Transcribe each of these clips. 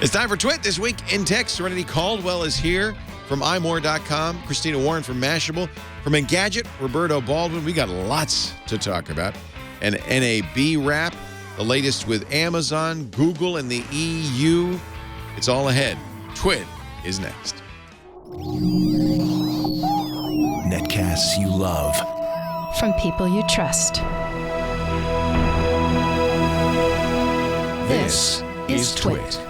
It's time for Twit This Week in Tech. Serenity Caldwell is here from imore.com. Christina Warren from Mashable. From Engadget, Roberto Baldwin. We got lots to talk about. An NAB wrap, the latest with Amazon, Google, and the EU. It's all ahead. Twit is next. Netcasts you love. From people you trust. This is Twit.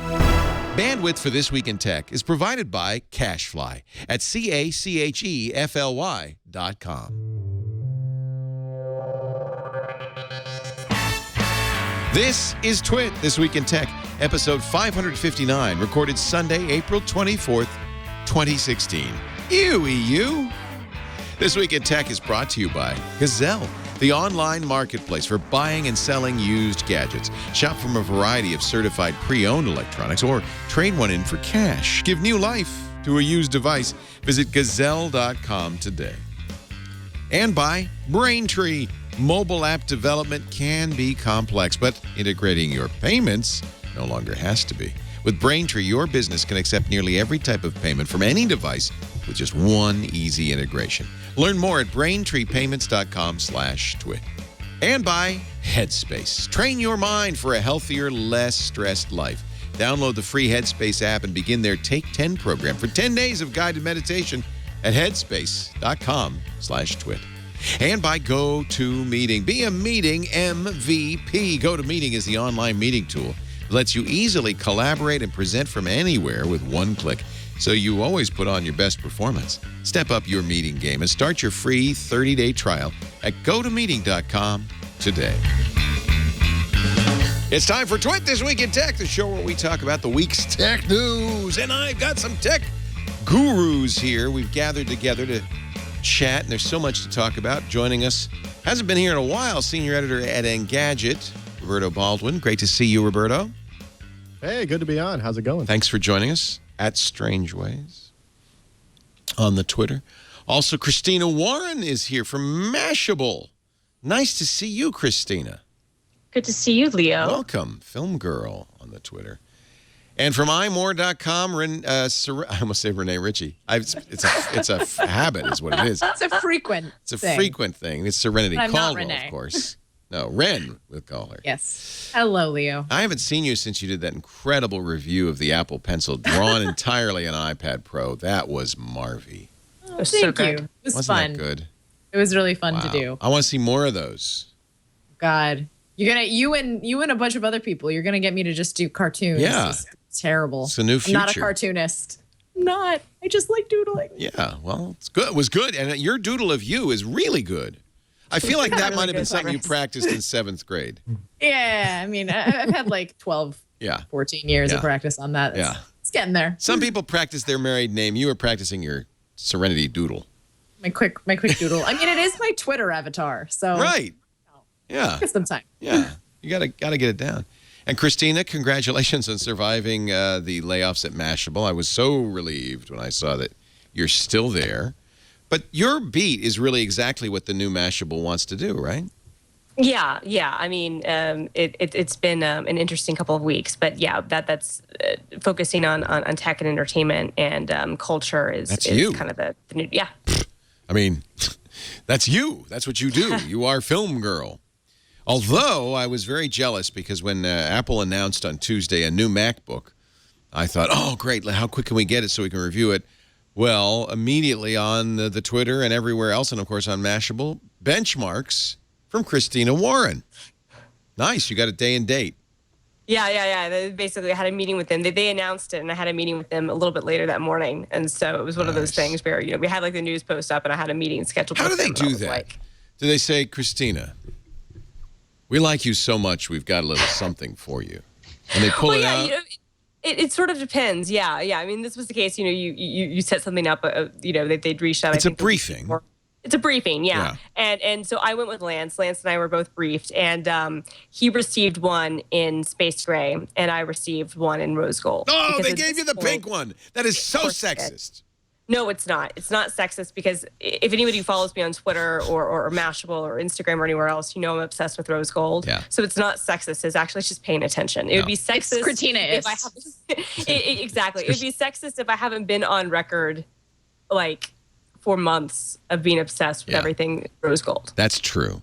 Bandwidth for This Week in Tech is provided by CacheFly at CacheFly.com. This is Twit This Week in Tech, episode 559, recorded Sunday, April 24th, 2016. Ew, EU. This Week in Tech is brought to you by Gazelle, the online marketplace for buying and selling used gadgets. Shop from a variety of certified pre-owned electronics or trade one in for cash. Give new life to a used device. Visit Gazelle.com today. And by Braintree. Mobile app development can be complex, but integrating your payments no longer has to be. With Braintree, your business can accept nearly every type of payment from any device with just one easy integration. Learn more at braintreepayments.com/twit. And by Headspace. Train your mind for a healthier, less stressed life. Download the free Headspace app and begin their Take 10 program for 10 days of guided meditation at headspace.com/twit. And by GoToMeeting. Be a meeting MVP. GoToMeeting is the online meeting tool that lets you easily collaborate and present from anywhere with one click, so you always put on your best performance. Step up your meeting game and start your free 30-day trial at GoToMeeting.com today. It's time for Twit This Week in Tech, the show where we talk about the week's tech news. And I've got some tech gurus here. We've gathered together to chat, and there's so much to talk about. Joining us, hasn't been here in a while, senior editor at Engadget, Roberto Baldwin. Great to see you, Roberto. Hey, good to be on. How's it going? Thanks for joining us at Strangeways on the Twitter. Also, Christina Warren is here from Mashable. Nice to see you, Christina. Good to see you, Leo. Welcome, Film Girl on the Twitter. And from imore.com, I almost say Renee Ritchie. It's a habit, is what it is. It's a frequent thing. It's Serenity Caldwell, of course. No, Ren, we'll call her. Yes. Hello, Leo. I haven't seen you since you did that incredible review of the Apple Pencil, drawn entirely on iPad Pro. That was Marvy. Oh, thank you. It was Wasn't fun. that good? It was really fun to do. I want to see more of those. God, you and a bunch of other people. You're gonna get me to just do cartoons. Yeah. It's terrible. It's a new future. I'm not a cartoonist. I'm not. I just like doodling. Yeah, well, it's good. It was good, and your doodle of you is really good. I feel like that might have been something you practiced in 7th grade. Yeah, I mean, I've had like 12, 14 years of practice on that. It's getting there. Some people practice their married name. You were practicing your Serenity doodle. My quick doodle. I mean, it is my Twitter avatar, so right. Yeah, get some time. Yeah, you gotta get it down. And Christina, congratulations on surviving the layoffs at Mashable. I was so relieved when I saw that you're still there. But your beat is really exactly what the new Mashable wants to do, right? Yeah. I mean, it's been an interesting couple of weeks, but yeah, that's focusing on tech and entertainment and culture is kind of the new. Yeah. I mean, that's you. That's what you do. You are Film Girl. Although I was very jealous because when Apple announced on Tuesday a new MacBook, I thought, oh, great, how quick can we get it so we can review it? Well, immediately on the Twitter and everywhere else, and of course on Mashable, benchmarks from Christina Warren. Nice, you got a day and date. Yeah. They basically, I had a meeting with them. They announced it, and I had a meeting with them a little bit later that morning. And so it was one of those things where, we had like the news post up, and I had a meeting scheduled. How do they do that? Do they say, Christina, we like you so much, we've got a little something for you, and they pull it out? It sort of depends. Yeah. I mean, this was the case. You set something up. They'd reached out. It's a briefing. It's a briefing, yeah. And so I went with Lance. Lance and I were both briefed, and he received one in Space Gray, and I received one in Rose Gold. Oh, they gave you the pink one. That is so sexist. No, it's not. It's not sexist because if anybody follows me on Twitter or Mashable or Instagram or anywhere else, I'm obsessed with rose gold. Yeah. So it's not sexist. It's actually just paying attention. It would be sexist. Christina is. Exactly. It would be sexist if I haven't been on record for months of being obsessed with everything rose gold. That's true.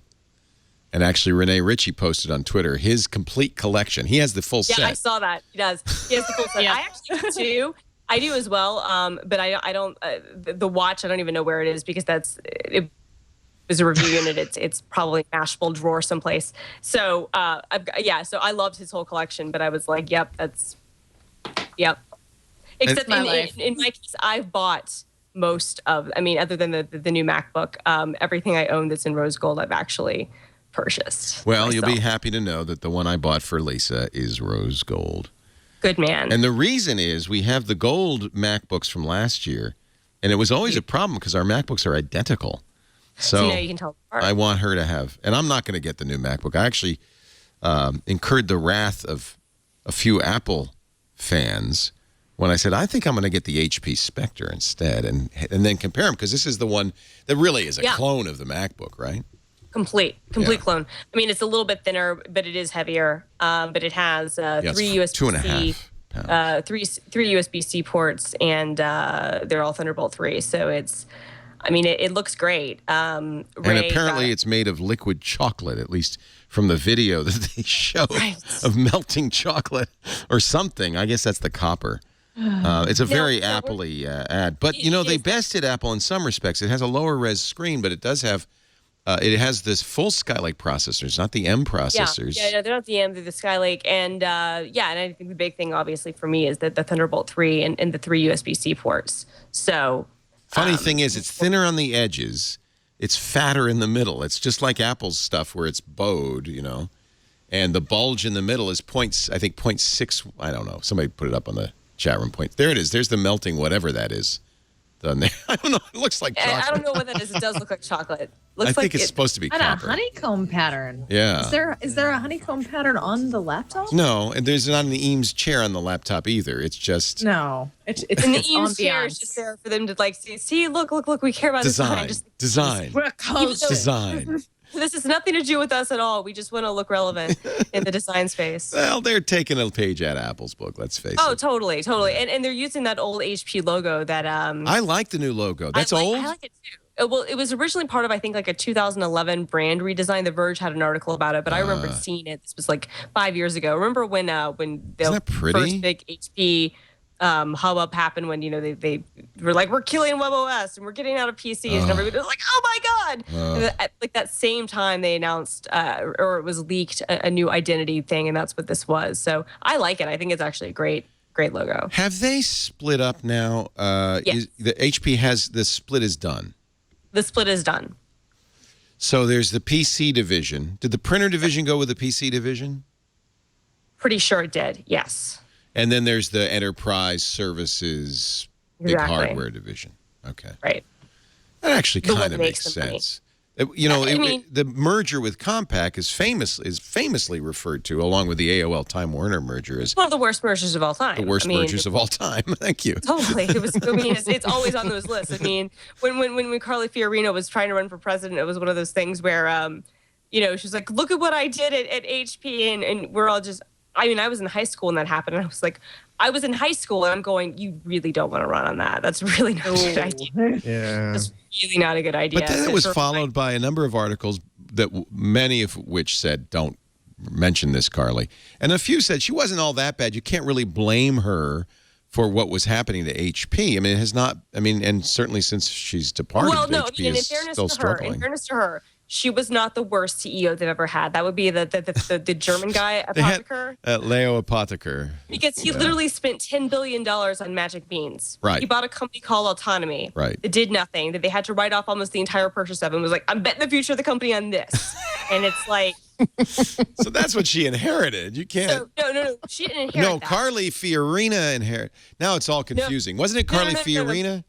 And actually, Renee Ritchie posted on Twitter his complete collection. He has the full set. Yeah, I saw that. He does. He has the full set. I actually do. I do as well, but I don't. The watch, I don't even know where it is because it was a review unit. It's probably Mashable drawer someplace. So so I loved his whole collection, but I was like, yep. Except in my case, I've bought most of. Other than the new MacBook, everything I own that's in rose gold, I've actually purchased. Well, myself. You'll be happy to know that the one I bought for Lisa is rose gold. Good man. And the reason is we have the gold MacBooks from last year, and it was always a problem because our MacBooks are identical. So you can tell apart. I want her to have, and I'm not going to get the new MacBook. I actually incurred the wrath of a few Apple fans when I said, I think I'm going to get the HP Spectre instead, and then compare them, because this is the one that really is a clone of the MacBook, right? Complete clone. It's a little bit thinner, but it is heavier. But it has three USB-C, 2.5 pounds. three USB-C ports, and they're all Thunderbolt 3. So it's, it looks great. And apparently it's made of liquid chocolate, at least from the video that they show of melting chocolate or something. I guess that's the copper. It's a very Apple-y ad. But, they bested Apple in some respects. It has a lower res screen, but it does have... it has this full Skylake processors, not the M processors. Yeah, no, they're not the M, they're the Skylake. And and I think the big thing, obviously, for me is that the Thunderbolt 3 and the 3 USB-C ports. So, funny thing is, it's thinner on the edges. It's fatter in the middle. It's just like Apple's stuff where it's bowed, and the bulge in the middle is 0.6. I don't know. Somebody put it up on the chat room point. There it is. There's the melting whatever that is. Done there. I don't know. It looks like chocolate. I don't know what that is. It does look like chocolate. I think it's supposed to be copper. And a honeycomb pattern. Yeah. Is there a honeycomb pattern on the laptop? No, and there's not an Eames chair on the laptop either. It's just It's and the Eames chair is just there for them to see. Look. We care about design. We're design. This has nothing to do with us at all. We just want to look relevant in the design space. Well, they're taking a page out of Apple's book, let's face it. Oh, totally. And they're using that old HP logo that... I like the new logo. That's old? I like it too. Well, it was originally part of, I think, a 2011 brand redesign. The Verge had an article about it, but I remember seeing it. This was 5 years ago. Remember when the first big HP... hubbub happened when they were like, we're killing WebOS and we're getting out of PCs and everybody was like, oh my god. At that same time they announced or it was leaked a new identity thing, and that's what this was. So I like it. I think it's actually a great logo. Have they split up now? Yes. The HP has the split is done. The split is done. So there's the PC division. Did the printer division go with the PC division? Pretty sure it did. Yes. And then there's the enterprise services, big hardware division. Okay. Right. That actually kind of makes sense. The merger with Compaq is famously referred to, along with the AOL Time Warner merger, as one of the worst mergers of all time. The worst mergers of all time. Thank you. Totally. It was. It's always on those lists. When Carly Fiorina was trying to run for president, it was one of those things where, she was like, "Look at what I did at HP," and we're all just. I was in high school when that happened, and I was like, I was in high school, and I'm going, you really don't want to run on that. That's really not a good idea. Yeah. That's really not a good idea. But then it was followed by a number of articles that many of which said, don't mention this, Carly. And a few said she wasn't all that bad. You can't really blame her for what was happening to HP. It has not, and certainly since she's departed, HP is still struggling. In fairness to her, she was not the worst CEO they've ever had. That would be the German guy, Apotheker. Leo Apotheker. Because he literally spent $10 billion on magic beans. Right. He bought a company called Autonomy. Right. That did nothing, that they had to write off almost the entire purchase of, and was like, I'm betting the future of the company on this. And it's like... So that's what she inherited. You can't... No. She didn't inherit that. Carly Fiorina inherited... Now it's all confusing. Wasn't it Carly Fiorina?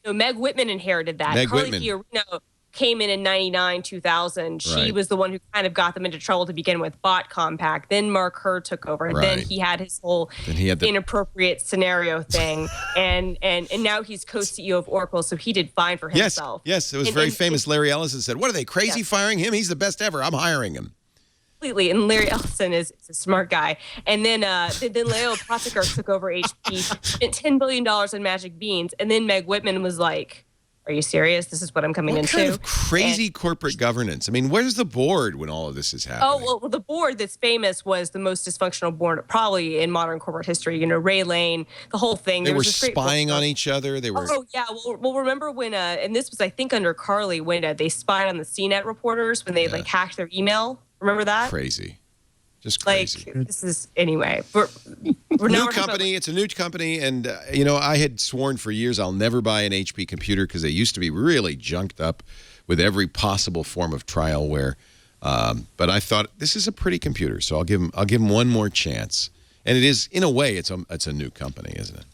No, Meg Whitman inherited that. Meg Carly Whitman. Fiorina came in 99, 2000. She was the one who kind of got them into trouble to begin with, bought Compaq. Then Mark Hurd took over. And then he had his whole inappropriate scenario thing. and now he's co-CEO of Oracle, so he did fine for himself. Yes, it was very famous. Larry Ellison said, what are they, crazy firing him? He's the best ever. I'm hiring him. Completely. And Larry Ellison is a smart guy. And then Leo Pottinger took over HP, spent $10 billion on Magic Beans. And then Meg Whitman was like, are you serious? This is what I'm coming into. What kind of crazy corporate governance? I mean, where's the board when all of this is happening? Oh, well, the board that's famous was the most dysfunctional board probably in modern corporate history. You know, Ray Lane, the whole thing. They were spying on each other. They were. Oh, yeah. Well, remember when, and this was, I think, under Carly, when they spied on the CNET reporters when they, hacked their email. Remember that? Crazy. Just crazy. This is, anyway. We're new company. It's a new company. And, I had sworn for years I'll never buy an HP computer because they used to be really junked up with every possible form of trialware. But I thought this is a pretty computer, so I'll give them one more chance. And it is, in a way, it's a new company, isn't it?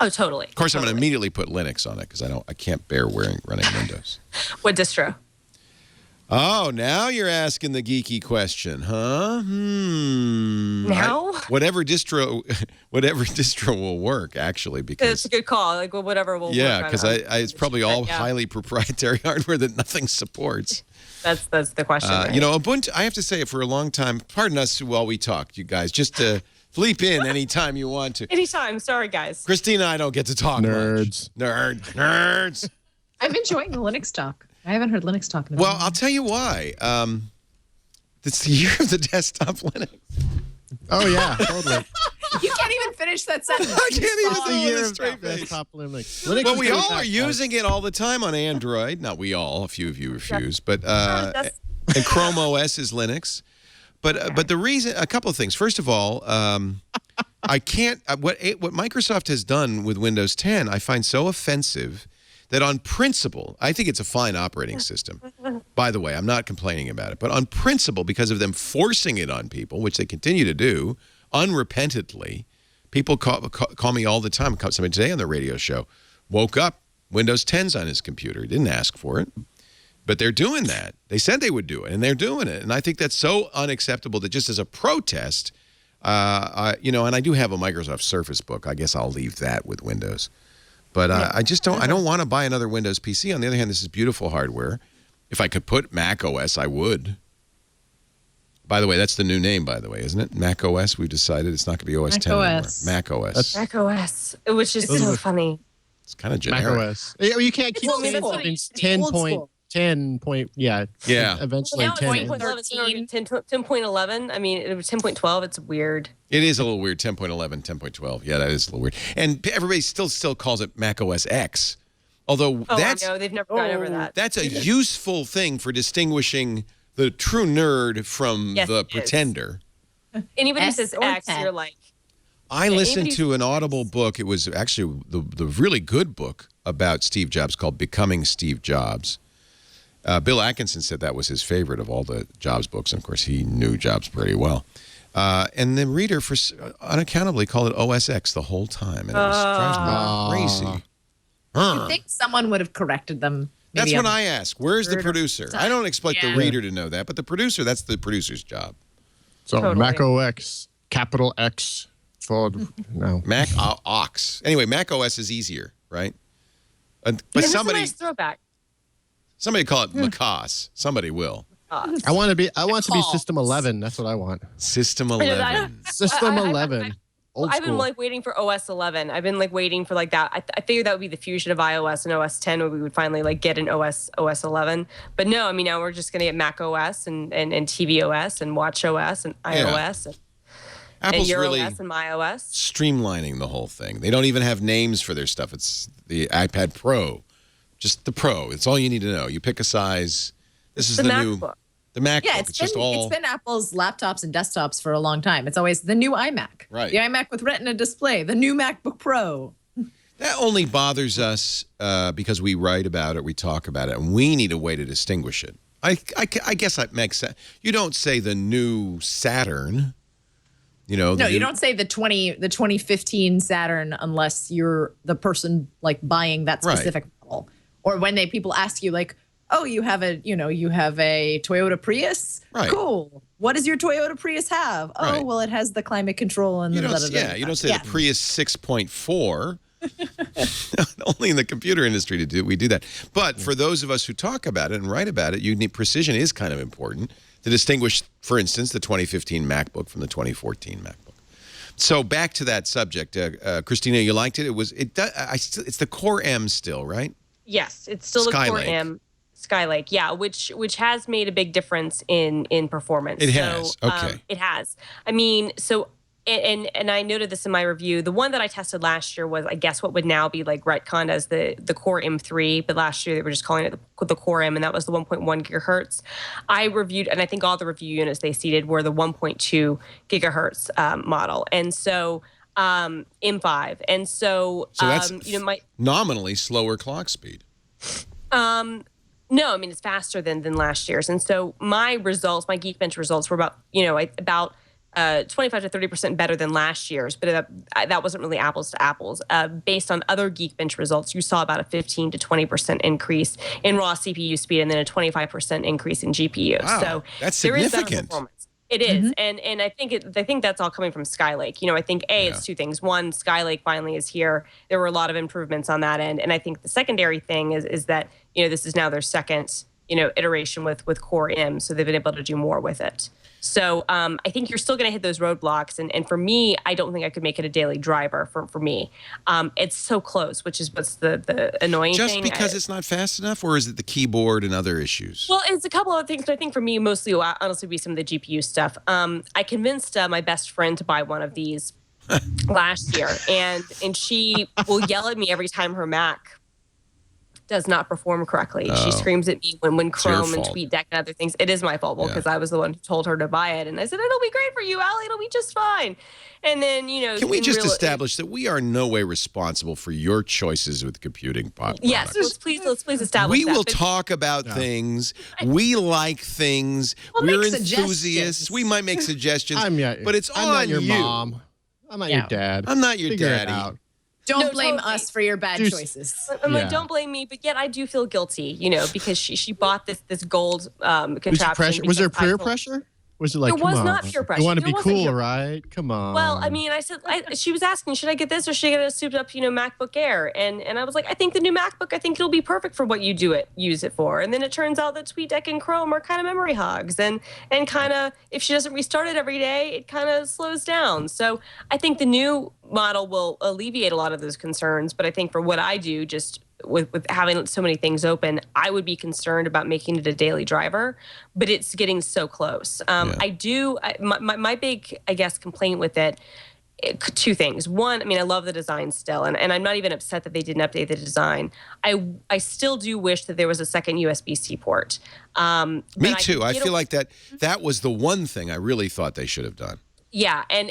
Oh, totally. Of course, I'm going to immediately put Linux on it because I can't bear running Windows. What distro? Oh, now you're asking the geeky question, huh? Now? Whatever distro will work, actually, because it's a good call. Like, whatever will work. Yeah, because it's probably all highly proprietary hardware that nothing supports. That's the question. Right? Ubuntu. I have to say, for a long time. Pardon us while we talk, you guys. Just to bleep in anytime you want to. Anytime. Sorry, guys. Christina, I don't get to talk Nerds. much. Nerds. I'm enjoying the Linux talk. I haven't heard Linux talk in a while. I'll tell you why. It's the year of the desktop Linux. Oh, yeah, totally. You can't even finish that sentence. I can't even the say year it of straight face. desktop Linux. Well, we all are using it all the time on Android. Not we all. A few of you refuse. But and Chrome OS is Linux. But the reason, a couple of things. First of all, I can't. What Microsoft has done with Windows 10, I find so offensive. That on principle, I think it's a fine operating system. By the way, I'm not complaining about it. But on principle, because of them forcing it on people, which they continue to do unrepentantly, people call me all the time. Somebody today on the radio show woke up, Windows 10's on his computer. Didn't ask for it. But they're doing that. They said they would do it, and they're doing it. And I think that's so unacceptable that just as a protest, and I do have a Microsoft Surface Book. I guess I'll leave that with Windows. But I just don't. I don't want to buy another Windows PC. On the other hand, this is beautiful hardware. If I could put Mac OS, I would. By the way, that's the new name. By the way, isn't it? Mac OS. We've decided it's not going to be OS 10 anymore. Mac OS. Mac OS, which is so funny. It's kind of generic. Mac OS. You can't keep saying something's 10 point. Yeah. Eventually 10. 10.11. I mean, it was 10.12. It's weird. It is a little weird. 10.11, 10.12. Yeah, that is a little weird. And everybody still calls it Mac OS X. Although I know they've never gone over that. That's a useful thing for distinguishing the true nerd from the pretender. Anybody who says X, you're like. I listened to an Audible book. It was actually the really good book about Steve Jobs called Becoming Steve Jobs. Bill Atkinson said that was his favorite of all the Jobs books. And of course, he knew Jobs pretty well. And the reader, unaccountably, called it OS X the whole time. And it was driving me crazy. You think someone would have corrected them? That's what I ask. Where's the producer? I don't expect the reader to know that, but the producer, that's the producer's job. So totally. Mac OS, capital X, forward. No. Mac OX. Anyway, Mac OS is easier, right? But it's a nice throwback. Somebody call it Macos. Somebody will. I want to be System 11. That's what I want. System 11. System 11. I've been waiting for OS 11. I've been waiting for that. I figured that would be the fusion of iOS and OS 10 where we would finally get an OS 11. But no, I mean, now we're just going to get Mac OS and TV OS and Watch OS and iOS and Apple's Euro really OS and MyOS. Streamlining the whole thing. They don't even have names for their stuff. It's the iPad Pro. Just the Pro. It's all you need to know. You pick a size. This is the new MacBook. The MacBook. Yeah, it's been Apple's laptops and desktops for a long time. It's always the new iMac. Right. The iMac with Retina display. The new MacBook Pro. That only bothers us because we write about it, we talk about it, and we need a way to distinguish it. I guess that makes sense. You don't say the new Saturn. You don't say the 2015 Saturn unless you're the person buying that specific model, or when people ask you oh, you have a Toyota Prius. Right. Cool. What does your Toyota Prius have? Oh, Right. well, it has the climate control and you don't say the Prius 6.4. Only in the computer industry do we do that. But for those of us who talk about it and write about it, precision is kind of important to distinguish, for instance, the 2015 MacBook from the 2014 MacBook. So back to that subject, Christina, you liked it. It's the Core M still, right? Yes, it's still the Core M. Skylake, yeah, which has made a big difference in performance. It has. Okay. It has. I mean, so and I noted this in my review. The one that I tested last year was, I guess, what would now be like retconned as the Core M3, but last year they were just calling it the Core M, and that was the 1.1 gigahertz. I reviewed, and I think all the review units they seeded were the 1.2 gigahertz model, and so M5, and so that's nominally slower clock speed. No, I mean, it's faster than last year's. And so my Geekbench results were about 25 to 30% better than last year's, but that wasn't really apples to apples. Based on other Geekbench results, you saw about a 15 to 20% increase in raw CPU speed and then a 25% increase in GPU. Wow, so that's there is significant. better performance. It is, and I think that's all coming from Skylake. I think it's two things. One, Skylake finally is here. There were a lot of improvements on that end, and I think the secondary thing is that this is now their second iteration with Core M, so they've been able to do more with it. So I think you're still going to hit those roadblocks, and for me, I don't think I could make it a daily driver for me. It's so close, which is what's the annoying thing. Just because it's not fast enough, or is it the keyboard and other issues? Well, it's a couple of things, but I think for me, mostly will honestly be some of the GPU stuff. I convinced my best friend to buy one of these last year, and she will yell at me every time her Mac does not perform correctly. She screams at me when Chrome and TweetDeck and other things. It is my fault because I was the one who told her to buy it. And I said, it'll be great for you, Allie. It'll be just fine. And then, Can we just establish that we are in no way responsible for your choices with computing products? Yes, let's please establish that. We will talk about things. We like things. We're enthusiasts. We might make suggestions. But it's I'm on not your you. mom. I'm not your dad. I'm not your Figure it daddy. out. Don't blame us for your bad choices. I'm like, don't blame me, but yet I do feel guilty, because she bought this gold contraption. Was there peer pressure? Was it like, there was not peer pressure. You want to be cool, right? Come on. Well, I mean, I said, she was asking, should I get this or should I get a souped up, MacBook Air? And I was like, I think the new MacBook, I think it'll be perfect for what you use it for. And then it turns out that TweetDeck and Chrome are kind of memory hogs, and kind of, if she doesn't restart it every day, it kind of slows down. So I think the new model will alleviate a lot of those concerns. But I think for what I do, just with having so many things open, I would be concerned about making it a daily driver, but it's getting so close. My big, I guess, complaint with it, two things. One, I mean, I love the design still, and I'm not even upset that they didn't update the design. I still do wish that there was a second USB-C port. Me too. I feel like that was the one thing I really thought they should have done. Yeah, and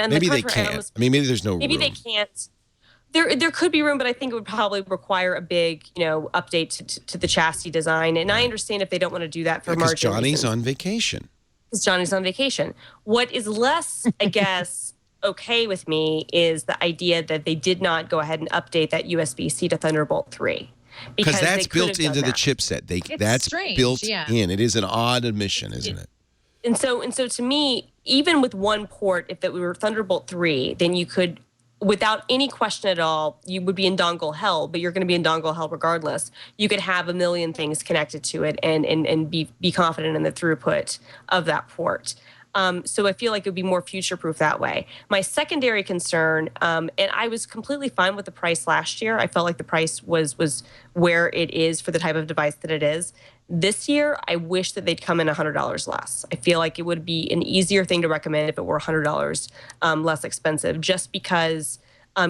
maybe they can't. Maybe there's no room. Maybe they can't. There could be room, but I think it would probably require a big, update to the chassis design. And I understand if they don't want to do that for margin Johnny's on vacation. Because Johnny's on vacation. What is less, I guess, okay with me is the idea that they did not go ahead and update that USB-C to Thunderbolt 3. Because that's built into the chipset. That's strange, built in. It is an odd admission, isn't it? And so to me, even with one port, if it were Thunderbolt 3, then you could, without any question at all, you would be in dongle hell, but you're going to be in dongle hell regardless. You could have a million things connected to it and be confident in the throughput of that port. So I feel like it would be more future-proof that way. My secondary concern, and I was completely fine with the price last year. I felt like the price was where it is for the type of device that it is. This year, I wish that they'd come in $100 less. I feel like it would be an easier thing to recommend if it were $100 less expensive, just because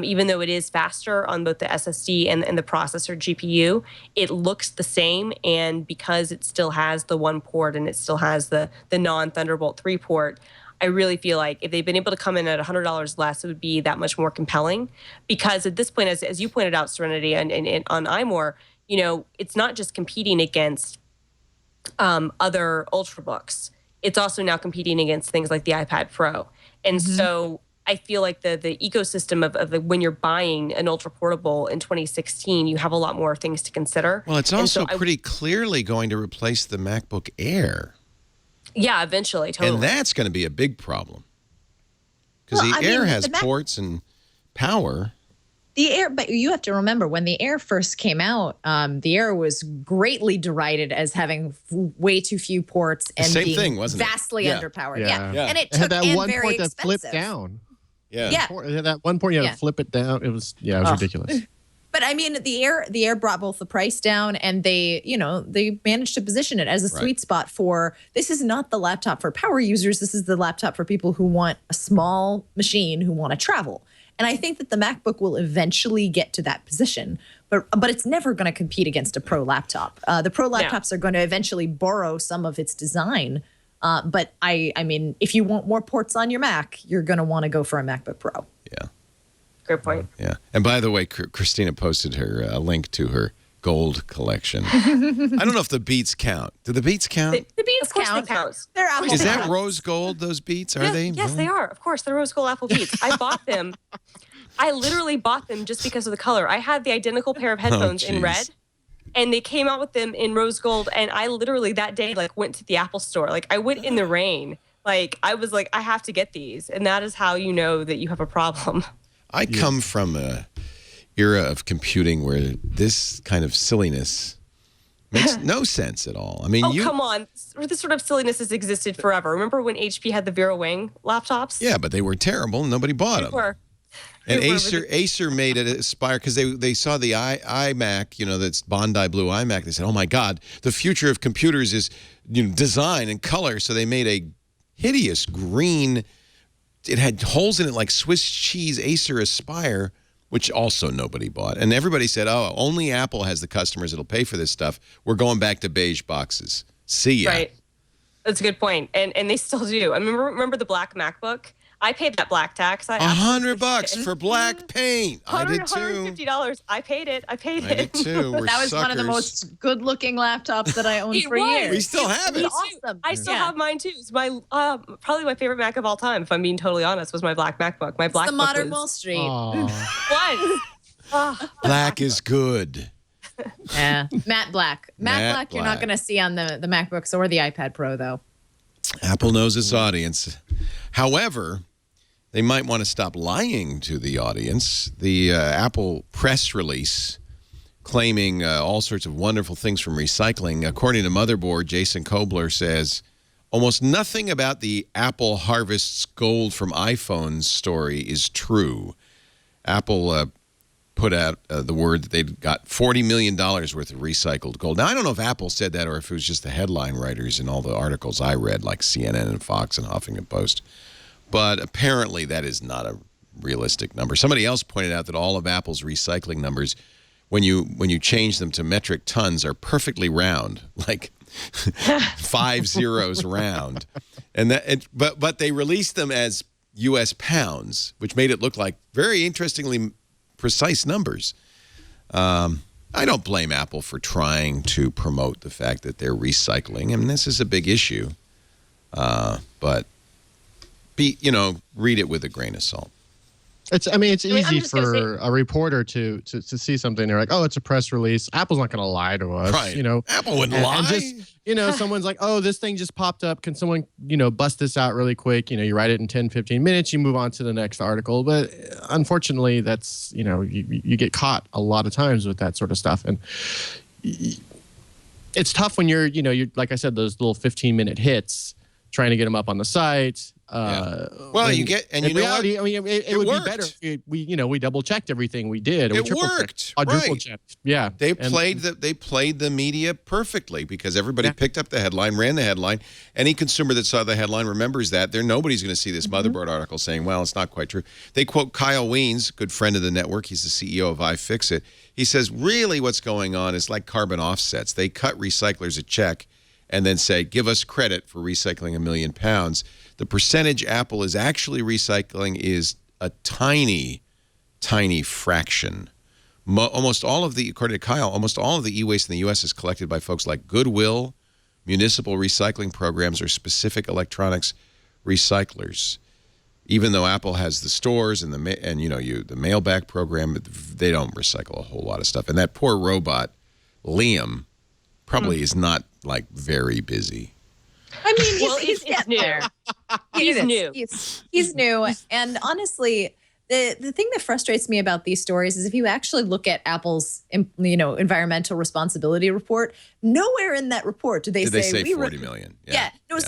even though it is faster on both the SSD and the processor GPU, it looks the same. And because it still has the one port and it still has the non-Thunderbolt 3 port, I really feel like if they've been able to come in at $100 less, it would be that much more compelling. Because at this point, as you pointed out, Serenity, and on iMore, it's not just competing against other Ultrabooks. It's also now competing against things like the iPad Pro. And so I feel like the ecosystem of when you're buying an ultra portable in 2016, you have a lot more things to consider. Well, it's also pretty clearly going to replace the MacBook Air. Yeah, eventually, totally. And that's going to be a big problem. Because the Air has ports and power. The Air, but you have to remember, when the Air first came out, the Air was greatly derided as having way too few ports and being thing, wasn't vastly underpowered. Yeah. And it took that one very port that expensive. flipped down. Yeah. It had that one port you had to flip it down. It was ridiculous. But I mean, the Air brought both the price down, and they managed to position it as a sweet spot for, this is not the laptop for power users. This is the laptop for people who want a small machine, who want to travel. And I think that the MacBook will eventually get to that position, but it's never going to compete against a pro laptop. The pro laptops are going to eventually borrow some of its design. But I mean, if you want more ports on your Mac, you're going to want to go for a MacBook Pro. Yeah. Good point. Yeah. And by the way, Christina posted her a link to her gold collection. I don't know if the beats count. Do the beats count? The beats count. They're Apple. Is that rose gold, those beats? Are they? Yes, they are. Of course, they're rose gold Apple Beats. I bought them. I literally bought them just because of the color. I had the identical pair of headphones in red, and they came out with them in rose gold. And I literally that day went to the Apple store. I went in the rain. I was like, I have to get these, and that is how you know that you have a problem. I come from a era of computing where this kind of silliness makes no sense at all. I mean, come on. This sort of silliness has existed forever. Remember when HP had the Vera Wing laptops? Yeah, but they were terrible. Nobody bought them. And Acer made it aspire because they saw the iMac, that's Bondi Blue iMac. They said, oh, my God, the future of computers is design and color. So they made a hideous green. It had holes in it like Swiss cheese Acer Aspire, which also nobody bought. And everybody said, oh, only Apple has the customers that'll pay for this stuff. We're going back to beige boxes. See ya. Right. That's a good point. And they still do. I remember the black MacBook? I paid that black tax. $100 for black paint. I did too. $150. I paid it. I did too. That was one of the most good-looking laptops that I owned for years. We still have it. Awesome. I still have mine too. It's my probably my favorite Mac of all time, if I'm being totally honest, was my black MacBook. My black. It's the modern Wall Street. What? Black is good. Yeah, matte black. Matte black. You're not going to see on the MacBooks or the iPad Pro though. Apple knows its audience. However, they might want to stop lying to the audience. The Apple press release claiming all sorts of wonderful things from recycling. According to Motherboard, Jason Kobler says almost nothing about the Apple harvests gold from iPhones story is true. Apple put out the word that they'd got $40 million worth of recycled gold. Now, I don't know if Apple said that or if it was just the headline writers in all the articles I read, like CNN and Fox and Huffington Post. But apparently that is not a realistic number. Somebody else pointed out that all of Apple's recycling numbers, when you change them to metric tons, are perfectly round, like 5 zeros round. But they released them as U.S. pounds, which made it look like very interestingly precise numbers. I don't blame Apple for trying to promote the fact that they're recycling. I mean, this is a big issue. But read it with a grain of salt. It's easy for a reporter to see something. They're like, oh, it's a press release. Apple's not going to lie to us. Right. Apple wouldn't lie. And just, someone's like, oh, this thing just popped up. Can someone, bust this out really quick? You write it in 10, 15 minutes. You move on to the next article. But unfortunately, that's, you get caught a lot of times with that sort of stuff. And it's tough when you're like I said, those little 15-minute hits, trying to get them up on the site. Well, you get, and in reality, I mean, it would worked. Be better if we double checked everything we did. It worked. Quadruple checked. Yeah, they played the media perfectly because everybody picked up the headline, ran the headline. Any consumer that saw the headline remembers that. Nobody's going to see this Motherboard article saying, "Well, it's not quite true." They quote Kyle Wiens, good friend of the network. He's the CEO of iFixit. He says, "Really, what's going on is like carbon offsets. They cut recyclers a check." And then say, give us credit for recycling 1 million pounds. The percentage Apple is actually recycling is a tiny, tiny fraction. Almost all of the, according to Kyle, almost all of the e-waste in the U.S. is collected by folks like Goodwill, municipal recycling programs, or specific electronics recyclers. even though Apple has the stores and the mailback program, they don't recycle a whole lot of stuff. And that poor robot, Liam, probably is not like very busy. I mean, he's getting new. there. He's new. He's new. And honestly, the thing that frustrates me about these stories is if you actually look at Apple's, environmental responsibility report, nowhere in that report do they say 40 million. The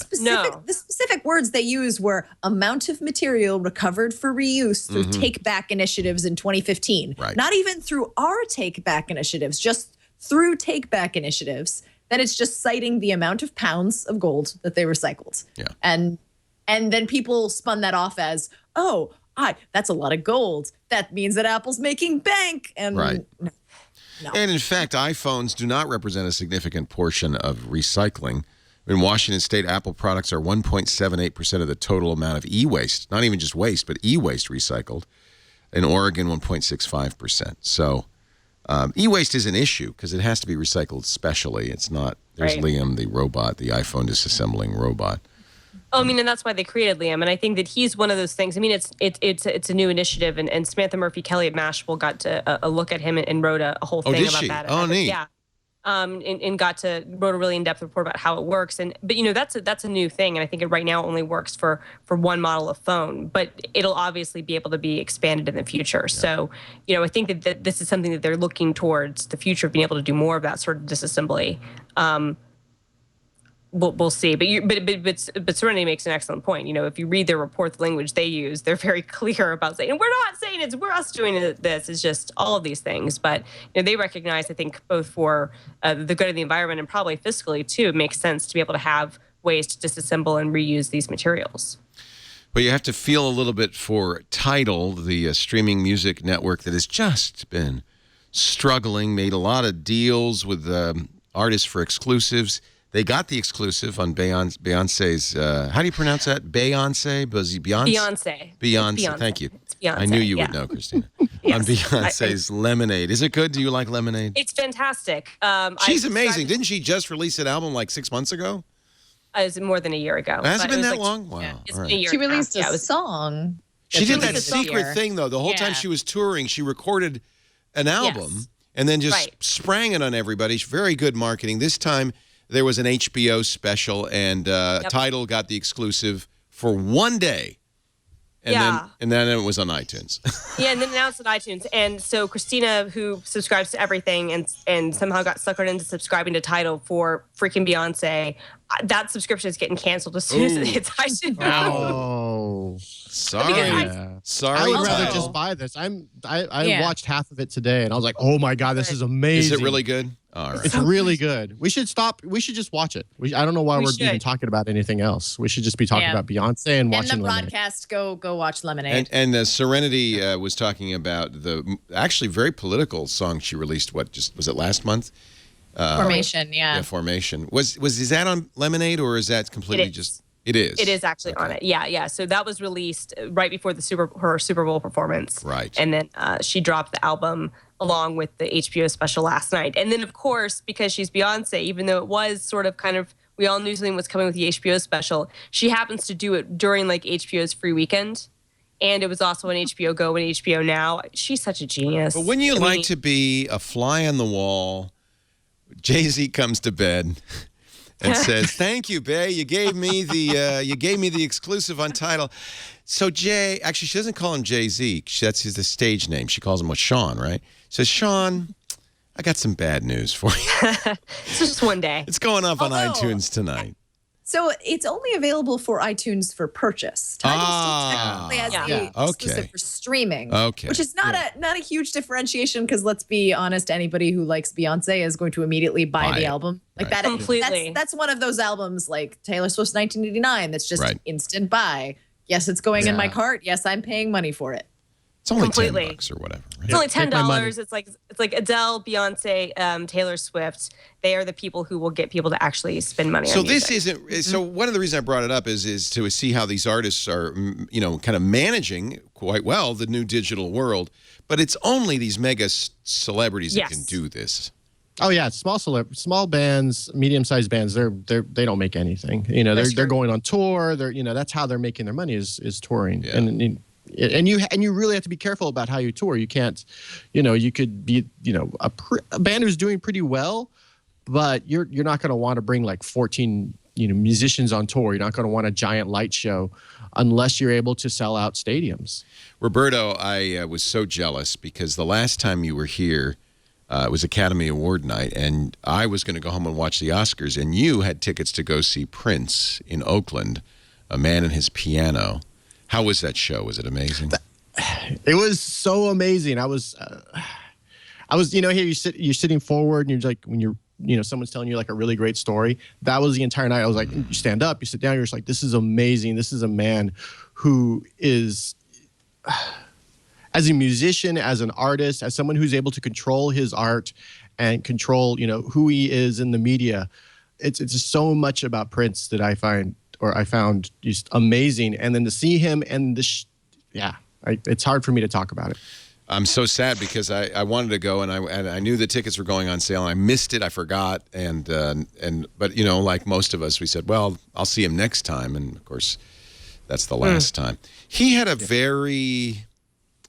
specific words they use were amount of material recovered for reuse through take-back initiatives in 2015. Right. Not Not even through our take-back initiatives, just through take-back initiatives. Then it's just citing the amount of pounds of gold that they recycled. Yeah. And then people spun that off as, that's a lot of gold. That means that Apple's making bank. And right. No. And in fact, iPhones do not represent a significant portion of recycling. In Washington State, Apple products are 1.78% of the total amount of e-waste, not even just waste, but e-waste recycled. In Oregon, 1.65%. So e-waste is an issue because it has to be recycled specially. It's not, there's Right. Liam, the robot, the iPhone disassembling robot. Oh, I mean, and that's why they created Liam. And I think that he's one of those things. I mean, it's a new initiative, and Samantha Murphy Kelly at Mashable got to a look at him and wrote a whole thing did about she? that. Oh, neat. Yeah. And wrote a really in-depth report about how it works. But that's a new thing, and I think it right now only works for one model of phone. But it'll obviously be able to be expanded in the future. Yeah. So, I think that this is something that they're looking towards the future of being able to do more of that sort of disassembly. We'll see, but Serenity makes an excellent point. If you read their report, the language they use, they're very clear about saying, and we're not saying we're us doing this. It's just all of these things. But they recognize, I think, both for the good of the environment and probably fiscally too, it makes sense to be able to have ways to disassemble and reuse these materials. But you have to feel a little bit for Tidal, the streaming music network that has just been struggling, made a lot of deals with artists for exclusives. They got the exclusive on Beyonce's, how do you pronounce that? Beyonce? Beyonce. Thank you. It's Beyonce. I knew you would know, Christina. Yes. On Beyonce's Lemonade. Is it good? Do you like Lemonade? It's fantastic. She's amazing. Didn't she just release an album like 6 months ago? It was more than a year ago. Has it been that long? Wow. Yeah, it's All been right. a year. She released a a song. She did that released a secret song. thing, though. The whole time she was touring, she recorded an album and then just sprang it on everybody. Very good marketing. This time, there was an HBO special, and Tidal got the exclusive for one day. And then it was on iTunes. And then now it's on iTunes. And so Christina, who subscribes to everything and somehow got suckered into subscribing to Tidal for freaking Beyonce, that subscription is getting canceled as soon as it hits iTunes. Oh, sorry. Sorry. I would rather Tidal. just buy this. I watched half of it today, and I was like, oh my god, this is amazing. Is it really good? All right. It's really good. We should stop. We should just watch it. I don't know why we're even talking about anything else. We should just be talking about Beyonce and watching the Lemonade. broadcast, go watch Lemonade. And Serenity was talking about the actually very political song she released. Was it last month? Formation, yeah. Formation. Is that on Lemonade, or is that completely just? It is. It is actually on it. Yeah. So that was released right before her Super Bowl performance. Right. And then she dropped the album along with the HBO special last night. And then, of course, because she's Beyonce, even though it was sort of kind of, we all knew something was coming with the HBO special, she happens to do it during like HBO's free weekend. And it was also on HBO Go and HBO Now. She's such a genius. But wouldn't you like to be a fly on the wall? Jay-Z comes to bed and says, "Thank you, Bay. You gave me the exclusive on Tidal." So Jay, actually, she doesn't call him Jay-Z. That's the stage name. She calls him Sean, right? Says, "Sean, I got some bad news for you." It's just one day. It's going up on iTunes tonight. So it's only available for iTunes for purchase. Tidal still technically has the exclusive for streaming, which is not a huge differentiation because let's be honest, anybody who likes Beyonce is going to immediately buy the album. Like that completely. That's one of those albums like Taylor Swift's 1989 that's just instant buy. Yes, it's going in my cart. Yes, I'm paying money for it. It's only $10 or whatever. Right? It's only $10. It's like Adele, Beyonce, Taylor Swift. They are the people who will get people to actually spend money on music. So this isn't. So one of the reasons I brought it up is to see how these artists are, kind of managing quite well the new digital world. But it's only these mega celebrities that can do this. Oh yeah, small bands, medium-sized bands. They don't make anything. You know, they're going on tour. That's how they're making their money is touring. Yeah. And you really have to be careful about how you tour. You can't, you could be a band who's doing pretty well, but you're not going to want to bring like 14 musicians on tour. You're not going to want a giant light show unless you're able to sell out stadiums. Roberto, I was so jealous because the last time you were here, it was Academy Award night, and I was going to go home and watch the Oscars, and you had tickets to go see Prince in Oakland, A Man and His Piano. How was that show? Was it amazing? It was so amazing. I was here you're sitting forward, and you're like, when you're, someone's telling you like a really great story. That was the entire night. I was like, you stand up, you sit down, you're just like, this is amazing. This is a man who is, as a musician, as an artist, as someone who's able to control his art and control, who he is in the media. It's just so much about Prince that I found just amazing. And then to see him and it's hard for me to talk about it. I'm so sad because I wanted to go, and I knew the tickets were going on sale, and I missed it. I forgot, but like most of us, we said, well, I'll see him next time, and of course, that's the last time. He had a very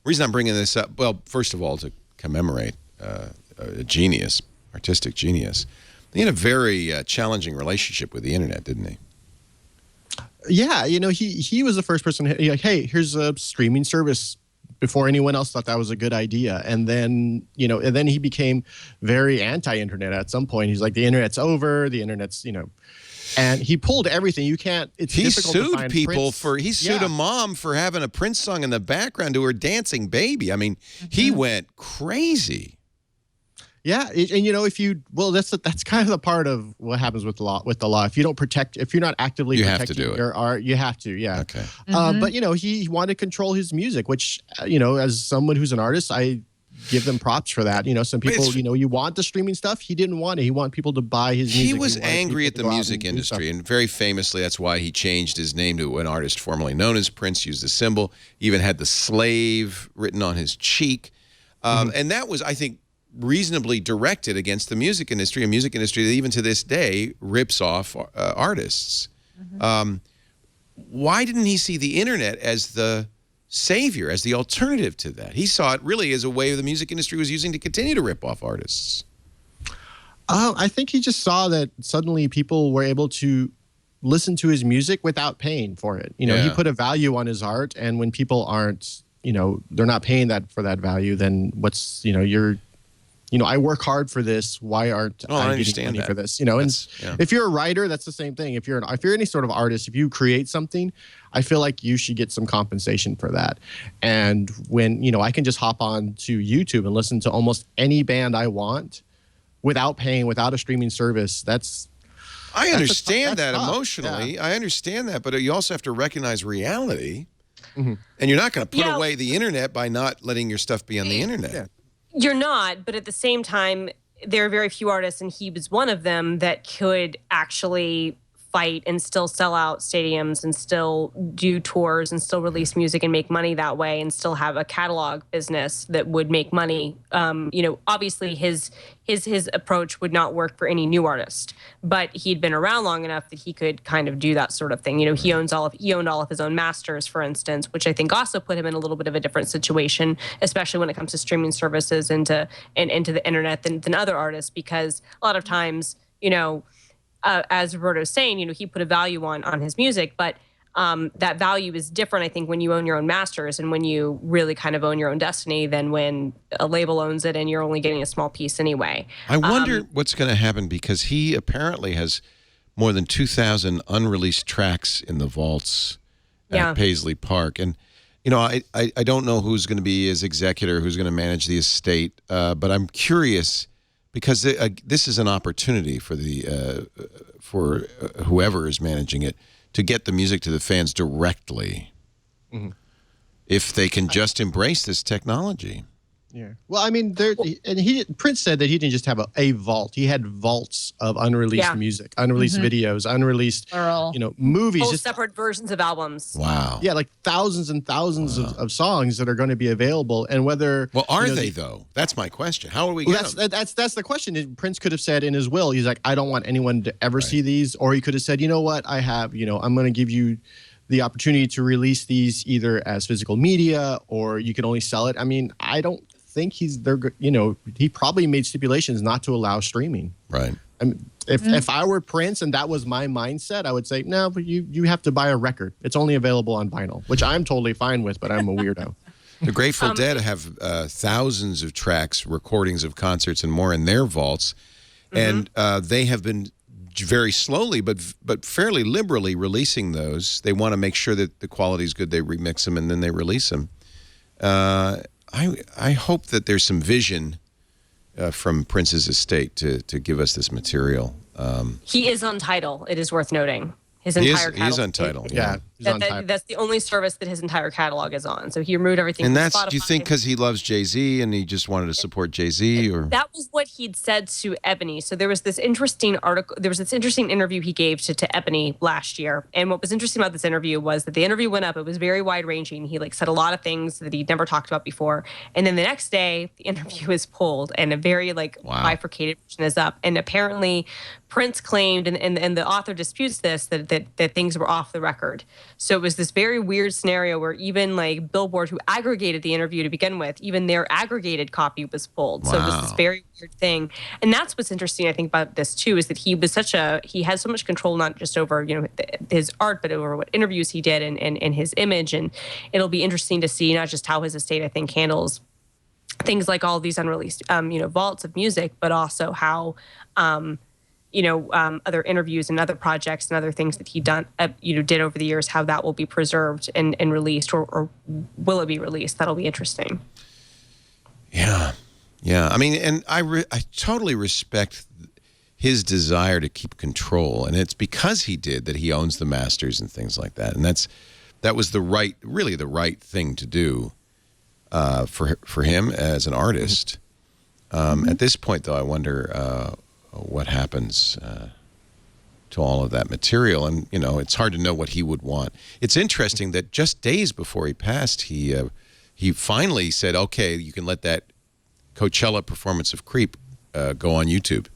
reason I'm bringing this up. Well, first of all, to commemorate a genius, artistic genius. He had a very challenging relationship with the internet, didn't he? Yeah, he was the first person. Like, hey, here's a streaming service. Before anyone else thought that was a good idea. And then, he became very anti-internet at some point. He's like, the internet's over, the internet's, and he pulled everything. You can't, it's difficult to find people Prince. he sued a mom for having a Prince song in the background to her dancing baby. I mean, he went crazy. Yeah, that's kind of the part of what happens with the law. If you don't protect, if you're not actively protecting your art, you have to. Yeah. Okay. But he wanted to control his music, which as someone who's an artist, I give them props for that. Some people, you want the streaming stuff. He didn't want it. He wanted people to buy his music. He was angry at the music industry, and very famously, that's why he changed his name to an artist formerly known as Prince. Used the symbol. He even had the slave written on his cheek, and that was, I think, reasonably directed against the music industry, a music industry that even to this day rips off artists. Why didn't he see the internet as the savior, as the alternative to that? He saw it really as a way the music industry was using to continue to rip off artists. I think he just saw that suddenly people were able to listen to his music without paying for it. He put a value on his art, and when people aren't, they're not paying that for that value, then what's, I work hard for this. Why aren't I getting money for this? If you're a writer, that's the same thing. If you're any sort of artist, if you create something, I feel like you should get some compensation for that. And when I can just hop on to YouTube and listen to almost any band I want without paying, without a streaming service. I understand that emotionally. Yeah. I understand that, but you also have to recognize reality. And you're not going to put away the internet by not letting your stuff be on the internet. Yeah. You're not, but at the same time, there are very few artists, and he was one of them, that could actually fight and still sell out stadiums and still do tours and still release music and make money that way and still have a catalog business that would make money. Obviously his approach would not work for any new artist, but he'd been around long enough that he could kind of do that sort of thing. He owned all of his own masters, for instance, which I think also put him in a little bit of a different situation, especially when it comes to streaming services and into the internet than other artists, because a lot of times, as Roberto's saying, he put a value on his music, but that value is different, I think, when you own your own masters and when you really kind of own your own destiny than when a label owns it and you're only getting a small piece anyway. I wonder what's going to happen, because he apparently has more than 2,000 unreleased tracks in the vaults at Paisley Park. And, I don't know who's going to be his executor, who's going to manage the estate, but I'm curious, because this is an opportunity for whoever is managing it to get the music to the fans directly, if they can just embrace this technology. Yeah. Well, I mean, Prince said that he didn't just have a vault. He had vaults of unreleased music, unreleased videos, unreleased, movies. Whole just separate versions of albums. Wow. Yeah, like thousands and thousands of songs that are going to be available. And whether are they though? That's my question. How are we? That's the question. Prince could have said in his will, he's like, I don't want anyone to ever see these, or he could have said, you know what, I have, I'm going to give you the opportunity to release these either as physical media or you can only sell it. I mean, I don't think he probably made stipulations not to allow streaming. Right. I mean, if I were Prince and that was my mindset, I would say, no, but you have to buy a record. It's only available on vinyl, which I'm totally fine with, but I'm a weirdo. The Grateful Dead have thousands of tracks, recordings of concerts and more in their vaults. And they have been very slowly but fairly liberally releasing those. They want to make sure that the quality is good. They remix them and then they release them. I hope that there's some vision from Prince's estate to give us this material. He is on Tidal. It is worth noting. His entire catalog. He is on Tidal. Yeah. That's the only service that his entire catalog is on. So he removed everything. And from that's, Spotify. do you think because he loves Jay-Z and he just wanted to support Jay-Z? Or that was what he'd said to Ebony. So there was this interesting article. There was this interesting interview he gave to Ebony last year. And what was interesting about this interview was that the interview went up. It was very wide ranging. He said a lot of things that he'd never talked about before. And then the next day, the interview is pulled and a very bifurcated version is up. And apparently, Prince claimed, and the author disputes this, that things were off the record. So it was this very weird scenario where even Billboard, who aggregated the interview to begin with, even their aggregated copy was pulled. Wow. So it was this very weird thing. And that's what's interesting, I think, about this too, is that he has so much control, not just over, his art, but over what interviews he did and his image. And it'll be interesting to see not just how his estate, I think, handles things like all these unreleased, vaults of music, but also how, other interviews and other projects and other things that he did over the years, how that will be preserved and released, or will it be released? That'll be interesting. Yeah. I mean, and I totally respect his desire to keep control, and it's because he did that he owns the masters and things like that, and that was really the right thing to do for him as an artist. At this point, though, I wonder what happens to all of that material. And, it's hard to know what he would want. It's interesting that just days before he passed, he finally said, okay, you can let that Coachella performance of Creep go on YouTube.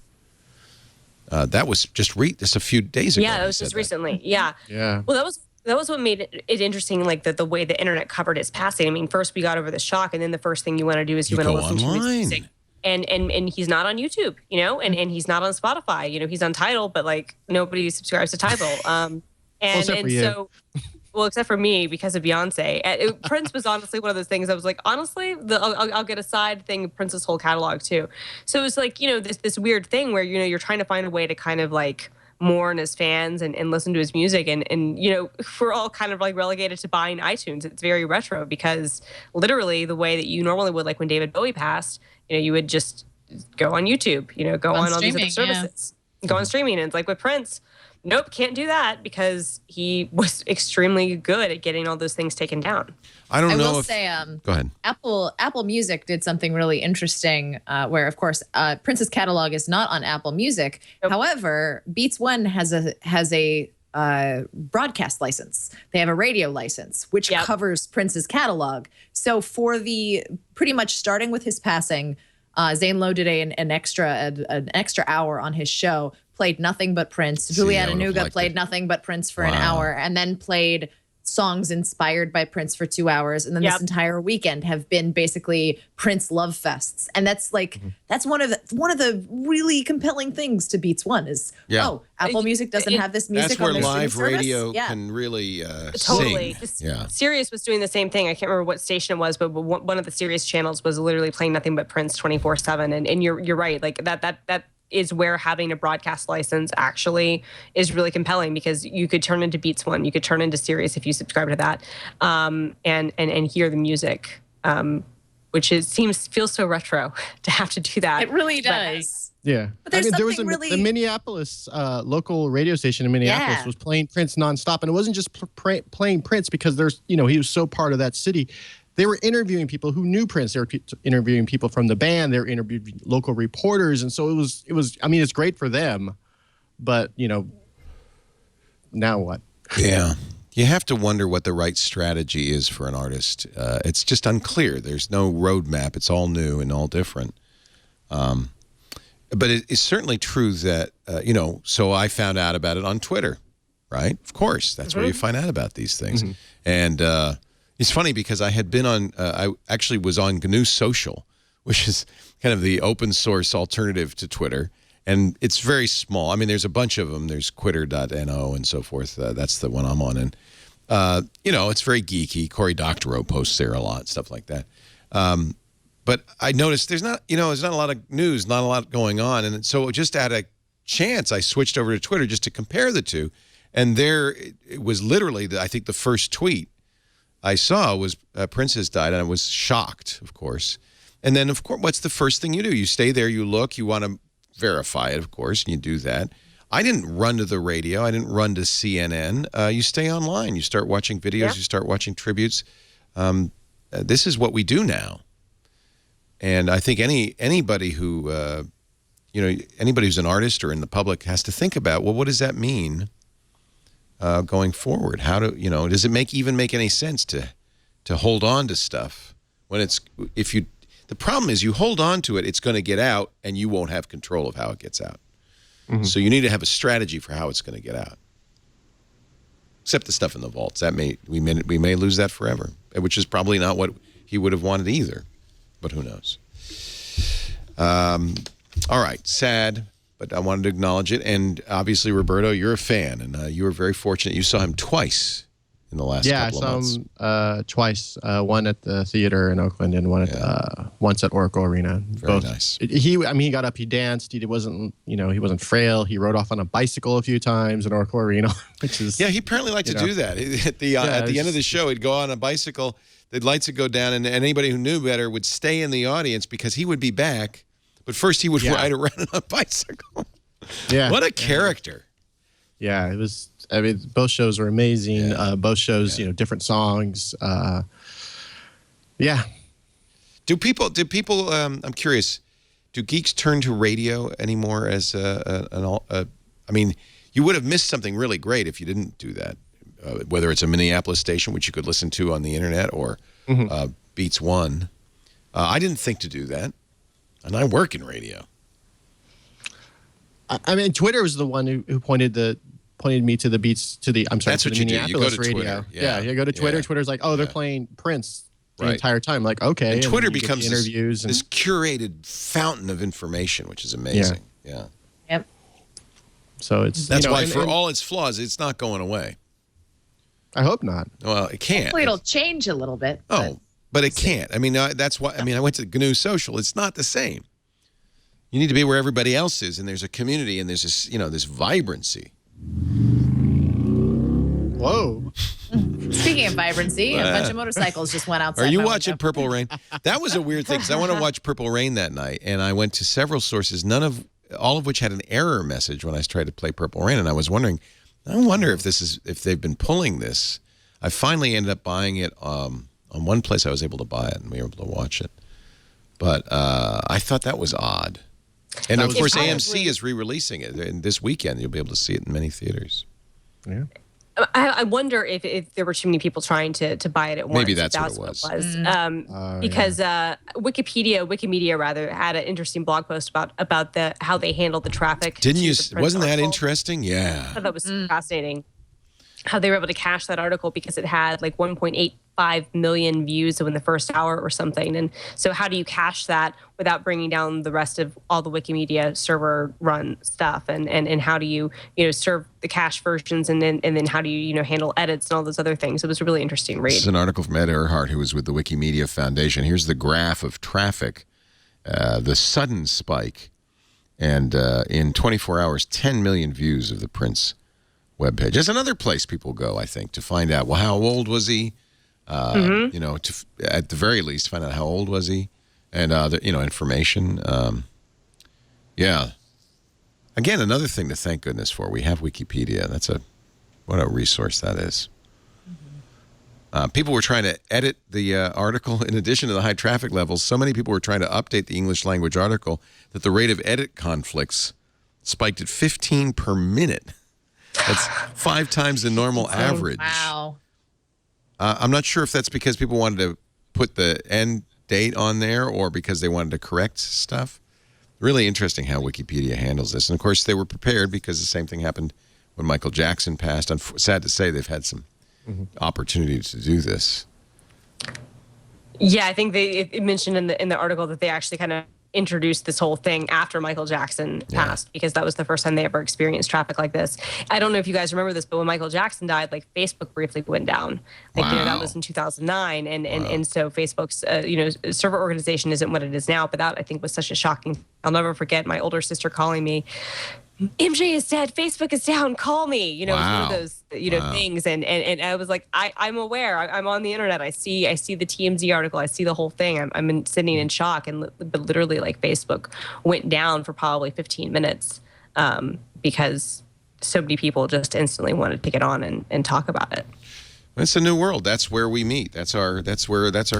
That was just a few days ago. Yeah, that was just recently. Yeah. Yeah. Well, that was what made it interesting, the way the internet covered his passing. I mean, first we got over the shock, and then the first thing you want to do is you want to listen online. To his music. And he's not on YouTube, and he's not on Spotify. He's on Tidal, but nobody subscribes to Tidal. Except for me because of Beyonce. Prince was honestly one of those things I was like, honestly, I'll get a side thing of Prince's whole catalog too. So it was this weird thing where you're trying to find a way to kind of mourn his fans and listen to his music, and we're all kind of relegated to buying iTunes. It's very retro because literally the way that you normally would, when David Bowie passed, you would just go on YouTube, go on all these other services, go on streaming. And it's with Prince, nope, can't do that because he was extremely good at getting all those things taken down. I will say, go ahead. Apple Music did something really interesting where, of course, Prince's catalog is not on Apple Music. Nope. However, Beats One has a broadcast license. They have a radio license, which covers Prince's catalog. So for pretty much starting with his passing, Zane Lowe did an extra hour on his show, played nothing but Prince. Juliet Anuga played nothing but Prince for an hour, and then played songs inspired by Prince for 2 hours. And then this entire weekend have been basically Prince love fests. And that's that's one of the really compelling things to Beats One is, Apple Music doesn't have this music on their live radio service. can really totally sing. Sirius was doing the same thing. I can't remember what station it was, but one of the Sirius channels was literally playing nothing but Prince 24/7. And you're right. That is where having a broadcast license actually is really compelling, because you could turn into Beats One, you could turn into Sirius if you subscribe to that, and hear the music, which feels so retro to have to do that. It really does. Yeah, but there was the Minneapolis local radio station in Minneapolis was playing Prince nonstop, and it wasn't just playing Prince because he was so part of that city. they were interviewing people who knew Prince. They were interviewing people from the band. They were interviewing local reporters, and so it was. I mean, it's great for them, but now what? Yeah. You have to wonder what the right strategy is for an artist. It's just unclear. There's no roadmap. It's all new and all different. But it's certainly true that, so I found out about it on Twitter, right? Of course. That's where you find out about these things. Mm-hmm. And it's funny because I had been on, I actually was on GNU Social, which is kind of the open source alternative to Twitter. And it's very small. I mean, there's a bunch of them. There's quitter.no and so forth. That's the one I'm on. And, it's very geeky. Cory Doctorow posts there a lot, stuff like that. But I noticed there's not a lot of news, not a lot going on. And so just at a chance, I switched over to Twitter just to compare the two. And there it was literally, I think the first tweet I saw was Prince has died. And I was shocked, of course. And then, of course, what's the first thing you do? You stay there, you look, you want to verify it, of course, and you do that. I didn't run to the radio. I didn't run to CNN. You stay online. You start watching videos. Yeah. You start watching tributes. This is what we do now. And I think anybody who, anybody who's an artist or in the public has to think about, well, what does that mean going forward? How does it even make any sense to hold on to stuff when the problem is you hold on to it, it's going to get out, and you won't have control of how it gets out. Mm-hmm. So you need to have a strategy for how it's going to get out. Except the stuff in the vaults. We may lose that forever, which is probably not what he would have wanted either. But who knows? All right, sad, but I wanted to acknowledge it. And obviously, Roberto, you're a fan, and you were very fortunate. You saw him twice in the last couple of months. Yeah, I saw him twice. One at the theater in Oakland and once at Oracle Arena. Very nice. He got up, he danced. He wasn't frail. He rode off on a bicycle a few times in Oracle Arena, which is he apparently liked to do that. At the end of the show, he'd go on a bicycle. The lights would go down, and anybody who knew better would stay in the audience because he would be back. But first, he would ride around on a bicycle. Yeah, what a character. Yeah, it was. I mean, both shows were amazing. Yeah. Both shows, different songs. Yeah. Do people? I'm curious. Do geeks turn to radio anymore as I mean, you would have missed something really great if you didn't do that. Whether it's a Minneapolis station, which you could listen to on the internet, or Beats One. I didn't think to do that, and I work in radio. I mean, Twitter was the one who pointed me to the Beats to the That's to what the you Minneapolis do. You go to radio. Twitter. You go to Twitter. Yeah. Twitter's like, they're playing Prince the entire time. Like, okay. And Twitter becomes interviews this curated fountain of information, which is amazing. Yeah. Yep. So that's why, for all its flaws, it's not going away. I hope not. Well, it can't. Hopefully it'll change a little bit. But it can't. I mean, that's why. I mean, I went to GNU Social. It's not the same. You need to be where everybody else is, and there's a community, and there's this, this vibrancy. Whoa. Speaking of vibrancy, a bunch of motorcycles just went outside. Are you watching Purple Rain? That was a weird thing, because I want to watch Purple Rain that night, and I went to several sources, all of which had an error message when I tried to play Purple Rain, and I was wondering, if they've been pulling this. I finally ended up buying it on one place I was able to buy it, and we were able to watch it. But I thought that was odd. And of course, AMC is re-releasing it, and this weekend you'll be able to see it in many theaters. Yeah. I wonder if there were too many people trying to buy it at once. Maybe that's what it was. Because Wikimedia had an interesting blog post about how they handled the traffic. Didn't you? Wasn't that interesting? Yeah. I thought that was fascinating. How they were able to cache that article because it had like 1.85 million views in the first hour or something. And so how do you cache that without bringing down the rest of all the Wikimedia server run stuff? And how do you, serve the cache versions and then how do you, handle edits and all those other things? It was a really interesting read. This is an article from Ed Earhart, who was with the Wikimedia Foundation. Here's the graph of traffic, the sudden spike. And in 24 hours, 10 million views of the Prince webpage. There's another place people go, I think, to find out, well, how old was he? At the very least, find out how old was he, and information. Yeah. Again, another thing to thank goodness for. We have Wikipedia. What a resource that is. People were trying to edit the article. In addition to the high traffic levels, so many people were trying to update the English language article that the rate of edit conflicts spiked at 15 per minute. That's 5 times the normal average. Wow. I'm not sure if that's because people wanted to put the end date on there or because they wanted to correct stuff. Really interesting how Wikipedia handles this. And, of course, they were prepared because the same thing happened when Michael Jackson passed. Sad to say they've had some opportunity to do this. Yeah, I think it mentioned in the article that they actually kind of introduced this whole thing after Michael Jackson passed, because that was the first time they ever experienced traffic like this. I don't know if you guys remember this, but when Michael Jackson died, like Facebook briefly went down. Like that was in 2009, and so Facebook's server organization isn't what it is now. But that I think was such a shocking. I'll never forget my older sister calling me. MJ is dead. Facebook is down. Call me. It was one of those things, and I was like, I'm aware. I'm on the internet. I see the TMZ article. I see the whole thing. I'm sitting in shock, but literally, like, Facebook went down for probably 15 minutes because so many people just instantly wanted to get on and talk about it. It's a new world. That's where we meet. That's our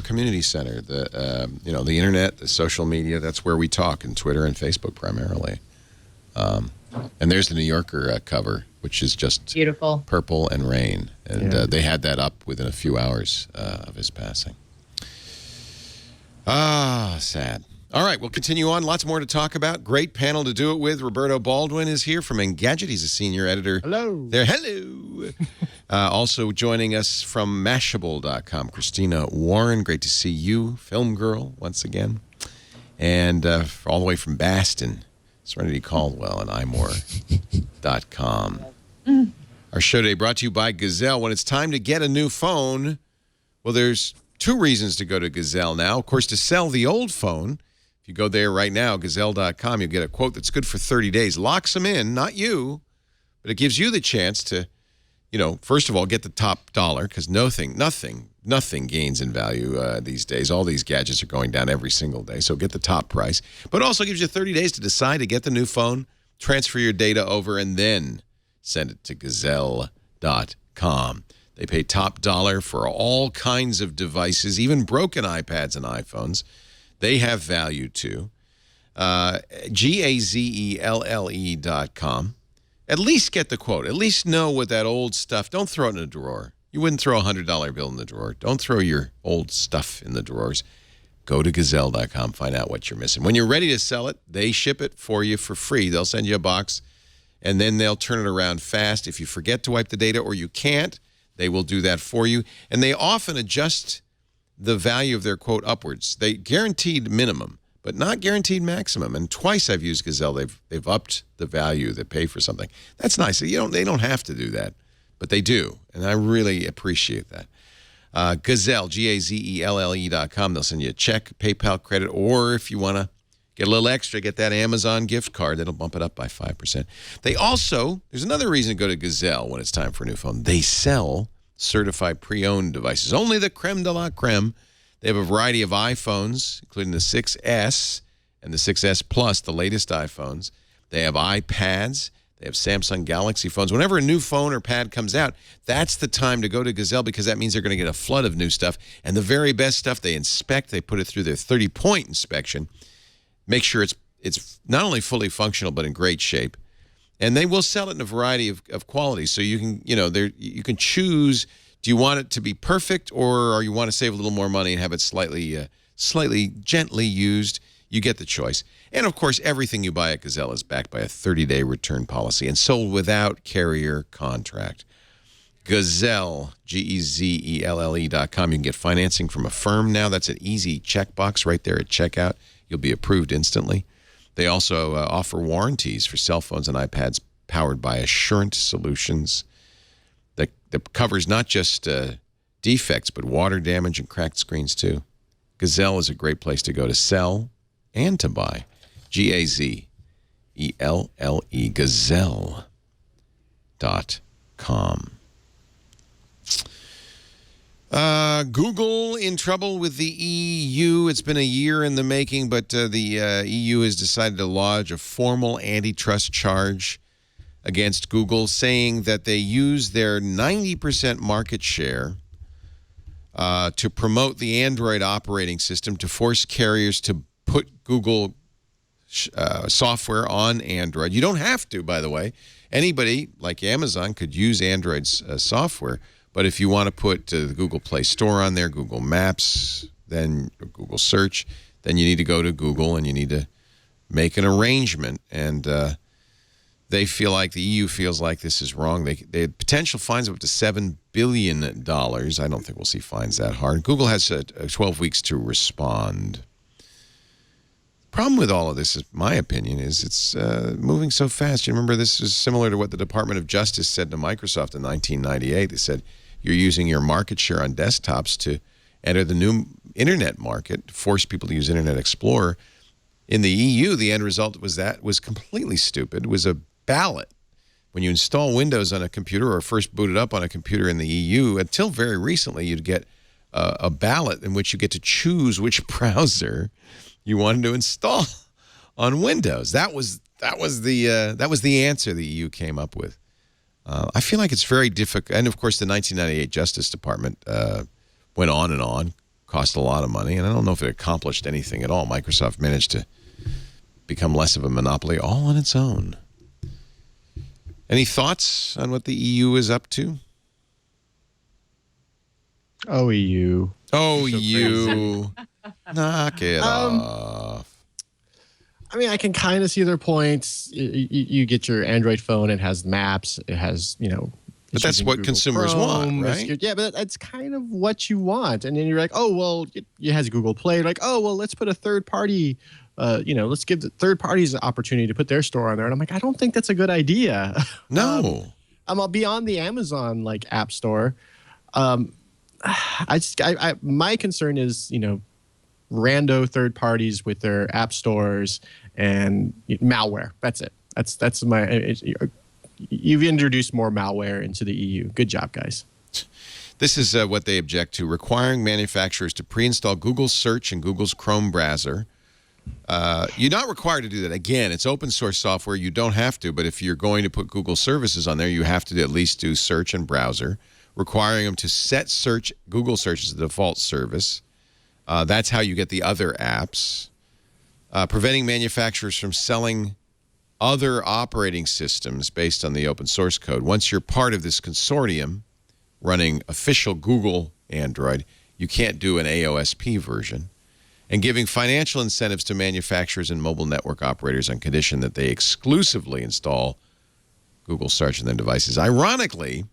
community center. The internet, the social media. That's where we talk, and Twitter and Facebook primarily. And there's the New Yorker cover, which is just beautiful, purple and rain. And they had that up within a few hours of his passing. Sad. All right, we'll continue on. Lots more to talk about. Great panel to do it with. Roberto Baldwin is here from Engadget. He's a senior editor. Hello. There. Hello. Also joining us from Mashable.com, Christina Warren. Great to see you, film girl, once again. And all the way from Baston, Serenity Caldwell and imore.com. Our show today brought to you by Gazelle. When it's time to get a new phone, well, there's 2 reasons to go to Gazelle now. Of course, to sell the old phone. If you go there right now, gazelle.com, you'll get a quote that's good for 30 days. Locks them in, not you, but it gives you the chance to, first of all, get the top dollar, because nothing gains in value these days. All these gadgets are going down every single day, so get the top price. But also gives you 30 days to decide to get the new phone, transfer your data over, and then send it to gazelle.com. They pay top dollar for all kinds of devices, even broken iPads and iPhones. They have value too. GAZELLE.com. At least get the quote. At least know what that old stuff. Don't throw it in a drawer. You wouldn't throw a $100 bill in the drawer. Don't throw your old stuff in the drawers. Go to gazelle.com. Find out what you're missing. When you're ready to sell it, they ship it for you for free. They'll send you a box, and then they'll turn it around fast. If you forget to wipe the data or you can't, they will do that for you. And they often adjust the value of their quote upwards. They guaranteed minimum, but not guaranteed maximum. And twice I've used Gazelle. They've upped the value they pay for something. That's nice. They don't have to do that, but they do, and I really appreciate that. Gazelle, GAZELLE.com. They'll send you a check, PayPal credit, or if you want to get a little extra, get that Amazon gift card. That'll bump it up by 5%. They also, there's another reason to go to Gazelle when it's time for a new phone. They sell certified pre-owned devices. Only the creme de la creme. They have a variety of iPhones, including the 6S and the 6S Plus, the latest iPhones. They have iPads. They have Samsung Galaxy phones. Whenever a new phone or pad comes out, that's the time to go to Gazelle, because that means they're going to get a flood of new stuff. And the very best stuff they inspect, they put it through their 30-point inspection, make sure it's not only fully functional but in great shape. And they will sell it in a variety of qualities. So you can, you can choose, do you want it to be perfect, or you want to save a little more money and have it slightly gently used? You get the choice. And, of course, everything you buy at Gazelle is backed by a 30-day return policy and sold without carrier contract. Gazelle, GEZELLE.com. You can get financing from a firm now. That's an easy checkbox right there at checkout. You'll be approved instantly. They also offer warranties for cell phones and iPads powered by Assurant Solutions that covers not just defects, but water damage and cracked screens, too. Gazelle is a great place to go to sell and to buy. GAZELLE, Gazelle.com. Google in trouble with the EU. It's been a year in the making, but the EU has decided to lodge a formal antitrust charge against Google, saying that they use their 90% market share to promote the Android operating system to force carriers to put Google software on Android. You don't have to, by the way. Anybody like Amazon could use Android's software, but if you want to put the Google Play Store on there, Google Maps, then Google Search, then you need to go to Google and you need to make an arrangement. And they feel like, the EU feels like this is wrong. They had potential fines of up to $7 billion. I don't think we'll see fines that hard. Google has 12 weeks to respond. Problem with all of this, in my opinion, is it's moving so fast. You remember this is similar to what the Department of Justice said to Microsoft in 1998. They said, you're using your market share on desktops to enter the new internet market, force people to use Internet Explorer. In the EU, the end result was completely stupid. It was a ballot. When you install Windows on a computer or first boot it up on a computer in the EU, until very recently, you'd get a ballot in which you get to choose which browser you wanted to install on Windows. That was the answer the EU came up with. I feel like it's very difficult. And, of course, the 1998 Justice Department went on and on, cost a lot of money, and I don't know if it accomplished anything at all. Microsoft managed to become less of a monopoly all on its own. Any thoughts on what the EU is up to? Oh, EU. Oh, EU. Knock it off. I mean, I can kind of see their points. You get your Android phone, it has maps, it has, But that's what Google consumers Chrome, want, right? Yeah, but that's kind of what you want. And then you're like, oh, well, it has Google Play. Like, oh, well, let's put a third party, let's give the third parties an opportunity to put their store on there. And I'm like, I don't think that's a good idea. No. I'm beyond the Amazon app store. My concern is, rando third parties with their app stores and malware. That's it. That's my. You've introduced more malware into the EU. Good job, guys. This is what they object to: requiring manufacturers to pre-install Google Search and Google's Chrome browser. You're not required to do that. Again, it's open source software. You don't have to, but if you're going to put Google services on there, you have to at least do Search and browser. Requiring them to set Google Search as the default service. That's how you get the other apps. Preventing manufacturers from selling other operating systems based on the open source code. Once you're part of this consortium running official Google Android, you can't do an AOSP version. And giving financial incentives to manufacturers and mobile network operators on condition that they exclusively install Google Search on their devices. Ironically,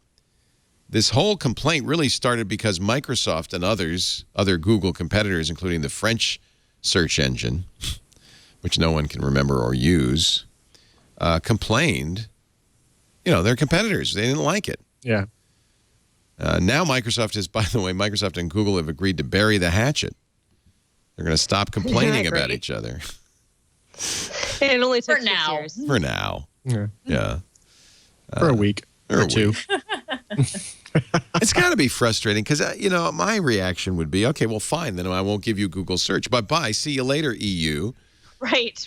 this whole complaint really started because Microsoft and other Google competitors, including the French search engine, which no one can remember or use, complained. They're competitors. They didn't like it. Yeah. Now Microsoft and Google have agreed to bury the hatchet. They're going to stop complaining about each other. It only took For now. 6 years. For now. Yeah. For a week or two. It's got to be frustrating because, my reaction would be, okay, well, fine, then I won't give you Google Search. Bye-bye. See you later, EU. Right.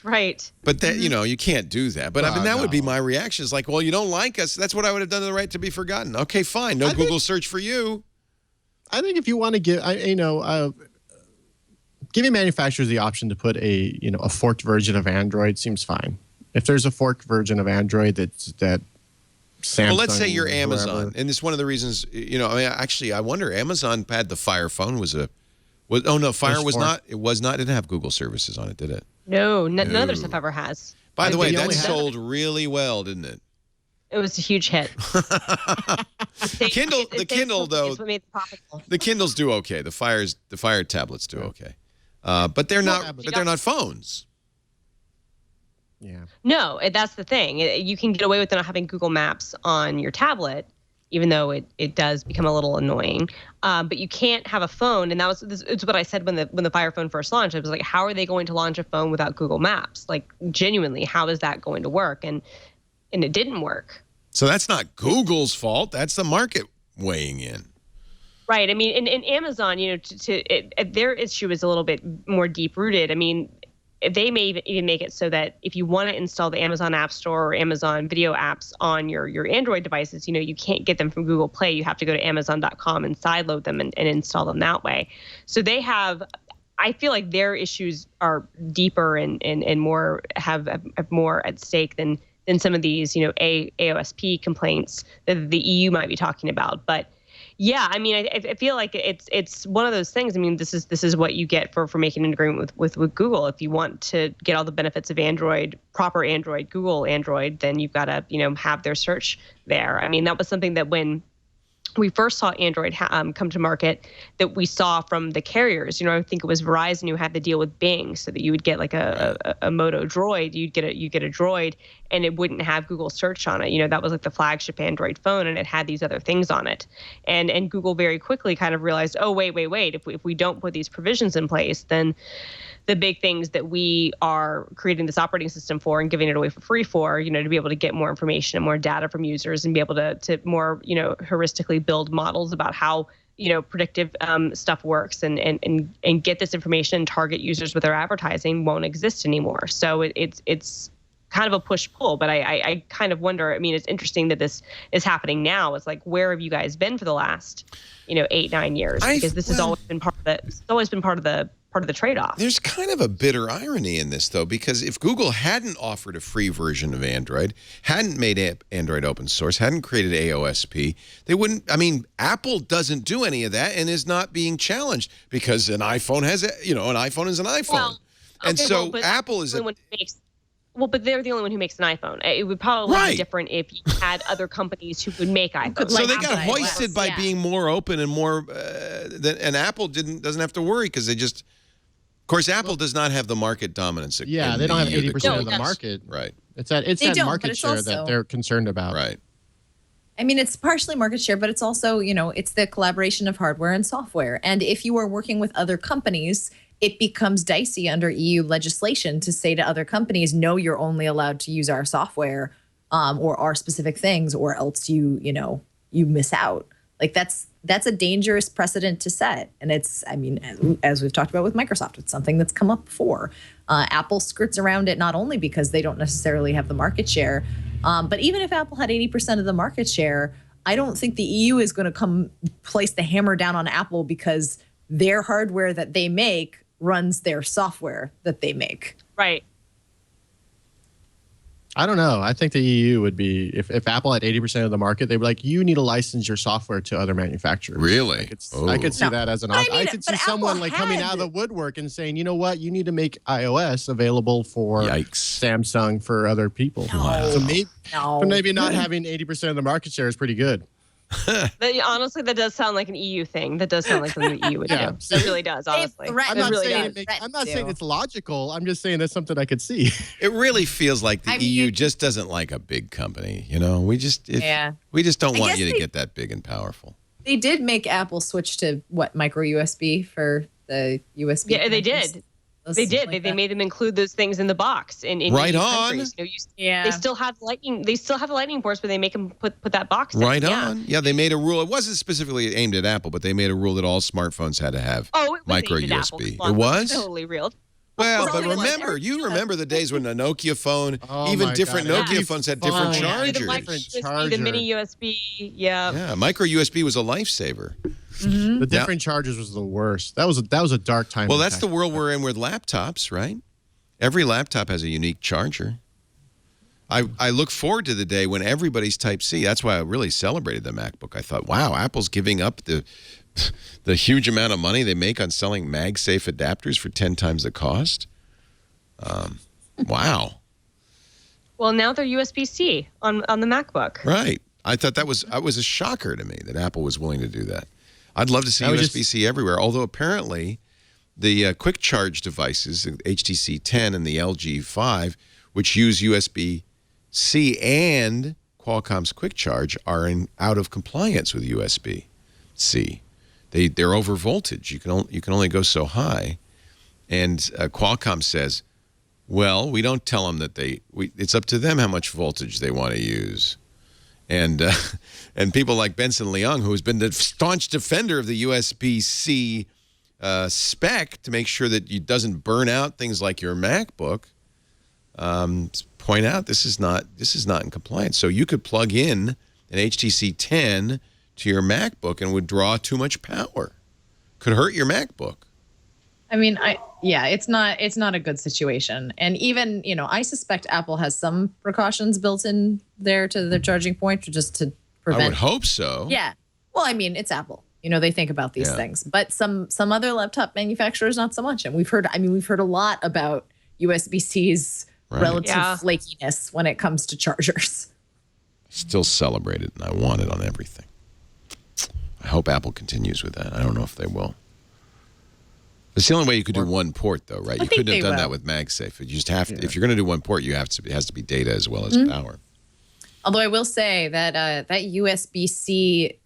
But that, you can't do that. But that would be my reaction. It's like, well, you don't like us. That's what I would have done to the right to be forgotten. Okay, fine. No Google Search for you. I think if you want to give, giving manufacturers the option to put a forked version of Android seems fine. If there's a forked version of Android that Samsung, well, let's say you're Amazon, and it's one of the reasons. I wonder. Amazon had the Fire phone. Fire was not. It was not. It didn't have Google services on it, did it? No, none of their stuff ever has. By the way, that sold really well, didn't it? It was a huge hit. The Kindle though. The Kindles do okay. The Fire tablets do okay, but they're not. But they're not phones. Yeah. No, that's the thing. You can get away with not having Google Maps on your tablet, even though it does become a little annoying. But you can't have a phone, and it's what I said when the Fire phone first launched. I was like, how are they going to launch a phone without Google Maps? Like, genuinely, how is that going to work? And it didn't work. So that's not Google's fault. That's the market weighing in. Right. I mean, in Amazon, their issue is a little bit more deep rooted. I mean, they may even make it so that if you want to install the Amazon App Store or Amazon video apps on your Android devices, you can't get them from Google Play. You have to go to Amazon.com and sideload them and install them that way. So they have, I feel like their issues are deeper and more have more at stake than some of these, AOSP complaints that the EU might be talking about. But yeah, I mean, I feel like it's one of those things. I mean, this is what you get for making an agreement with Google. If you want to get all the benefits of Android, proper Android, Google Android, then you've got to have their search there. I mean, that was something that when we first saw Android come to market, that we saw from the carriers. I think it was Verizon who had the deal with Bing, so that you would get like a Moto Droid, you get a Droid, and it wouldn't have Google search on it. That was like the flagship Android phone, and it had these other things on it. And Google very quickly kind of realized, oh wait, if we don't put these provisions in place, then the big things that we are creating this operating system for and giving it away for free for, to be able to get more information and more data from users and be able to more, heuristically build models about how, predictive stuff works and get this information and target users with our advertising won't exist anymore. So it's kind of a push-pull, but I kind of wonder, I mean, it's interesting that this is happening now. It's like, where have you guys been for the last, 8-9 years? Because this has always been part of the trade-off. There's kind of a bitter irony in this, though, because if Google hadn't offered a free version of Android, hadn't made Android open source, hadn't created AOSP, they wouldn't. I mean, Apple doesn't do any of that and is not being challenged because an iPhone has, an iPhone is an iPhone, well, and so Apple is. But they're the only one who makes an iPhone. It would probably be different if you had other companies who would make iPhones. So they got hoisted by being more open and more, and Apple doesn't have to worry because they just. Of course, Apple does not have the market dominance. Yeah, they don't have 80% of the market. Right. It's that market share that they're concerned about. Right. I mean, it's partially market share, but it's also, it's the collaboration of hardware and software. And if you are working with other companies, it becomes dicey under EU legislation to say to other companies, no, you're only allowed to use our software or our specific things, or else you miss out. Like that's a dangerous precedent to set. And it's, I mean, as we've talked about with Microsoft, it's something that's come up before. Apple skirts around it not only because they don't necessarily have the market share, but even if Apple had 80% of the market share, I don't think the EU is going to come place the hammer down on Apple because their hardware that they make runs their software that they make. Right. I don't know. I think the EU would be, if Apple had 80% of the market, they'd be like, you need to license your software to other manufacturers. Really? I could see that as an option. I could see someone coming out of the woodwork and saying, you know what, you need to make iOS available for Samsung for other people. Wow. So maybe not having 80% of the market share is pretty good. Honestly, that does sound like an EU thing. That does sound like something the EU would do. It really does, honestly. I'm not saying it's logical. I'm just saying that's something I could see. It really feels like the EU just doesn't like a big company. We just don't want you to get that big and powerful. They did make Apple switch to micro USB for the USB. Yeah, they did. They did. They made them include those things in the box in right on. Countries. They still have lightning. They still have the lightning ports, but they make them put that box in. Right on. Yeah, they made a rule. It wasn't specifically aimed at Apple, but they made a rule that all smartphones had to have micro USB. It was totally real. Well, but remember the days when the Nokia phone, even different Nokia phones had different chargers. The mini USB, yeah. Micro USB was a lifesaver. Mm-hmm. The different chargers was the worst. That was a dark time. Well, that's the world we're in with laptops, right? Every laptop has a unique charger. I look forward to the day when everybody's Type-C. That's why I really celebrated the MacBook. I thought, wow, Apple's giving up the huge amount of money they make on selling MagSafe adapters for 10 times the cost. Wow. Well, now they're USB-C on the MacBook. Right. I thought that was a shocker to me that Apple was willing to do that. I'd love to see USB-C everywhere, although apparently the quick charge devices, the HTC 10 and the LG 5, which use USB-C and Qualcomm's quick charge, are out of compliance with USB-C. They're over voltage. You can only go so high, and Qualcomm says, well, we don't tell them that it's up to them how much voltage they want to use. And people like Benson Leung, who has been the staunch defender of the USB-C spec to make sure that it doesn't burn out things like your MacBook. Point out this is not in compliance. So you could plug in an HTC 10 to your MacBook and would draw too much power. Could hurt your MacBook. I mean, it's not a good situation. And even, I suspect Apple has some precautions built in there to their charging point just to prevent. I would hope so. Yeah. Well, I mean, it's Apple. They think about these things. But some other laptop manufacturers, not so much. And we've heard a lot about USB-C's relative flakiness when it comes to chargers. Still celebrate it, and I want it on everything. I hope Apple continues with that. I don't know if they will. It's the only way you could do one port, though, right? You couldn't have done that with MagSafe. You just have to. If you're going to do one port, it has to be data as well as power. Although I will say that that USB-C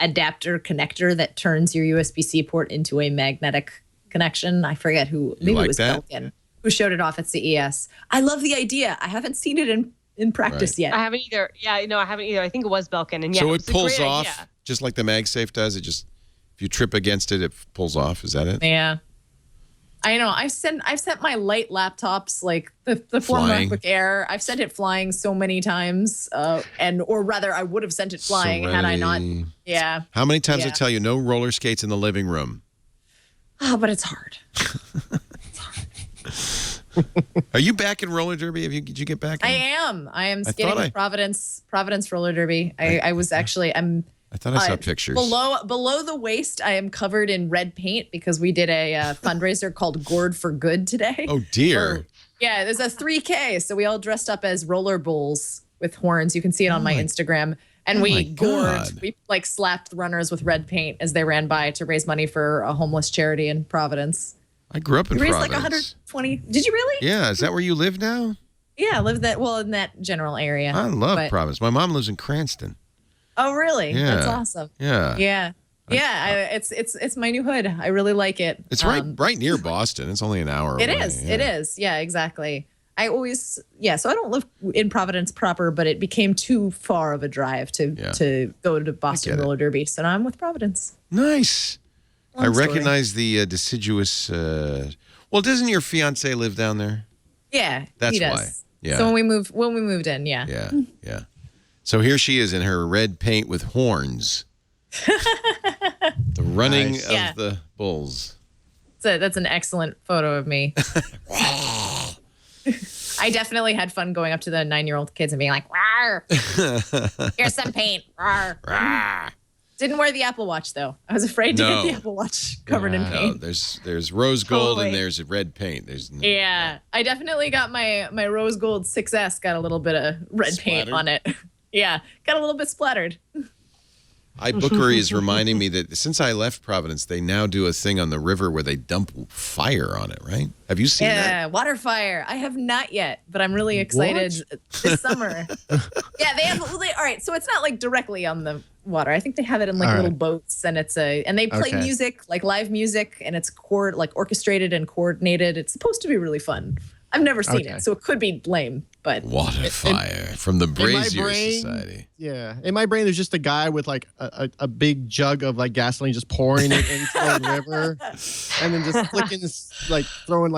adapter connector that turns your USB-C port into a magnetic connection. I forget who. Maybe it was Belkin who showed it off at CES. I love the idea. I haven't seen it in practice yet. I haven't either. Yeah, no, I haven't either. I think it was Belkin, and so it pulls off just like the MagSafe does. It just if you trip against it, it pulls off. Is that it? Yeah. I know. I've sent my light laptops, like the former MacBook Air. I've sent it flying so many times, or rather, I would have sent it flying had I not. Yeah. How many times I tell you no roller skates in the living room? Oh, but it's hard. Are you back in roller derby? Did you get back? I am skating with Providence roller derby. I was actually. I thought I saw pictures. Below the waist, I am covered in red paint because we did a fundraiser called Gourd for Good today. Oh, dear. There's a 3K. So we all dressed up as roller bulls with horns. You can see it on my Instagram. And we gored. We slapped the runners with red paint as they ran by to raise money for a homeless charity in Providence. I grew up in Providence. We raised 120. Did you really? Yeah. Is that where you live now? Yeah, I live in that general area. I love Providence. My mom lives in Cranston. Oh, really? Yeah. That's awesome. Yeah. Yeah. Yeah. It's my new hood. I really like it. It's right near Boston. It's only an hour away. It is. Yeah. It is. Yeah, exactly. So I don't live in Providence proper, but it became too far of a drive to go to Boston roller derby. So now I'm with Providence. Nice. I recognize the deciduous. Well, doesn't your fiance live down there? Yeah, that's he does. why. Yeah. So when we moved in, yeah. Yeah. Yeah. So here she is in her red paint with horns. The running of the bulls. That's an excellent photo of me. I definitely had fun going up to the 9-year-old kids and being like, "Rawr. Here's some paint. Rawr. Rawr." Didn't wear the Apple Watch though. I was afraid to get the Apple Watch covered in paint. No, there's rose gold and there's red paint. I definitely got my rose gold 6S. Got a little bit of red paint on it. Yeah, got a little bit splattered. iBookery is reminding me that since I left Providence, they now do a thing on the river where they dump fire on it, right? Have you seen that? Yeah, water fire. I have not yet, but I'm really excited this summer. Yeah, they have. All right, so it's not like directly on the water. I think they have it in little boats, and and they play music, like live music, and it's orchestrated and coordinated. It's supposed to be really fun. I've never seen it, so it could be lame, but water fire from the Brazier Society. Yeah, in my brain, there's just a guy with a big jug of gasoline, just pouring it into the river, and then just flicking, throwing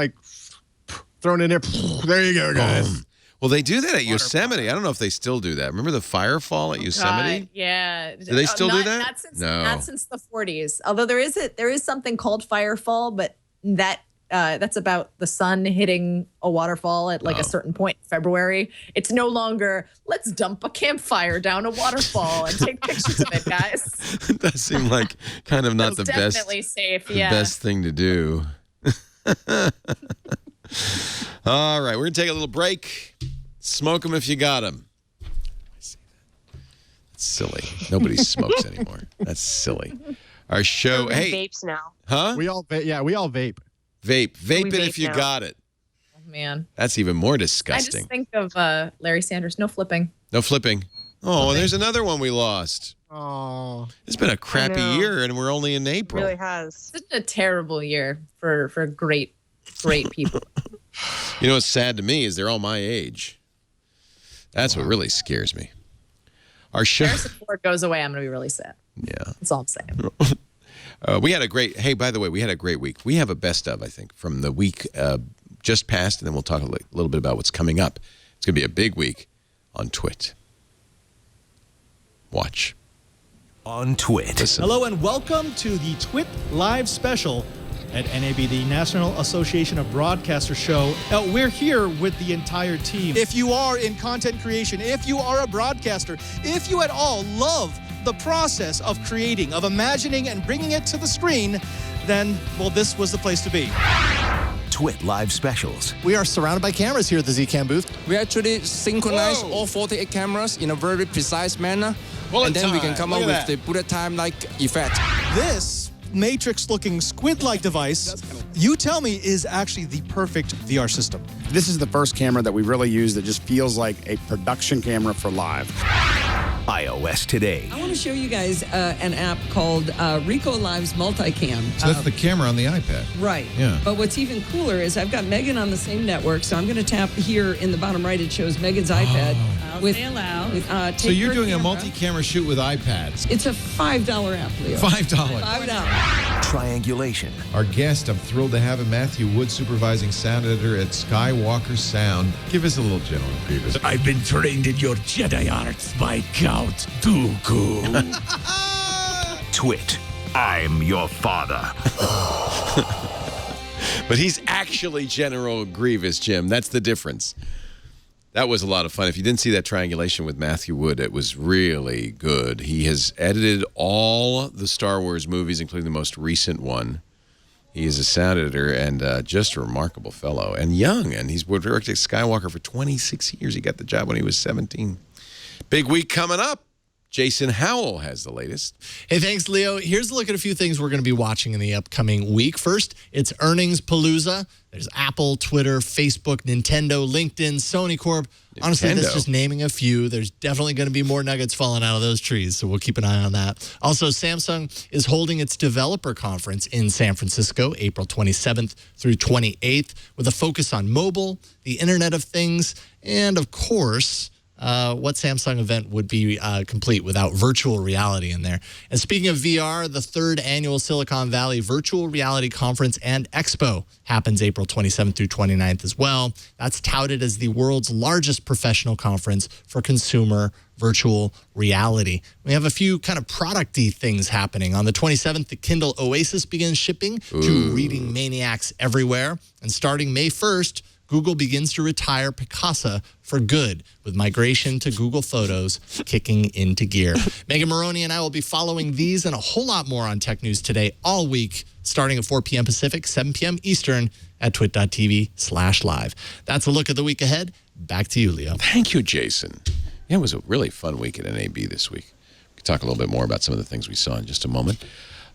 in there. There you go, guys. Well, they do that at Yosemite. I don't know if they still do that. Remember the fire fall at Yosemite? God, yeah. Do they still do that? Not since the 40s. Although there is something called fire fall, but that's about the sun hitting a waterfall at a certain point in February. It's no longer, let's dump a campfire down a waterfall and take pictures of it, guys. It does seem like kind of not the best. Definitely safe, the best thing to do. All right, we're going to take a little break. Smoke them if you got them. I see that. That's silly. Nobody smokes anymore. That's silly. Our show, vapes now. Huh? We all vape. Vape it if you got it. Oh, man. That's even more disgusting. I just think of Larry Sanders. No flipping. No flipping. Oh, and there's another one we lost. Oh. It's been a crappy year, and we're only in April. It really has. Such a terrible year for great people. You know what's sad to me is they're all my age. That's what really scares me. Our show. Harrison Ford goes away, I'm going to be really sad. Yeah. That's all I'm saying. We had a great, hey, by the way, we had a great week. We have a best of, I think, from the week just passed, and then we'll talk a little bit about what's coming up. It's going to be a big week on Twit. Watch. On Twit. Listen. Hello and welcome to the Twit Live Special at NAB, the National Association of Broadcasters show. We're here with the entire team. If you are in content creation, if you are a broadcaster, if you at all love the process of creating, of imagining and bringing it to the screen, then, well, this was the place to be. Twit Live Specials. We are surrounded by cameras here at the Zcam booth. We actually synchronize all 48 cameras in a very precise manner. And then we can come up with the bullet time-like effect. This Matrix-looking squid-like device, you tell me, is actually the perfect VR system. This is the first camera that we really use that just feels like a production camera for live. iOS Today. I want to show you guys an app called Rico Live's Multicam. So that's the camera on the iPad. Right. Yeah. But what's even cooler is I've got Megan on the same network, so I'm going to tap here in the bottom right. It shows Megan's iPad. So you're doing a multi-camera shoot with iPads. It's a $5 app, Leo. $5. $5. Triangulation. Our guest, I'm thrilled to have him, Matthew Wood, supervising sound editor at Skywalker Sound. Give us a little general preview. I've been trained in your Jedi arts by Count Dooku. Twit. I'm your father. But he's actually General Grievous, Jim. That's the difference. That was a lot of fun. If you didn't see that triangulation with Matthew Wood, it was really good. He has edited all the Star Wars movies, including the most recent one. He is a sound editor and just a remarkable fellow and young. And he's worked at Skywalker for 26 years. He got the job when he was 17. Big week coming up. Jason Howell has the latest. Hey, thanks, Leo. Here's a look at a few things we're going to be watching in the upcoming week. First, it's Earnings Palooza. There's Apple, Twitter, Facebook, Nintendo, LinkedIn, Sony Corp. Honestly, that's just naming a few. There's definitely going to be more nuggets falling out of those trees, so we'll keep an eye on that. Also, Samsung is holding its developer conference in San Francisco, April 27th through 28th, with a focus on mobile, the Internet of Things, and, of course, what Samsung event would be complete without virtual reality in there. And speaking of VR, the 3rd annual Silicon Valley Virtual Reality Conference and Expo happens April 27th through 29th as well. That's touted as the world's largest professional conference for consumer virtual reality. We have a few kind of product-y things happening. On the 27th, the Kindle Oasis begins shipping to reading maniacs everywhere. And starting May 1st, Google begins to retire Picasa for good, with migration to Google Photos kicking into gear. Megan Maroney and I will be following these and a whole lot more on Tech News Today all week, starting at 4 p.m. Pacific, 7 p.m. Eastern at twit.tv/live. That's a look at the week ahead. Back to you, Leo. Thank you, Jason. Yeah, it was a really fun week at NAB this week. We can talk a little bit more about some of the things we saw in just a moment.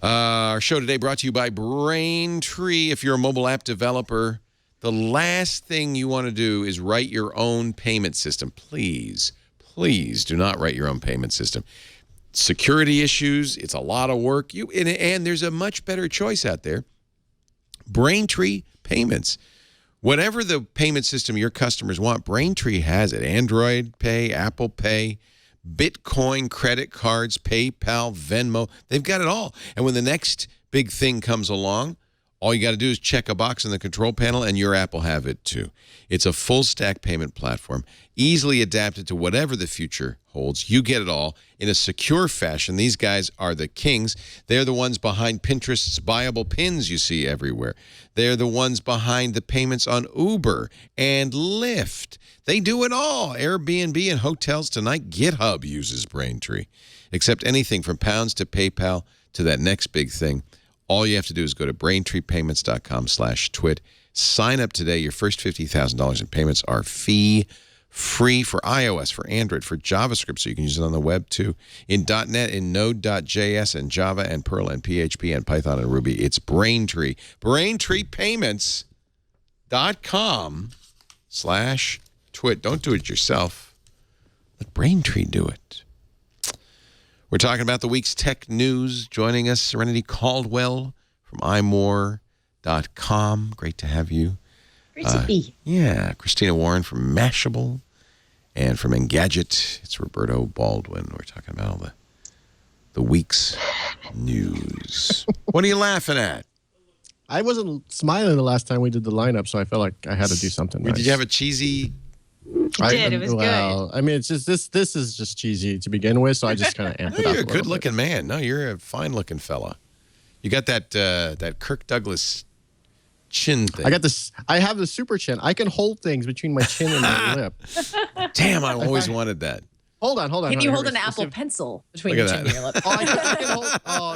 Our show today brought to you by Braintree. If you're a mobile app developer, the last thing you want to do is write your own payment system. Please, please do not write your own payment system. Security issues, it's a lot of work. And there's a much better choice out there. Braintree Payments. Whatever the payment system your customers want, Braintree has it. Android Pay, Apple Pay, Bitcoin, credit cards, PayPal, Venmo. They've got it all. And when the next big thing comes along, all you got to do is check a box in the control panel and your app will have it too. It's a full stack payment platform, easily adapted to whatever the future holds. You get it all in a secure fashion. These guys are the kings. They're the ones behind Pinterest's buyable pins you see everywhere. They're the ones behind the payments on Uber and Lyft. They do it all. Airbnb and hotels tonight. GitHub uses Braintree. Accept anything from pounds to PayPal to that next big thing. All you have to do is go to braintreepayments.com/twit. Sign up today. Your first $50,000 in payments are fee-free for iOS, for Android, for JavaScript, so you can use it on the web too. In .NET, in Node.js, and Java, and Perl, and PHP, and Python, and Ruby. It's Braintree. BraintreePayments.com/twit. Don't do it yourself. Let Braintree do it. We're talking about the week's tech news. Joining us, Serenity Caldwell from imore.com. Great to have you. Great to be. Yeah. Christina Warren from Mashable. And from Engadget, it's Roberto Baldwin. We're talking about all the the week's news. What are you laughing at? I wasn't smiling the last time we did the lineup, so I felt like I had to do something nice. Did you have a cheesy? You did. It was good. I mean, it's just this is just cheesy to begin with, so I just kind of amped it up. You're a good-looking man. No, you're a fine-looking fella. You got that Kirk Douglas chin thing. I have the super chin. I can hold things between my chin and my lip. Damn, I always wanted that. Hold on. Can you hold an Apple Pencil between your chin and your lip?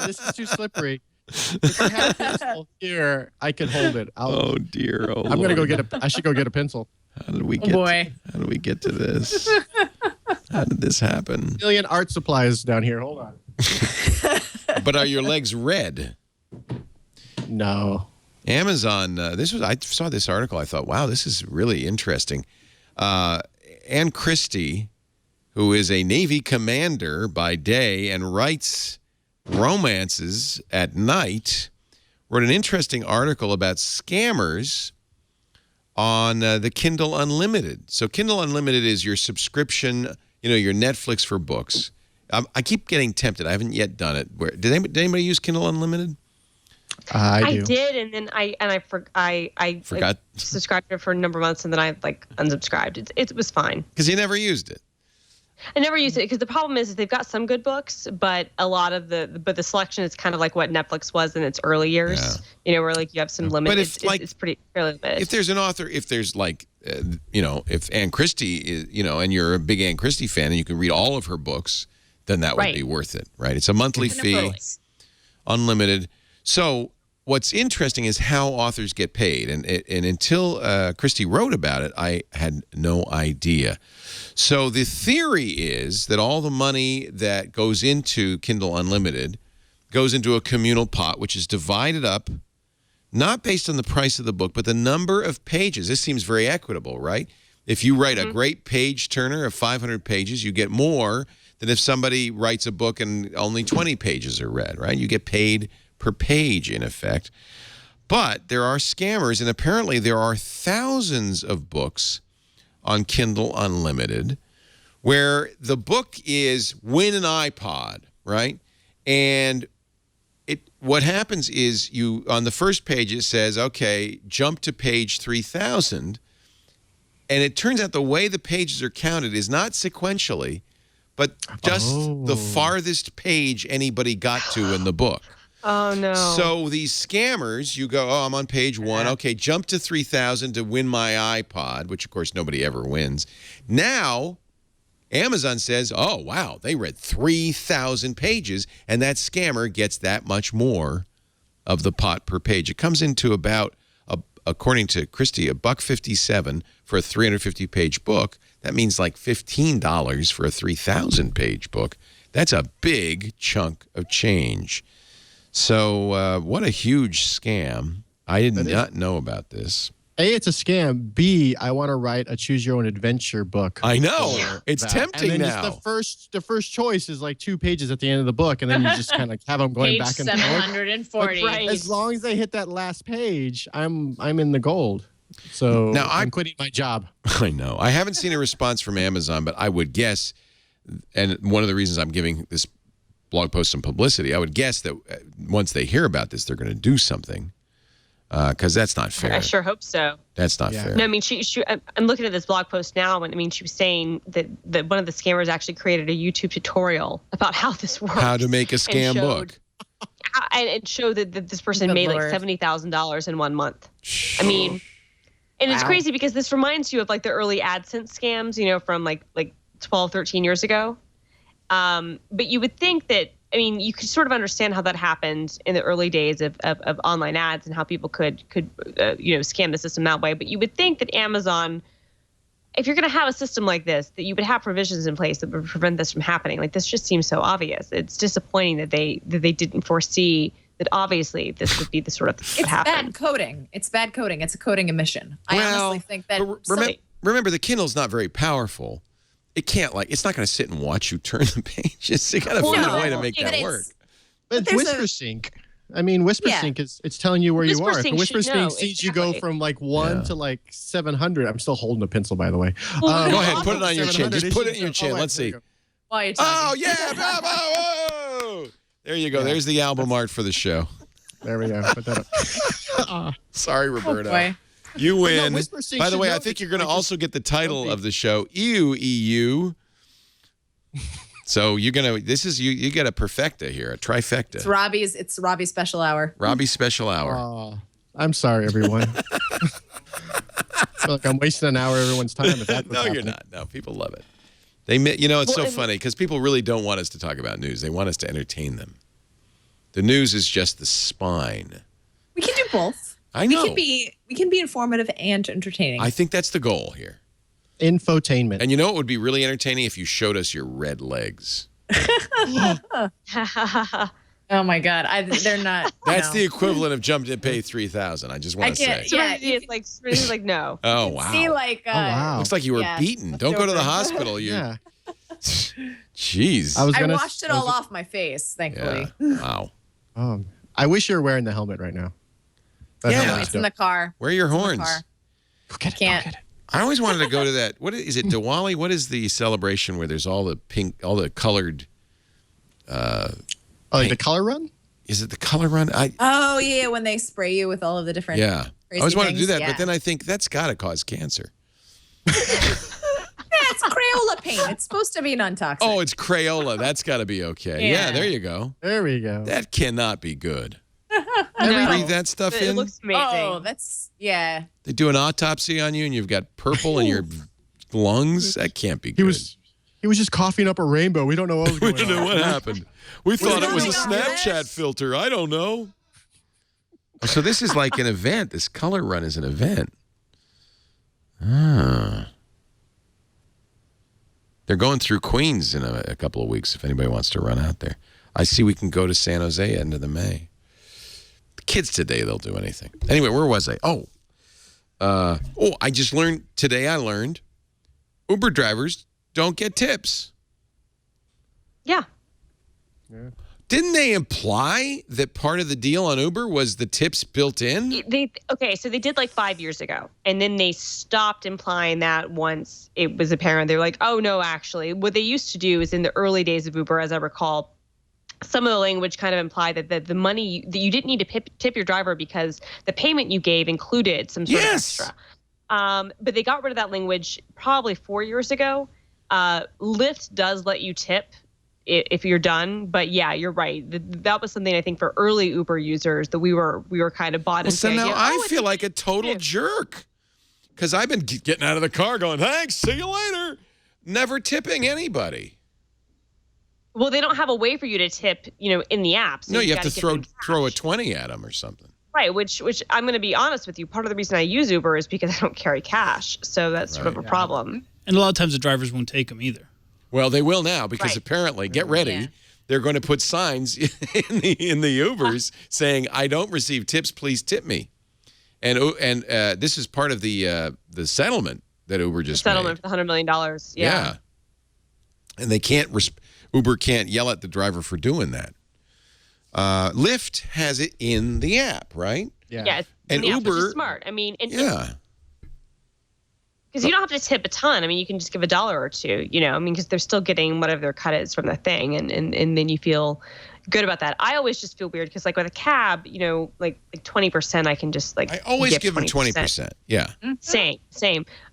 This is too slippery. If I had a pencil here, I could hold it. Oh dear. Oh, I'm gonna go get I should go get a pencil. How did we get? How did we get to this? How did this happen? A million art supplies down here. Hold on. But are your legs red? No. Amazon. I saw this article. I thought, wow, this is really interesting. Ann Christie, who is a Navy commander by day and writes romances at night, wrote an interesting article about scammers on the Kindle Unlimited. So Kindle Unlimited is your subscription, your Netflix for books. I keep getting tempted. I haven't yet done it. Did anybody use Kindle Unlimited? I did, and then I forgot. Subscribed to it for a number of months, and then I unsubscribed. It was fine because you never used it. I never used it because the problem is they've got some good books, but a lot of the selection is kind of like what Netflix was in its early years. Yeah. Where you have some limited. But it's pretty fairly limited. If there's an author, if there's if Ann Christie is, and you're a big Ann Christie fan and you can read all of her books, then that would be worth it, right? It's a monthly fee, unlimited. So what's interesting is how authors get paid, and until Christie wrote about it, I had no idea. So the theory is that all the money that goes into Kindle Unlimited goes into a communal pot, which is divided up, not based on the price of the book, but the number of pages. This seems very equitable, right? If you write a great page turner of 500 pages, you get more than if somebody writes a book and only 20 pages are read, right? You get paid per page, in effect. But there are scammers, and apparently there are thousands of books on Kindle Unlimited where the book is win an iPod, right? And what happens is on the first page it says, okay, jump to page 3000. And it turns out the way the pages are counted is not sequentially, but just the farthest page anybody got to in the book. Oh, no. So these scammers, you go, I'm on page 1. Okay, jump to 3000 to win my iPod, which, of course, nobody ever wins. Now, Amazon says, oh, wow, they read 3,000 pages, and that scammer gets that much more of the pot per page. It comes into about, according to Christie, $1.57 for a 350-page book. That means like $15 for a 3,000-page book. That's a big chunk of change. So what a huge scam. I did not know about this. A, it's a scam. B, I want to write a choose-your-own-adventure book. I know. It's tempting and then now. Just the first choice is like 2 pages at the end of the book, and then you just kind of have them going back and forth. 740. Right. As long as they hit that last page, I'm in the gold. So now I'm quitting my job. I know. I haven't seen a response from Amazon, but I would guess, and one of the reasons I'm giving this blog post some publicity, I would guess that once they hear about this, they're going to do something. Because that's not fair. I sure hope so. That's not fair. No, I mean, I'm looking at this blog post now, and I mean, she was saying that one of the scammers actually created a YouTube tutorial about how this works. How to make a scam book. And it showed that this person made like $70,000 in 1 month. I mean, and it's crazy because this reminds you of like the early AdSense scams, from like 12, 13 years ago. But you would think that, I mean, you could sort of understand how that happened in the early days of online ads and how people could scam the system that way. But you would think that Amazon, if you're going to have a system like this, that you would have provisions in place that would prevent this from happening. Like, this just seems so obvious. It's disappointing that they didn't foresee that obviously this would be the sort of thing that happened. Bad coding. It's bad coding. It's a coding omission. I honestly think that. Remember, the Kindle's not very powerful. It can't, it's not going to sit and watch you turn the pages. You got to find a way to make that work. But WhisperSync. I mean, WhisperSync it's telling you where you are. If WhisperSync sees you go from 1 to 700. I'm still holding a pencil, by the way. Go ahead, put it on your chin. Just put it in your chin. Let's see. While you're talking. Oh, yeah, bravo! There you go. Yeah. There's the album art for the show. There we go. Put that up. Sorry, Roberto. Oh, boy. You win. No, by the way, I think you're going to also get the title of the show, EU. So you're gonna. This is you. You get a perfecta here, a trifecta. It's Robbie's special hour. Robbie's special hour. Oh, I'm sorry, everyone. I feel like I'm wasting an hour of everyone's time. If that's no, you're not. No, people love it. It's so funny because people really don't want us to talk about news. They want us to entertain them. The news is just the spine. We can do both. I know. We can be informative and entertaining. I think that's the goal here. Infotainment. And you know what would be really entertaining if you showed us your red legs. Oh my God, they're not. That's the equivalent of jumping to pay $3,000. I just want to say. Yeah, it's like no. Oh wow. See, wow. Looks like you were beaten. Don't go to the hospital. Yeah. Jeez. I washed it all off my face, thankfully. Yeah. Wow. I wish you were wearing the helmet right now. It's in the car. Where are your horns? Go get it. Can't. Go get it. I always wanted to go to that. What is it? Diwali? What is the celebration where there's all the pink, all the colored? Like the color run? Is it the color run? Oh yeah, when they spray you with all of the different. Yeah, I always wanted to do that, but then I think that's got to cause cancer. It's Crayola paint. It's supposed to be non-toxic. Oh, it's Crayola. That's got to be okay. Yeah, there you go. There we go. That cannot be good. Breathe that stuff in. It looks amazing. Oh, yeah. They do an autopsy on you, and you've got purple in your lungs. That can't be good. He was just coughing up a rainbow. We don't know what was going on. We don't know what happened. We thought it was a Snapchat filter. I don't know. So this is like an event. This color run is an event. They're going through Queens in a couple of weeks if anybody wants to run out there. I see we can go to San Jose end of the May. The kids today, they'll do anything. Anyway, where was I? I just learned, today I learned Uber drivers don't get tips. Yeah. Didn't they imply that part of the deal on Uber was the tips built in? So they did like 5 years ago, and then they stopped implying that once it was apparent. They were like, oh, no, actually. What they used to do is in the early days of Uber, as I recall, some of the language kind of implied that the money, that you didn't need to tip your driver because the payment you gave included some sort of extra. But they got rid of that language probably 4 years ago. Lyft does let you tip if you're done, but yeah, you're right. That was something I think for early Uber users that we were kind of bought into. So now I feel like a total jerk because I've been getting out of the car going, thanks, see you later, never tipping anybody. Well, they don't have a way for you to tip, in the app. So no, you have to throw a 20 at them or something. Right, which I'm going to be honest with you. Part of the reason I use Uber is because I don't carry cash, so that's sort of a problem. And a lot of times the drivers won't take them either. Well, they will now because apparently, get ready, they're going to put signs in the Ubers saying, "I don't receive tips. Please tip me." And this is part of the settlement that Uber just settlement for the $100 million. Yeah. And they can't. Uber can't yell at the driver for doing that. Lyft has it in the app, right? Yeah. And Uber, Uber which is smart. I mean, because you don't have to tip a ton. I mean, you can just give $1 or $2, because they're still getting whatever their cut is from the thing. And then you feel good about that. I always just feel weird because like with a cab, like 20%, I can just I always give them 20%. Yeah. Same.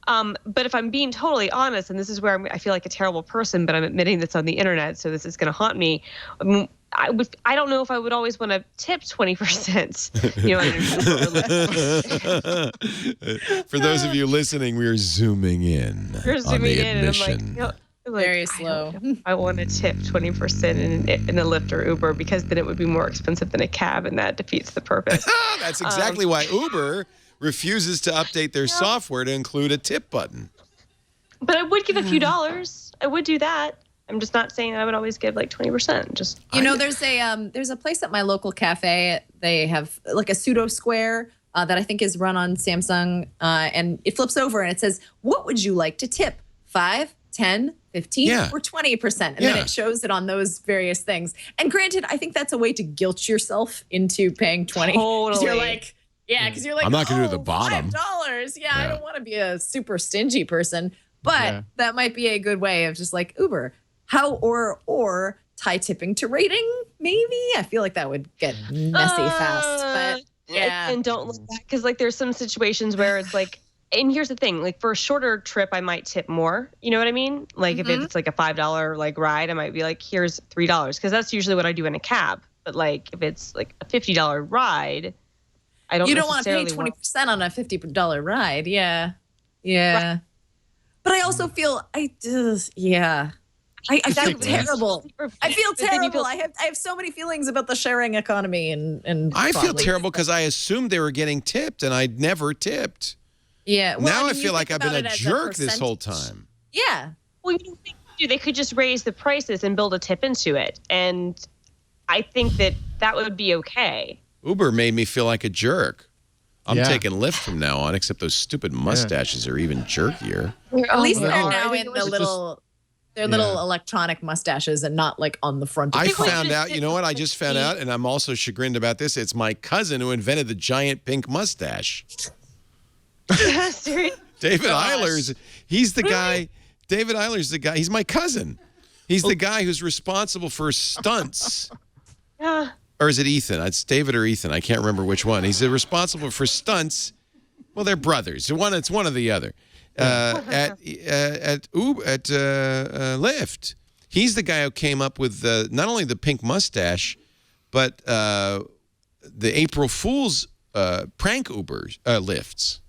But if I'm being totally honest, and this is where I feel like a terrible person, but I'm admitting this on the internet, so this is going to haunt me. I don't know if I would always want to tip 20%. For those of you listening, we are zooming in on the admission. And I'm very slow. I want to tip 20% in a Lyft or Uber because then it would be more expensive than a cab, and that defeats the purpose. That's exactly why Uber refuses to update their software to include a tip button. But I would give a few dollars. I would do that. I'm just not saying I would always give like 20%. Just there's a place at my local cafe. They have like a pseudo square that I think is run on Samsung, and it flips over and it says, "What would you like to tip? 5, 10, 15, or 20%?" And then it shows it on those various things. And granted, I think that's a way to guilt yourself into paying 20. Totally. You're like, because you're like, I'm not going to do the bottom. $5. Yeah, I don't want to be a super stingy person, but that might be a good way of just like Uber. How or tie tipping to rating? maybe. I feel like that would get messy fast. But yeah. And don't look back because like there's some situations where it's like, and here's the thing, like for a shorter trip, I might tip more. You know what I mean? Like if it's like a $5 like ride, I might be like, here's $3 because that's usually what I do in a cab. But like if it's like a $50 ride, I don't. You don't want to pay 20% on a $50 ride. Yeah. Right. But I also feel I feel terrible. I feel terrible. I have so many feelings about the sharing economy and I feel terrible because I assumed they were getting tipped and I'd never tipped. Yeah. Well, now I feel like I've been a jerk this whole time. Yeah. Well, you know, they could just raise the prices and build a tip into it, and I think that would be okay. Uber made me feel like a jerk. I'm taking Lyft from now on, except those stupid mustaches are even jerkier. At least they're now in the little electronic mustaches and not like on the front. I found out, you know what? I just found out, and I'm also chagrined about this. It's my cousin who invented the giant pink mustache. David Eilers, he's the guy. David Eilers, the guy. He's my cousin. He's the guy who's responsible for stunts. Or is it Ethan? It's David or Ethan. I can't remember which one. He's responsible for stunts. Well, they're brothers. It's one or the other. At Lyft. He's the guy who came up with not only the pink mustache, but the April Fool's prank Uber lifts.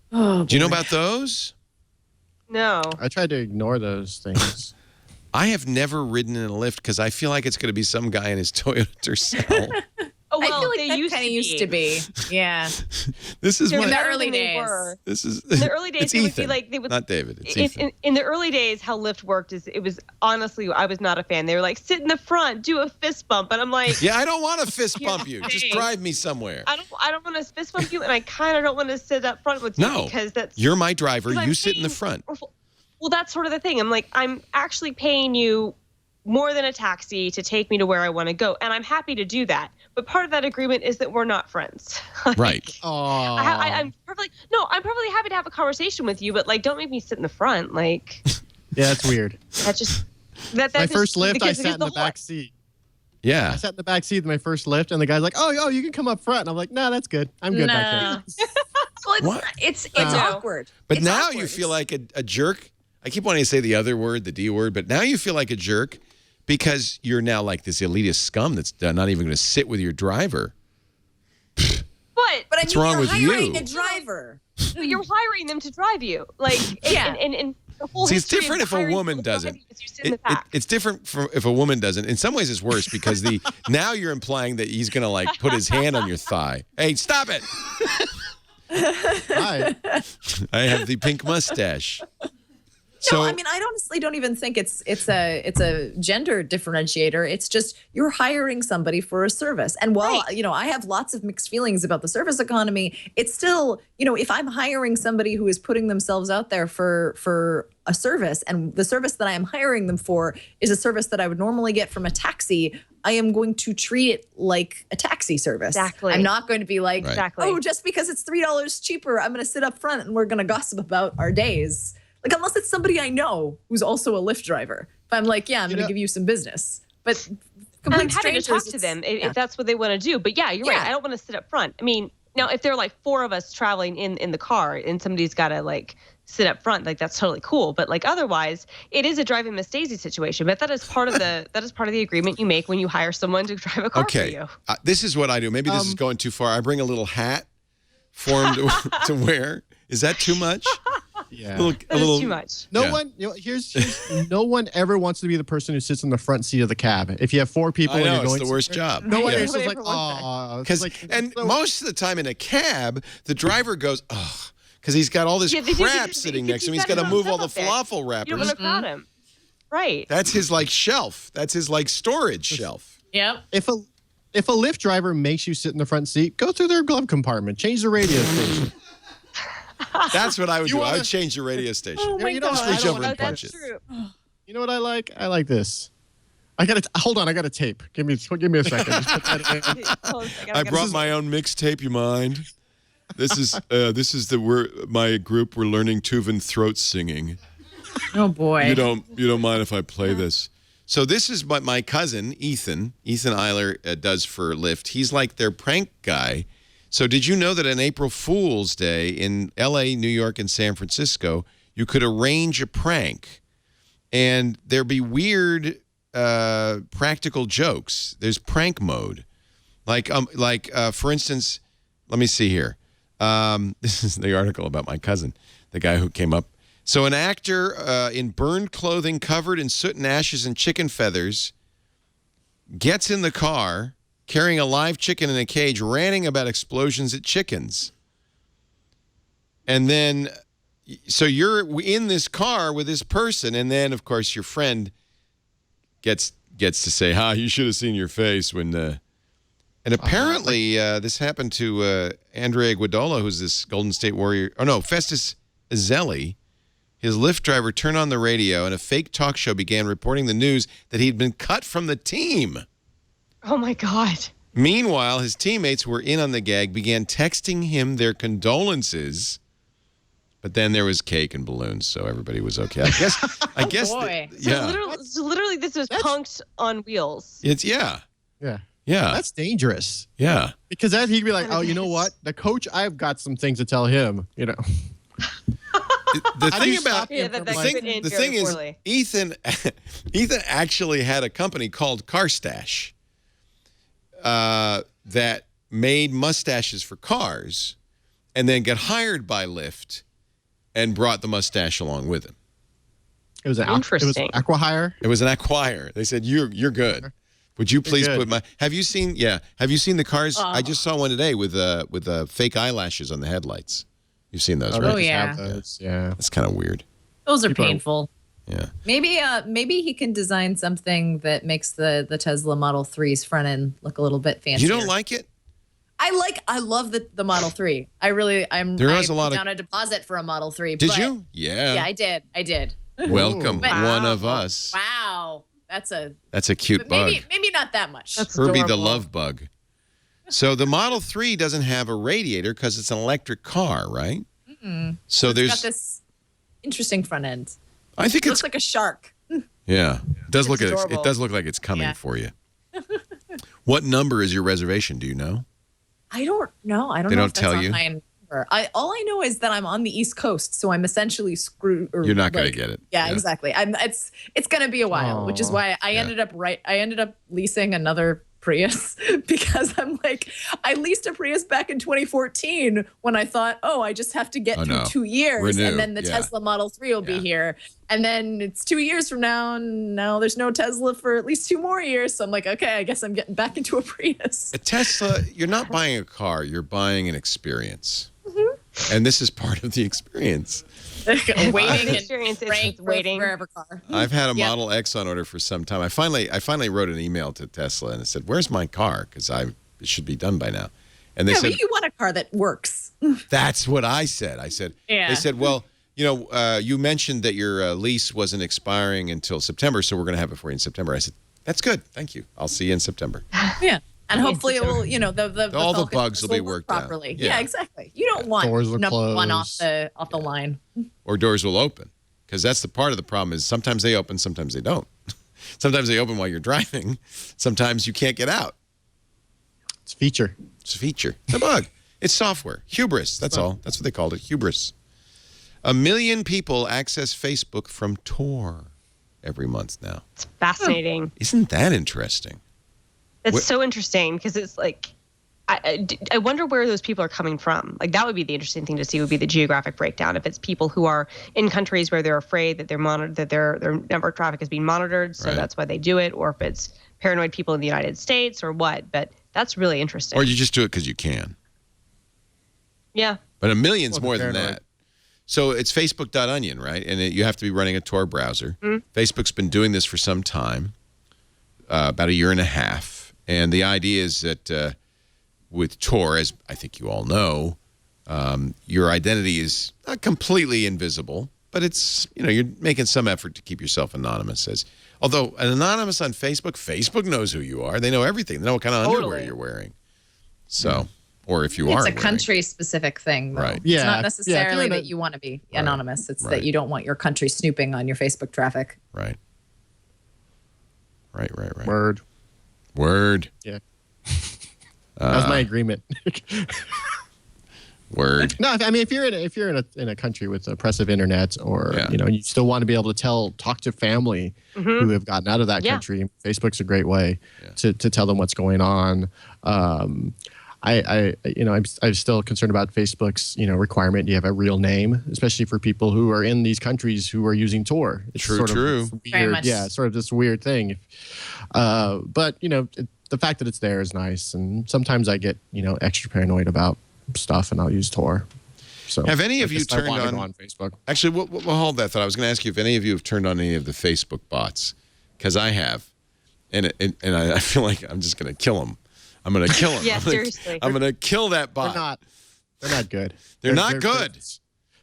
Oh, do you know about those? No. I tried to ignore those things. I have never ridden in a Lyft because I feel like it's going to be some guy in his Toyota Tercel. Oh, well, I feel like they that used kind of used to be. Yeah. This is in what the early days. This is in the early days. It's it would Ethan, be like they would, not David. It's Ethan. In the early days, how Lyft worked is it was honestly I was not a fan. They were like sit in the front, do a fist bump, and I'm like, yeah, I don't want to fist bump you. Just drive me somewhere. I don't want to fist bump you, and I kind of don't want to sit up front with you because you're my driver. You sit in the front. Well, that's sort of the thing. I'm like I'm actually paying you more than a taxi to take me to where I want to go. And I'm happy to do that. But part of that agreement is that we're not friends. Right. I'm perfectly happy to have a conversation with you, but like, don't make me sit in the front. Like, yeah, that's weird. My first Lyft, I sat in the back seat. Yeah. I sat in the back seat of my first Lyft, and the guy's like, oh, you can come up front. And I'm like, no, that's good. I'm good back there. Well, it's awkward. But now you feel like a jerk. I keep wanting to say the other word, the D word, but now you feel like a jerk because you're now like this elitist scum that's not even going to sit with your driver. But what's wrong with you? You're hiring a driver. But you're hiring them to drive you. Like, and the whole it's different if a woman doesn't. It's different if a woman doesn't. In some ways, it's worse because now you're implying that he's going to like put his hand on your thigh. Hey, stop it! Hi. I have the pink mustache. No, I mean, I honestly don't even think it's a gender differentiator. It's just you're hiring somebody for a service. And while, I have lots of mixed feelings about the service economy, it's still, if I'm hiring somebody who is putting themselves out there for a service, and the service that I am hiring them for is a service that I would normally get from a taxi, I am going to treat it like a taxi service. Exactly. I'm not going to be like, Exactly. oh, just because it's $3 cheaper, I'm going to sit up front and we're going to gossip about our days. Like, unless it's somebody I know who's also a Lyft driver. If I'm like, yeah, I'm going to give you some business. But I'm happy to talk to them if that's what they want to do. But yeah, you're right. I don't want to sit up front. I mean, now if there are like four of us traveling in the car and somebody's got to like sit up front, like that's totally cool. But like otherwise, it is a driving Miss Daisy situation. But that is part of the agreement you make when you hire someone to drive a car for you. This is what I do. Maybe this is going too far. I bring a little hat for him to wear. Is that too much? Yeah, that is too much. No one. Here's no one ever wants to be the person who sits in the front seat of the cab. If you have four people, I know, and you're going it's the worst job. No one is Yeah. like, oh, and most of the time in a cab, the driver goes, oh, because he's got all this crap sitting next to him. He's got to move all the falafel wrappers. You don't want to crowd him, right? That's his like shelf. That's his like storage shelf. Yep. If a Lyft driver makes you sit in the front seat, go through their glove compartment, change the radio station. That's what I would do. I would change the radio station. Oh my God. Just reach over and punch it. True. You know what I like? I like this. Hold on. I got a tape. Give me a second. I brought my own mixtape. You mind? This is my group. We're learning Tuvan throat singing. Oh boy. You don't mind if I play this? So this is what my cousin, Ethan Eiler, does for Lyft. He's like their prank guy. So did you know that on April Fool's Day in L.A., New York, and San Francisco, you could arrange a prank and there'd be weird practical jokes. There's prank mode. Like for instance, let me see here. This is the article about my cousin, the guy who came up. So an actor in burned clothing covered in soot and ashes and chicken feathers gets in the car carrying a live chicken in a cage, ranting about explosions at chickens. And then, so you're in this car with this person, and then, of course, your friend gets to say, you should have seen your face when... And apparently, this happened to Andrea Iguodala, who's this Golden State Warrior. Oh, no, Festus Ezeli. His Lyft driver turned on the radio, and a fake talk show began reporting the news that he'd been cut from the team. Oh, my God. Meanwhile, his teammates who were in on the gag began texting him their condolences. But then there was cake and balloons, so everybody was okay. I guess. Boy. Yeah. So literally, this is punked on wheels. Yeah. Yeah. That's dangerous. Yeah. Because then he'd be like, oh, you know what? The coach, I've got some things to tell him, you know. The thing is, Ethan actually had a company called Car Stash that made mustaches for cars and then got hired by Lyft and brought the mustache along with him. It was an acqui-hire? It was an acquire. They said, you're good. Would you please put my... Have you seen the cars? I just saw one today with fake eyelashes on the headlights. You've seen those, right? Oh, yeah. Yeah. That's kind of weird. Those are painful. Yeah. Maybe he can design something that makes the Tesla Model 3's front end look a little bit fancier. You don't like it? I love the Model 3. I put down a deposit for a Model 3. Did you? Yeah. Yeah, I did. Welcome, one of us. Wow. That's a cute bug. Maybe not that much. That's Herbie the love bug. So the Model 3 doesn't have a radiator because it's an electric car, right? Mm-mm. So it's got this interesting front end. I think it looks like a shark. Yeah, it does look like it's coming for you. What number is your reservation? Do you know? I don't know. I don't they know don't if that's tell on you. my number. All I know is that I'm on the East Coast, so I'm essentially screwed. You're not going to get it. Yeah, exactly. It's going to be a while, which is why I ended up leasing another Prius because I'm like, I leased a Prius back in 2014 when I thought, I just have to get through 2 years and then the Tesla Model 3 will be here. And then it's 2 years from now, and now there's no Tesla for at least 2 more years. So I'm like, okay, I guess I'm getting back into a Prius. A Tesla, you're not buying a car, you're buying an experience. Mm-hmm. And this is part of the experience. waiting forever car. I've had a Model X on order for some time. I finally wrote an email to Tesla and I said, "Where's my car? Because it should be done by now." And they said, but you want a car that works. That's what I said. They said, "Well, you mentioned that your lease wasn't expiring until September, so we're going to have it for you in September." I said, "That's good. Thank you. I'll see you in September." Yeah. And hopefully it will, all the bugs will be worked out properly. Yeah, exactly. You don't want number one off the line. Or doors will open, because that's the part of the problem is sometimes they open, sometimes they don't. Sometimes they open while you're driving. Sometimes you can't get out. It's a feature. It's a feature. It's a bug. It's software. Hubris. That's all. That's what they called it. Hubris. 1 million people access Facebook from Tor every month now. It's fascinating. Isn't that interesting? It's so interesting because it's like, I wonder where those people are coming from. Like that would be the interesting thing to see would be the geographic breakdown. If it's people who are in countries where they're afraid that their network traffic is being monitored, so that's why they do it, or if it's paranoid people in the United States or what. But that's really interesting. Or you just do it because you can. Yeah. But 1 million's more than that. So it's Facebook.onion, right? And you have to be running a Tor browser. Mm-hmm. Facebook's been doing this for some time, about 1.5 years. And the idea is that with Tor, as I think you all know, your identity is not completely invisible, but it's, you're making some effort to keep yourself anonymous. Although an anonymous on Facebook knows who you are. They know everything. They know what kind of underwear you're wearing. So, or if you are. It's a country-specific thing, though. Right. It's not necessarily that you want to be anonymous. It's that you don't want your country snooping on your Facebook traffic. Right. Right. Word. Yeah. That was my agreement. Word. No, I mean, if you're in a country with oppressive internet, or you still want to be able to talk to family who have gotten out of that country, Facebook's a great way to tell them what's going on. I'm still concerned about Facebook's requirement you have a real name, especially for people who are in these countries who are using Tor. It's True. Weird, sort of this weird thing. But the fact that it's there is nice, and sometimes I get extra paranoid about stuff, and I'll use Tor. So have any of you turned on Facebook? Actually, we'll hold that thought. I was going to ask you if any of you have turned on any of the Facebook bots, because I have, and I feel like I'm just going to kill them. I'm going to kill them. Yeah, seriously. I'm going to kill that bot. They're not good. They're not good.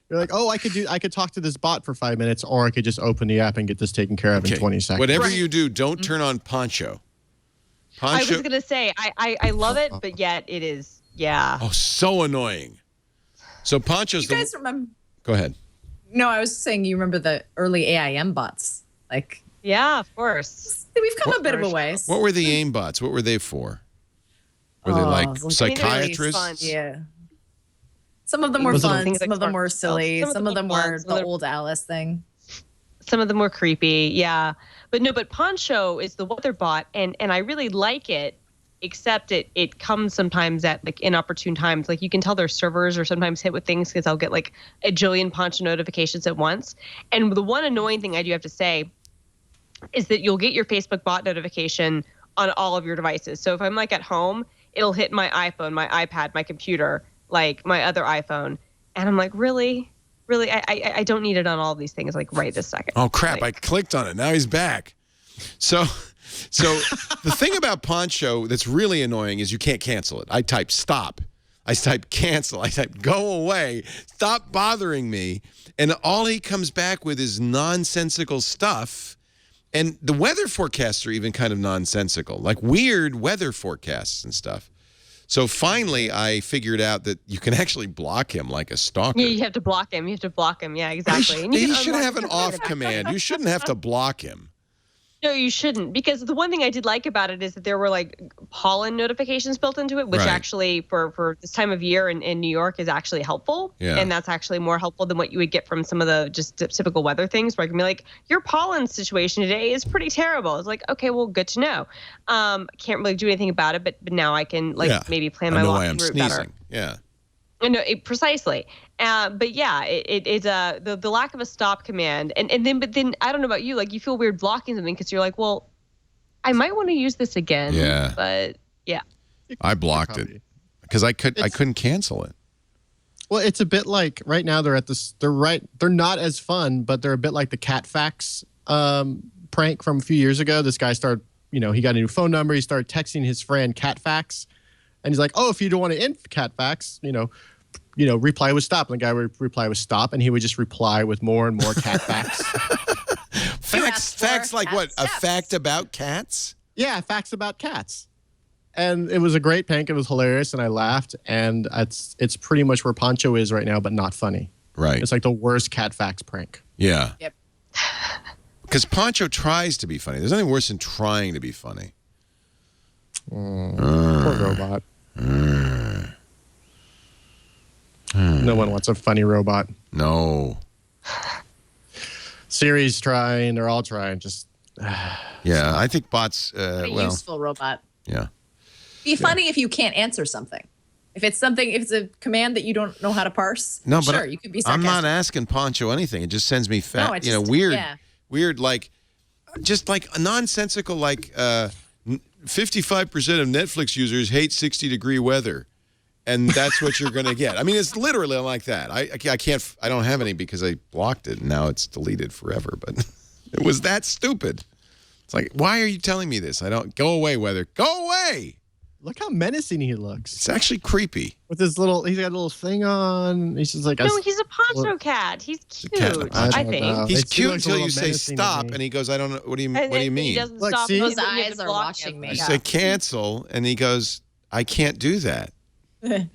You're like, oh, I could talk to this bot for 5 minutes, or I could just open the app and get this taken care of in 20 seconds. Whatever you do, don't turn on Poncho. I was going to say, I love it, but yet it is, Oh, so annoying. So Poncho's you guys remember? Go ahead. No, I was saying you remember the early AIM bots. Yeah, of course. We've come a bit of a ways. What were the AIM bots? What were they for? Were they like psychiatrists? Yeah. Some of them were fun. Some of them were silly. Some of them were the old Alice thing. Some of them were creepy. Yeah. But Poncho is the weather bot, and I really like it, except it comes sometimes at inopportune times. You can tell their servers are sometimes hit with things because I'll get a jillion Poncho notifications at once. And the one annoying thing I do have to say is that you'll get your Facebook bot notification on all of your devices. So if I'm at home, it'll hit my iPhone, my iPad, my computer, my other iPhone. And I'm like, really? Really? I don't need it on all of these things right this second. Oh, crap. I clicked on it. Now he's back. So the thing about Poncho that's really annoying is you can't cancel it. I type stop. I type cancel. I type go away. Stop bothering me. And all he comes back with is nonsensical stuff. And the weather forecasts are even kind of nonsensical, weird weather forecasts and stuff. So finally, I figured out that you can actually block him like a stalker. Yeah, you have to block him. Yeah, exactly. He should have an off command. You shouldn't have to block him. No, you shouldn't, because the one thing I did like about it is that there were pollen notifications built into it, which actually for this time of year in New York is actually helpful. Yeah. And that's actually more helpful than what you would get from some of the just typical weather things where I can be your pollen situation today is pretty terrible. It's okay, well, good to know. Can't really do anything about it, but now I can maybe plan my walking route better. Yeah. No, precisely. But yeah, it's the lack of a stop command, and then I don't know about you, you feel weird blocking something because you're well, I might want to use this again. Yeah. But yeah. I blocked it because I couldn't cancel it. Well, it's a bit right now they're not as fun, but they're a bit like the cat fax prank from a few years ago. This guy started, he got a new phone number. He started texting his friend cat fax, and he's like, oh, if you don't want to end cat fax, reply with stop. And the guy would reply with stop, and he would just reply with more and more cat facts. Facts like what? A fact about cats? Yeah, facts about cats. And it was a great prank. It was hilarious, and I laughed. And it's pretty much where Poncho is right now, but not funny. Right. It's the worst cat facts prank. Yeah. Yep. Because Poncho tries to be funny. There's nothing worse than trying to be funny. Poor robot. No one wants a funny robot. No. Siri's trying. They're all trying. Just. Yeah, I think bots. A useful robot. Yeah. Be funny if you can't answer something. If it's a command that you don't know how to parse. No, but sure, you could be sarcastic. I'm not asking Poncho anything. It just sends me weird, just a nonsensical 55% of Netflix users hate 60-degree weather. And that's what you're going to get. I mean, it's literally like that. I don't have any because I blocked it, and now it's deleted forever. But it was that stupid. It's why are you telling me this? Go away, weather. Go away. Look how menacing he looks. It's actually creepy. With his he's got a little thing on. He's just no, he's a Poncho cat. He's cute, I think. He's cute until you say stop, and he goes, I don't know. What do you mean? He doesn't stop. His eyes are watching me. I say cancel, and he goes, I can't do that. Then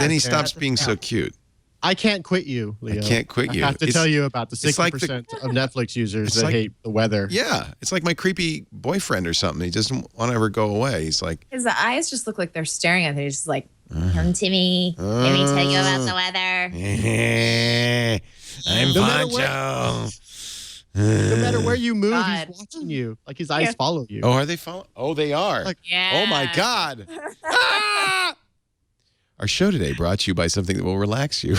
he stops being so cute. I can't quit you, Leo. I can't quit you. I have to tell you about the 60% of Netflix users that hate the weather. Yeah. It's like my creepy boyfriend or something. He doesn't want to ever go away. He's like... His eyes just look like they're staring at him. He's just like, come to me. Let me tell you about the weather. I'm Poncho. No matter where you move, he's watching you. Like his eyes follow you. Oh, are they following? Oh, they are. Like, yeah. Oh, my God. Our show today brought to you by something that will relax you.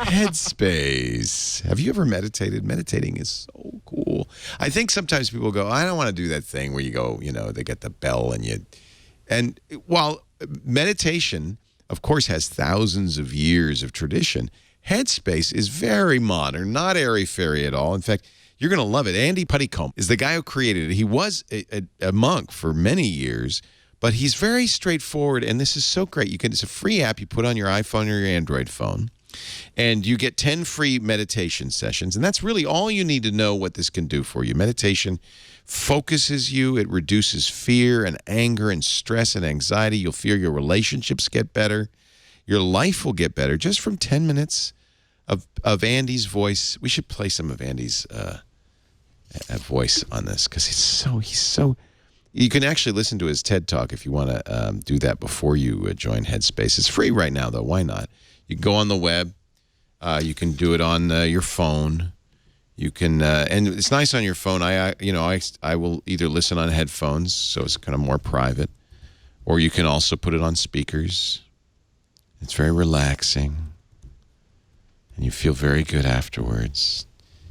Headspace. Have you ever meditated? Meditating is so cool. I think sometimes people go, I don't want to do that thing where you go, they get the bell and while meditation, of course, has thousands of years of tradition, Headspace is very modern, not airy-fairy at all. In fact, you're going to love it. Andy Puttycombe is the guy who created it. He was a monk for many years, but he's very straightforward, and this is so great. It's a free app you put on your iPhone or your Android phone, and you get 10 free meditation sessions, and that's really all you need to know what this can do for you. Meditation focuses you. It reduces fear and anger and stress and anxiety. You'll feel your relationships get better. Your life will get better just from 10 minutes of Andy's voice. We should play some of Andy's voice on this because he's so... You can actually listen to his TED Talk if you want to do that before you join Headspace. It's free right now, though. Why not? You can go on the web. You can do it on your phone. You can, and it's nice on your phone. I will either listen on headphones, so it's kind of more private, or you can also put it on speakers. It's very relaxing, and you feel very good afterwards.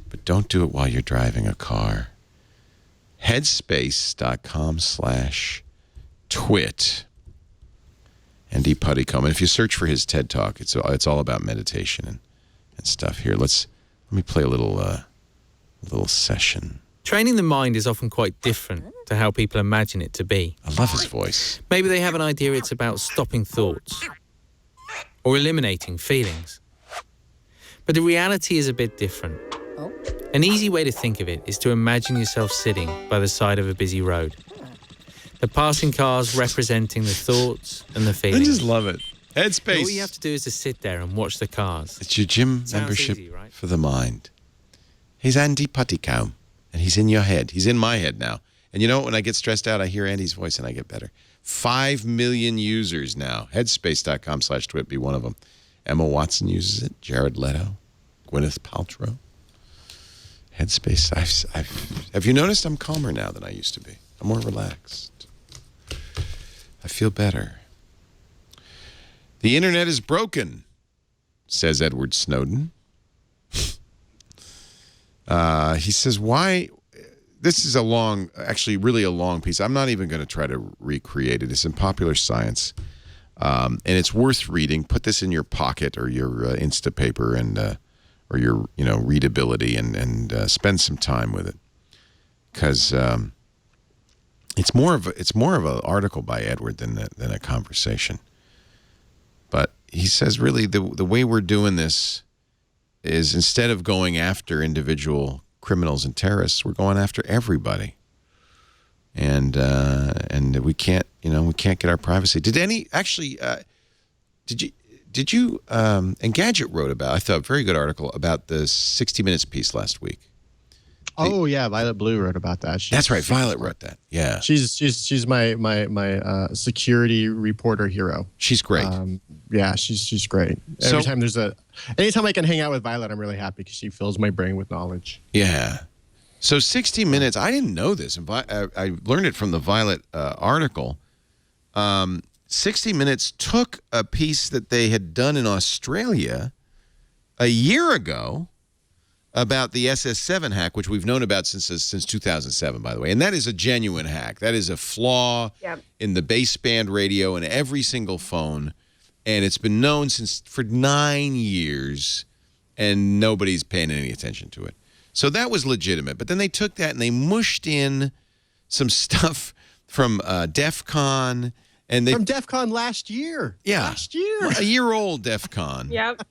But don't do it while you're driving a car. Headspace.com/twit. Andy Puttycombe. And if you search for his TED Talk, it's all about meditation and stuff. Here, let me play a little session. Training the mind is often quite different to how people imagine it to be. I love his voice. Maybe they have an idea it's about stopping thoughts or eliminating feelings. But the reality is a bit different. An easy way to think of it is to imagine yourself sitting by the side of a busy road. The passing cars representing the thoughts and the feelings. I just love it. Headspace. All you have to do is to sit there and watch the cars. It's your gym membership for the mind. He's Andy Puttycombe, and he's in your head. He's in my head now. And you know what? When I get stressed out, I hear Andy's voice and I get better. 5 million users now. Headspace.com/twit be one of them. Emma Watson uses it. Jared Leto. Gwyneth Paltrow. Headspace. Have you noticed I'm calmer now than I used to be? I'm more relaxed. I feel better. The internet is broken, says Edward Snowden. He says, why? This is really a long piece. I'm not even going to try to recreate it. It's in Popular Science, and it's worth reading. Put this in your pocket or your Instapaper and or your readability and spend some time with it, because it's more of an article by Edward than a conversation. But he says really the way we're doing this is, instead of going after individual criminals and terrorists, we're going after everybody, and we can't get our privacy. Did you and Gadget wrote about, I thought, a very good article about the 60 Minutes piece last week. Oh yeah, Violet Blue wrote about that. That's right, Violet wrote that. Yeah, she's my security reporter hero. She's great. Yeah, she's great. Anytime I can hang out with Violet, I'm really happy because she fills my brain with knowledge. Yeah. So 60 Minutes, I didn't know this. I learned it from the Violet article. 60 Minutes took a piece that they had done in Australia a year ago about the SS7 hack, which we've known about since 2007, by the way. And that is a genuine hack. That is a flaw in the baseband radio in every single phone. And it's been known for 9 years, and nobody's paying any attention to it. So that was legitimate. But then they took that and they mushed in some stuff from DEF CON. And from DEF CON last year. Yeah. Last year. A year old DEF CON. Yep.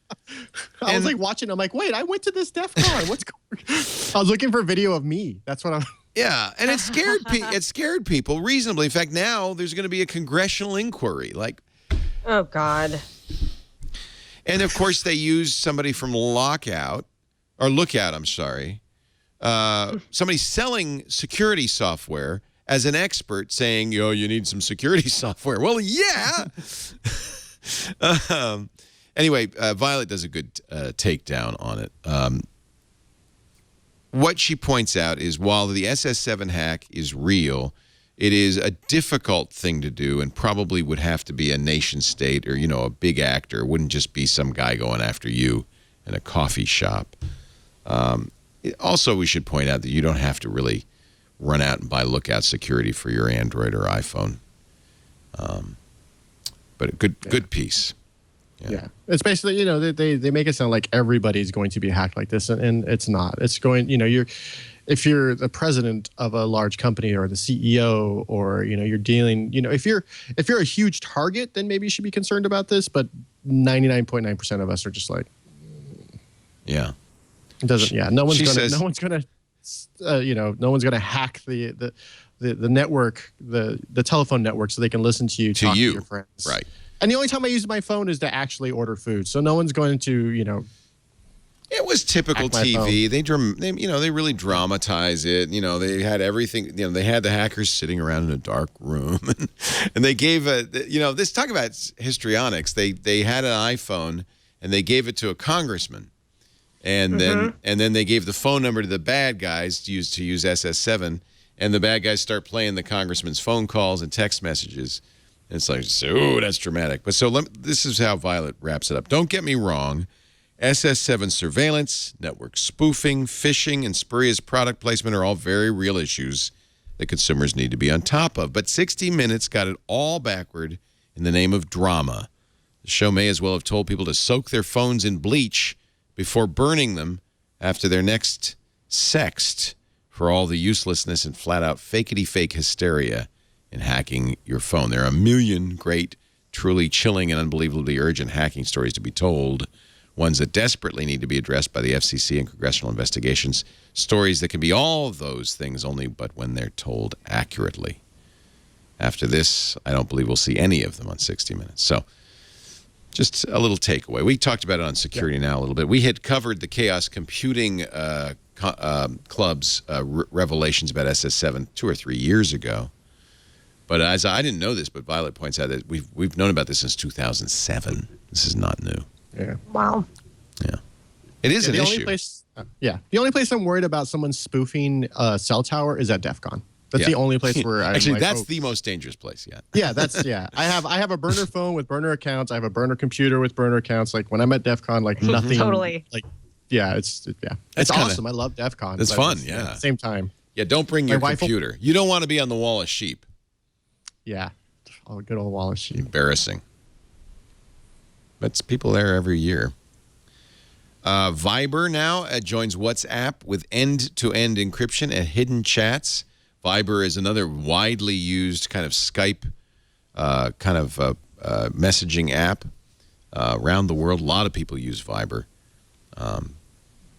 I was like watching. I'm like, wait, I went to this DEF CON. What's going on? I was looking for video of me. That's what I'm. Yeah. And it scared people reasonably. In fact, now there's going to be a congressional inquiry. Oh, God. And, of course, they use somebody from Lookout, I'm sorry. Somebody selling security software as an expert saying, you need some security software. Well, yeah. Anyway, Violet does a good takedown on it. What she points out is while the SS7 hack is real, it is a difficult thing to do and probably would have to be a nation state or, a big actor. It wouldn't just be some guy going after you in a coffee shop. Also, we should point out that you don't have to really run out and buy Lookout security for your Android or iPhone. But a good piece. Yeah. It's basically, they make it sound like everybody's going to be hacked like this, and it's not. It's going, if you're the president of a large company or the CEO or, you're dealing, if you're a huge target, then maybe you should be concerned about this, but 99.9% of us are just like, yeah. It doesn't, no one's going to hack the network, the telephone network so they can listen to you talk to your friends. Right. And the only time I use my phone is to actually order food. So no one's going to, It was typical TV. They really dramatize it. They had everything. They had the hackers sitting around in a dark room, and they gave this talk about histrionics. They had an iPhone and they gave it to a congressman, and then they gave the phone number to the bad guys to use SS7, and the bad guys start playing the congressman's phone calls and text messages. It's like, that's dramatic. But this is how Violet wraps it up. Don't get me wrong. SS7 surveillance, network spoofing, phishing, and spurious product placement are all very real issues that consumers need to be on top of. But 60 Minutes got it all backward in the name of drama. The show may as well have told people to soak their phones in bleach before burning them after their next sext for all the uselessness and flat-out fakety-fake hysteria in hacking your phone. There are a million great, truly chilling and unbelievably urgent hacking stories to be told, ones that desperately need to be addressed by the FCC and congressional investigations, stories that can be all of those things only but when they're told accurately. After this, I don't believe we'll see any of them on 60 Minutes. So just a little takeaway. We talked about it on Security Now a little bit. We had covered the Chaos Computing Club's revelations about SS7 2 or 3 years ago. But as I didn't know this, but Violet points out that we've known about this since 2007. This is not new. Yeah. Wow. Yeah. It is an issue. The only place I'm worried about someone spoofing a cell tower is at DEF CON. That's the only place where I'm actually, like, that's the most dangerous place yet. Yeah, I have a burner phone with burner accounts. I have a burner computer with burner accounts. Like when I'm at DEF CON, like nothing. Totally. Like, it's awesome. I love DEF CON. It's fun. At the same time. Yeah. Don't bring your computer. You don't want to be on the wall of sheep. Yeah. Oh, good old wall of sheep. Embarrassing. But people there every year. Viber now joins WhatsApp with end-to-end encryption and hidden chats. Viber is another widely used kind of Skype messaging app around the world. A lot of people use Viber.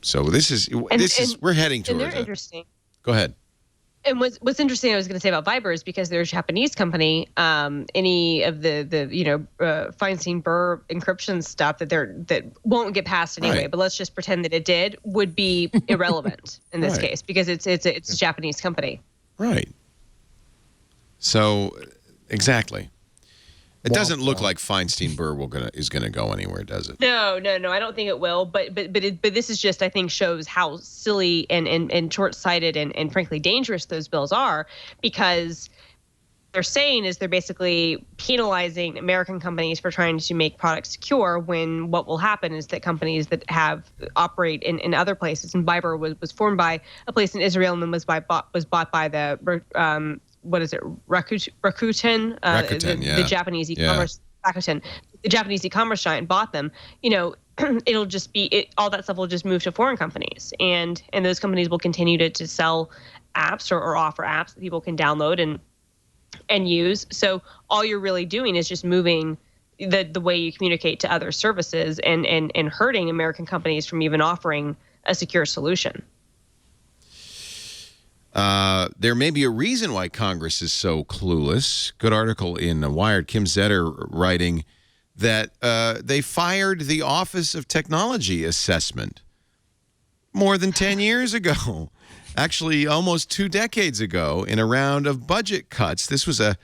So we're heading towards it. And they're interesting. Go ahead. And what's interesting, I was going to say about Viber is because they're a Japanese company. Any of the Feinstein Burr encryption stuff that won't get passed anyway. Right. But let's just pretend that it did would be irrelevant in this case because it's a Japanese company. Right. So exactly. It doesn't look like Feinstein Burr is gonna go anywhere, does it? No. I don't think it will. But this is just, I think, shows how silly and short-sighted and frankly dangerous those bills are, because they're saying is they're basically penalizing American companies for trying to make products secure, when what will happen is that companies that operate in other places, and Viber was formed by a place in Israel and then was bought by the Rakuten, the Japanese e-commerce, Rakuten, the Japanese e-commerce giant bought them. It'll just be all that stuff will just move to foreign companies, and those companies will continue to sell apps or offer apps that people can download and use. So all you're really doing is just moving the way you communicate to other services and hurting American companies from even offering a secure solution. There may be a reason why Congress is so clueless. Good article in Wired. Kim Zetter writing that they fired the Office of Technology Assessment more than 10 years ago. Actually, almost 2 decades ago, in a round of budget cuts. This was a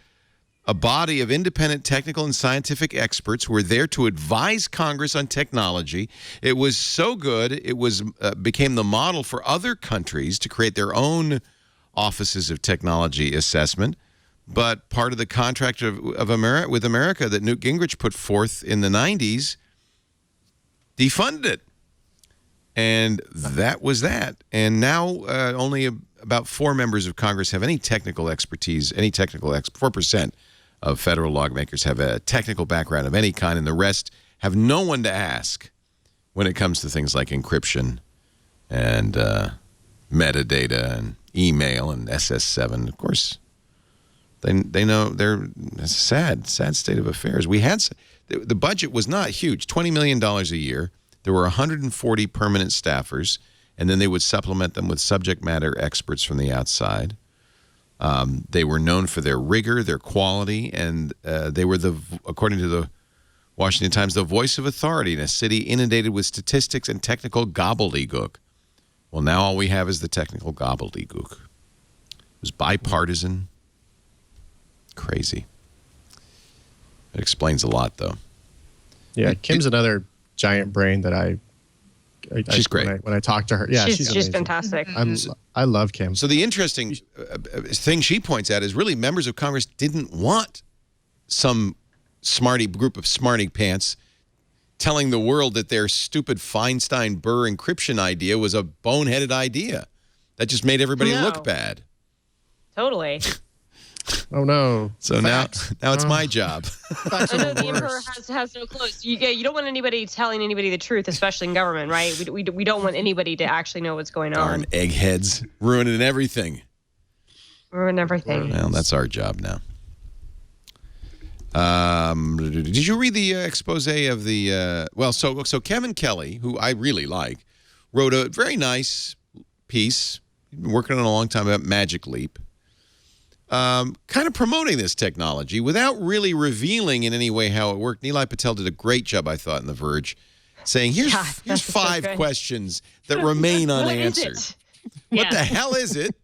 body of independent technical and scientific experts who were there to advise Congress on technology. It was so good, it was became the model for other countries to create their own offices of technology assessment. But part of the contract with America that Newt Gingrich put forth in the 90s defunded it. And that was that. And now only about 4 members of Congress have any technical expertise, 4% of federal lawmakers have a technical background of any kind, and the rest have no one to ask when it comes to things like encryption and metadata and email and SS7. Of course, they know it's a sad state of affairs. We had the budget was not huge, $20 million a year. There were 140 permanent staffers, and then they would supplement them with subject matter experts from the outside. They were known for their rigor, their quality, and they were, according to the Washington Times, the voice of authority in a city inundated with statistics and technical gobbledygook. Well, now all we have is the technical gobbledygook. It was bipartisan. Crazy. It explains a lot, though. Yeah, Kim's another giant brain that she's great. When I talk to her. Yeah, she's fantastic. I love Kim. So the interesting thing she points out is really members of Congress didn't want some group of smarty pants telling the world that their stupid Feinstein-Burr encryption idea was a boneheaded idea. That just made everybody look bad. Totally. Oh no! So now it's my job. I know the emperor has no clothes. You don't want anybody telling anybody the truth, especially in government, right? We don't want anybody to actually know what's going on. Darn eggheads ruining everything. Ruin everything. Well, that's our job now. Did you read the expose of the? So Kevin Kelly, who I really like, wrote a very nice piece. He's been working on it a long time about Magic Leap. Kind of promoting this technology without really revealing in any way how it worked. Nilay Patel did a great job, I thought, in The Verge, saying, here's 5 questions that remain unanswered. What the hell is it?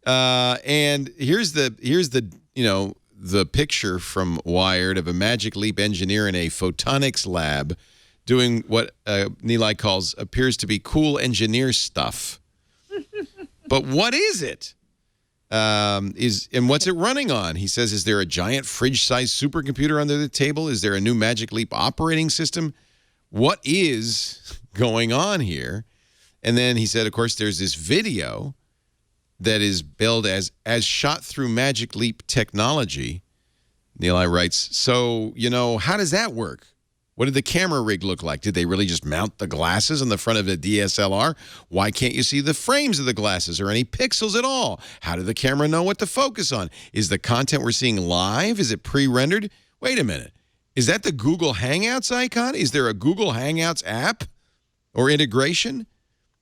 And here's the picture from Wired of a Magic Leap engineer in a photonics lab doing what Nilay calls appears to be cool engineer stuff. But what is it? And what's it running on? He says, is there a giant fridge-sized supercomputer under the table? Is there a new Magic Leap operating system? What is going on here? And then he said, of course, there's this video that is billed as shot through Magic Leap technology. Nilay writes, so, how does that work? What did the camera rig look like? Did they really just mount the glasses on the front of a DSLR? Why can't you see the frames of the glasses or any pixels at all? How did the camera know what to focus on? Is the content we're seeing live? Is it pre-rendered? Wait a minute. Is that the Google Hangouts icon? Is there a Google Hangouts app or integration?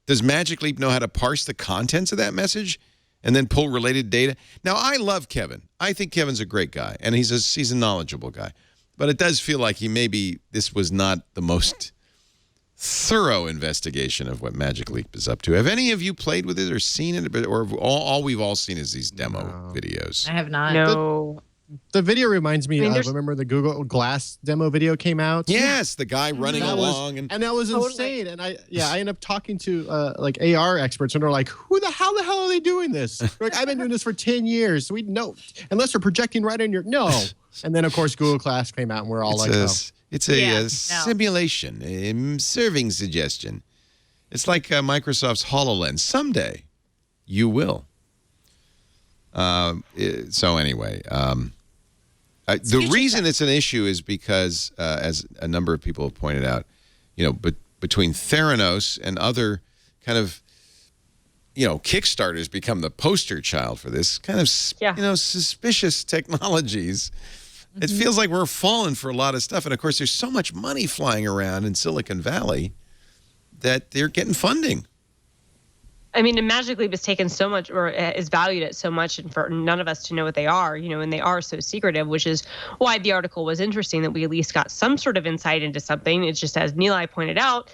Does Magic Leap know how to parse the contents of that message and then pull related data? Now, I love Kevin. I think Kevin's a great guy, and he's a knowledgeable guy. But it does feel like this was not the most thorough investigation of what Magic Leap is up to. Have any of you played with it or seen it? Or all we've all seen is these demo videos? I have not. No. The video reminds me of, remember the Google Glass demo video came out? Yes, the guy running along. And that was insane. And I ended up talking to AR experts, and they're like, how the hell are they doing this? They're like, I've been doing this for 10 years. So we know, unless they're projecting right in your, no. And then, of course, Google Glass came out, and we're all it's a simulation, a serving suggestion. It's like Microsoft's HoloLens. Someday, you will. So anyway, the reason it's an issue is because, as a number of people have pointed out, between Theranos and other kind of, Kickstarters become the poster child for this kind of, suspicious technologies. It feels like we're falling for a lot of stuff. And, of course, there's so much money flying around in Silicon Valley that they're getting funding. I mean, a Magic Leap is taken so much, or is valued at so much, and for none of us to know what they are, and they are so secretive, which is why the article was interesting, that we at least got some sort of insight into something. It's just, as Nilay pointed out,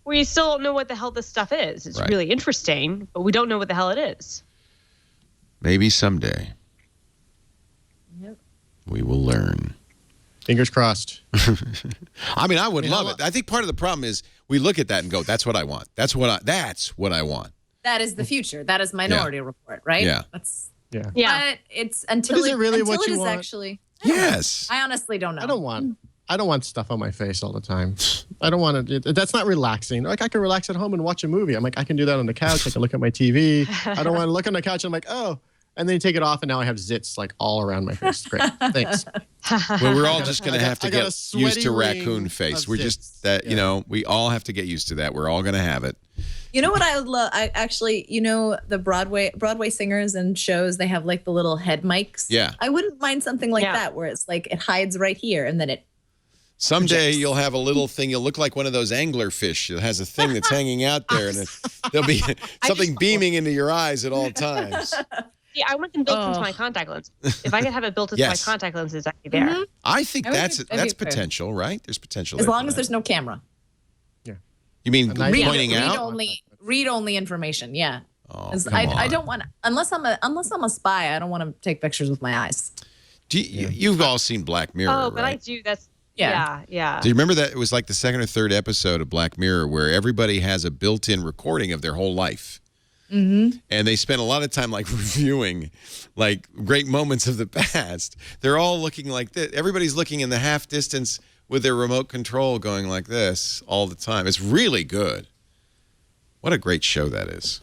we still don't know what the hell this stuff is. It's really interesting, but we don't know what the hell it is. Maybe someday we will learn. Fingers crossed. I mean, I would love it. I think part of the problem is we look at that and go, "That's what I want. That's what I want." That is the future. That is Minority Report, right? Yeah. That's Yeah. But it's until is it really what you want? actually. Yes. I honestly don't know. I don't want stuff on my face all the time. I don't want to. That's not relaxing. Like, I can relax at home and watch a movie. I'm like, I can do that on the couch. I can look at my TV. I don't want to look on the couch and I'm like, oh. And then you take it off and now I have zits like all around my face. Great. Thanks. Well, we're all just going to have to get used to raccoon face. We're just that, we all have to get used to that. We're all going to have it. You know what I would love? I actually, the Broadway singers and shows, they have like the little head mics. Yeah. I wouldn't mind something like that where it's like it hides right here and then it someday you'll have a little thing. You'll look like one of those angler fish. It has a thing that's hanging out there, and there'll be something beaming into your eyes at all times. Yeah, I want them built into my contact lens. If I could have it built into my contact lenses, I'd be there. I think that's potential, right? There's potential. As long as there's no camera. Yeah. You mean pointing out? Read only information. Yeah. Oh, I don't want, unless I'm a spy, I don't want to take pictures with my eyes. You've all seen Black Mirror, Oh, but right? I do. That's yeah. Do you remember that? It was like the second or third episode of Black Mirror where everybody has a built-in recording of their whole life. Mm-hmm. And they spend a lot of time like reviewing like great moments of the past. They're all looking like this. Everybody's looking in the half distance with their remote control going like this all the time. It's really good. What a great show that is.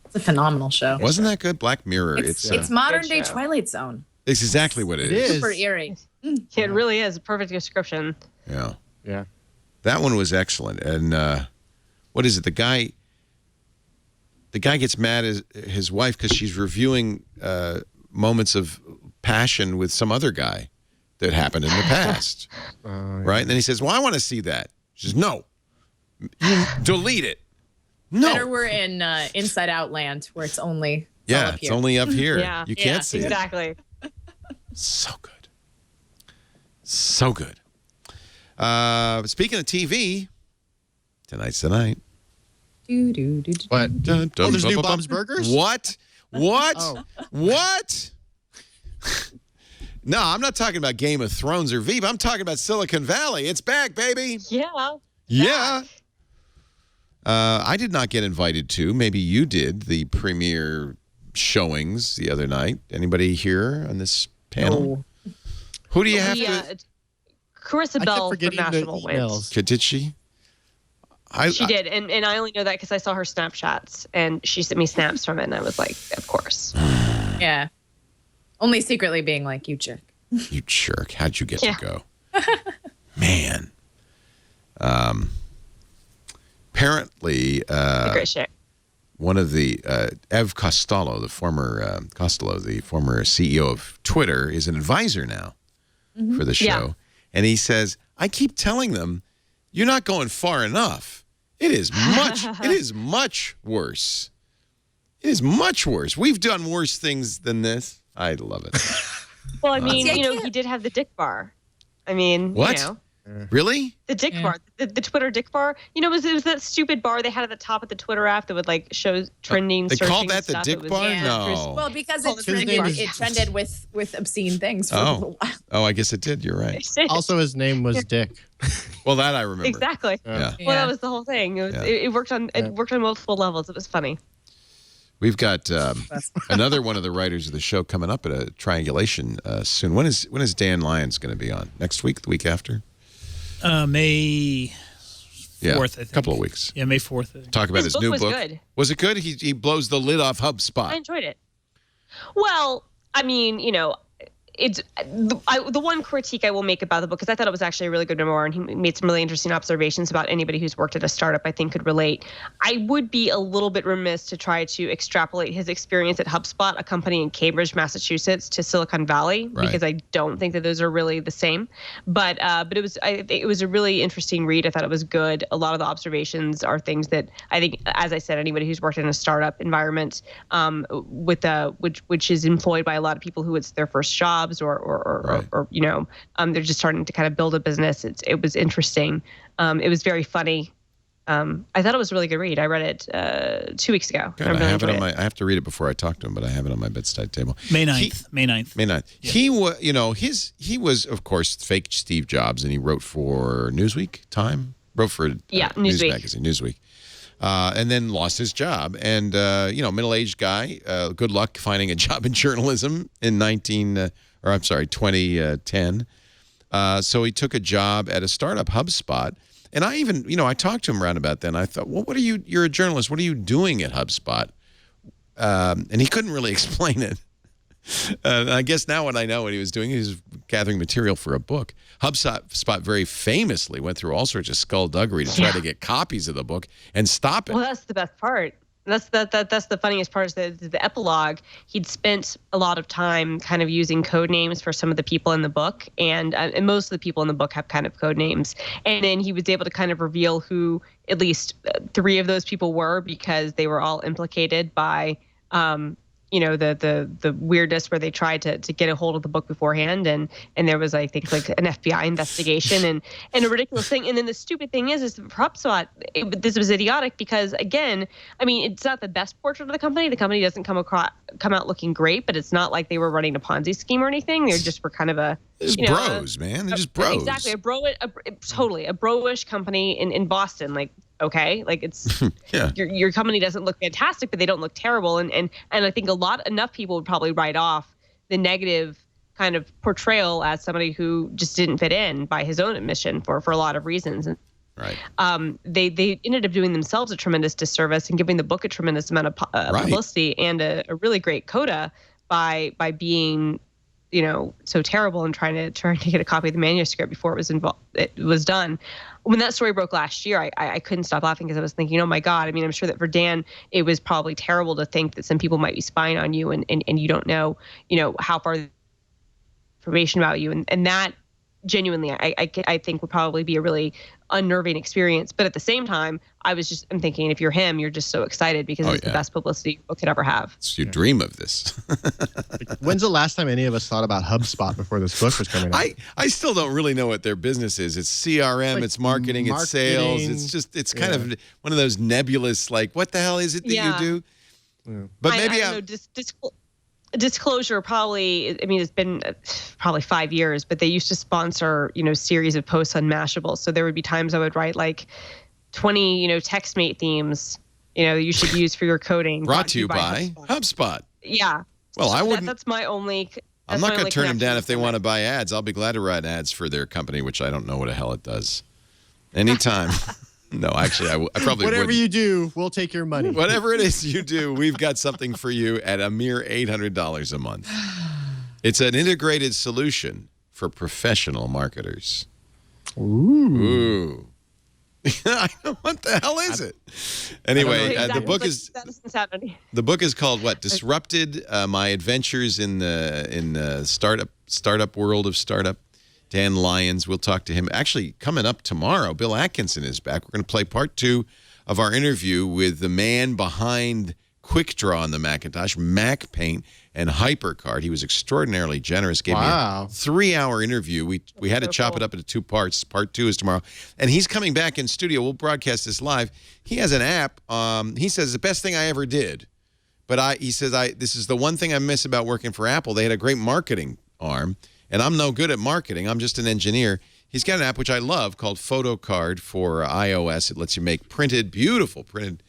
It's a phenomenal show. Wasn't that good? Black Mirror. It's modern day Twilight Zone. It's exactly what it is. Super eerie. It really is a perfect description. Yeah. Yeah. That one was excellent. And what is it? The guy gets mad at his wife because she's reviewing moments of passion with some other guy that happened in the past. Right? And then he says, well, I want to see that. She says, no. You delete it. No. Better we're in Inside Out land where it's only up here. It's only up here. Yeah. You can't see exactly. it. So good. So good. Speaking of TV, tonight's the night. What? Oh, there's new Bob's Burgers? What? What? No, I'm not talking about Game of Thrones or Veep. I'm talking about Silicon Valley. It's back, baby. Yeah. Yeah. I did not get invited to. Maybe you did. The premiere showings the other night. Anybody here on this panel? No. Who do you have to? Carissa Bell from National wins. Did she? She did, and I only know that because I saw her Snapchats, and she sent me snaps from it, and I was like, of course. Yeah. Only secretly being like, you jerk. You jerk. How'd you get to go? Man. Apparently, great show. One of the, Ev Costello, the former CEO of Twitter, is an advisor now for the show. Yeah. And he says, I keep telling them, you're not going far enough. It is much worse. It is much worse. We've done worse things than this. I love it. Well, I mean, he did have the dick bar. I mean, what? Really? The dick bar, the Twitter dick bar. It was that stupid bar they had at the top of the Twitter app that would like show trending. They searching called that the stuff. dick bar? No. Well, because it trended with obscene things for a little while. Oh, I guess it did. You're right. Also, his name was Dick. Well, that I remember. Exactly. Yeah. Well, that was the whole thing. It worked on multiple levels. It was funny. We've got another one of the writers of the show coming up at a triangulation soon. When is Dan Lyons going to be on? Next week? The week after? May 4th, I think. A couple of weeks. Yeah, May 4th. Talk about his new book. Good. Was it good? He blows the lid off HubSpot. I enjoyed it. Well, I mean, it's the one critique I will make about the book, because I thought it was actually a really good memoir, and he made some really interesting observations about anybody who's worked at a startup I think could relate. I would be a little bit remiss to try to extrapolate his experience at HubSpot, a company in Cambridge, Massachusetts, to Silicon Valley, because I don't think that those are really the same. But it was a really interesting read. I thought it was good. A lot of the observations are things that I think, as I said, anybody who's worked in a startup environment which is employed by a lot of people who it's their first jobs or they're just starting to kind of build a business. It was interesting. It was very funny. I thought it was a really good read. I read it 2 weeks ago. Good. I have it on my. I have to read it before I talk to him, but I have it on my bedside table. May 9th. May 9th. Yeah. He was of course fake Steve Jobs, and he wrote for Newsweek, Time, wrote for news magazine, Newsweek. And then lost his job. And, middle-aged guy, good luck finding a job in journalism in 2010. So he took a job at a startup, HubSpot. And I even, I talked to him around about then. I thought, well, you're a journalist. What are you doing at HubSpot? And he couldn't really explain it. I guess now what I know what he was doing, he was gathering material for a book. HubSpot very famously went through all sorts of skullduggery to try to get copies of the book and stop it. Well, that's the best part. That's the funniest part is the epilogue. He'd spent a lot of time kind of using code names for some of the people in the book, and most of the people in the book have kind of code names. And then he was able to kind of reveal who at least 3 of those people were, because they were all implicated by the weirdness where they tried to get a hold of the book beforehand, and there was, I think, like an FBI investigation and a ridiculous thing. And then the stupid thing is for HubSpot, this was idiotic because, again, I mean, it's not the best portrait of the company. The company doesn't come out looking great, but it's not like they were running a Ponzi scheme or anything. They just were kind of a bros, man. They're just bros. Exactly, totally a bro-ish company in Boston, like. Okay, like it's your company doesn't look fantastic, but they don't look terrible, and I think enough people would probably write off the negative kind of portrayal as somebody who just didn't fit in by his own admission for a lot of reasons. And right. They ended up doing themselves a tremendous disservice and giving the book a tremendous amount of publicity and a really great coda by being so terrible and trying to get a copy of the manuscript before it was done. When that story broke last year, I couldn't stop laughing because I was thinking, oh my God. I mean, I'm sure that for Dan, it was probably terrible to think that some people might be spying on you and you don't know, how far the information about you. And that genuinely, I think would probably be a really unnerving experience. But at the same time, I'm thinking, if you're him, you're just so excited because it's the best publicity a book could ever have. So you dream of this. When's the last time any of us thought about HubSpot before this book was coming out? I still don't really know what their business is. It's CRM, it's marketing, it's sales. It's kind of one of those nebulous, like, what the hell is it that you do? Yeah. But maybe I don't know, disclosure, probably, I mean, it's been probably 5 years, but they used to sponsor, series of posts on Mashable. So there would be times I would write like 20, TextMate themes, you should use for your coding. Brought to you by HubSpot. Yeah. Well, I wouldn't. That's my only. I'm not going to turn them down if they want to buy ads. I'll be glad to write ads for their company, which I don't know what the hell it does. Anytime. No, actually, I probably Whatever wouldn't. you do, we'll take your money. Whatever it is you do, we've got something for you at a mere $800 a month. It's an integrated solution for professional marketers. Ooh. What the hell is it? Anyway, the book is called what? Disrupted: My Adventures in the startup world of startup. Dan Lyons, we'll talk to him. Actually, coming up tomorrow, Bill Atkinson is back. We're going to play part 2 of our interview with the man behind Quick Draw on the Macintosh, Mac Paint, and HyperCard. He was extraordinarily generous. Gave me a 3-hour interview. We had to chop it up into 2 parts. Part 2 is tomorrow. And he's coming back in studio. We'll broadcast this live. He has an app. He says, the best thing I ever did. But he says, this is the one thing I miss about working for Apple. They had a great marketing arm. And I'm no good at marketing. I'm just an engineer. He's got an app, which I love, called PhotoCard for iOS. It lets you make beautiful printed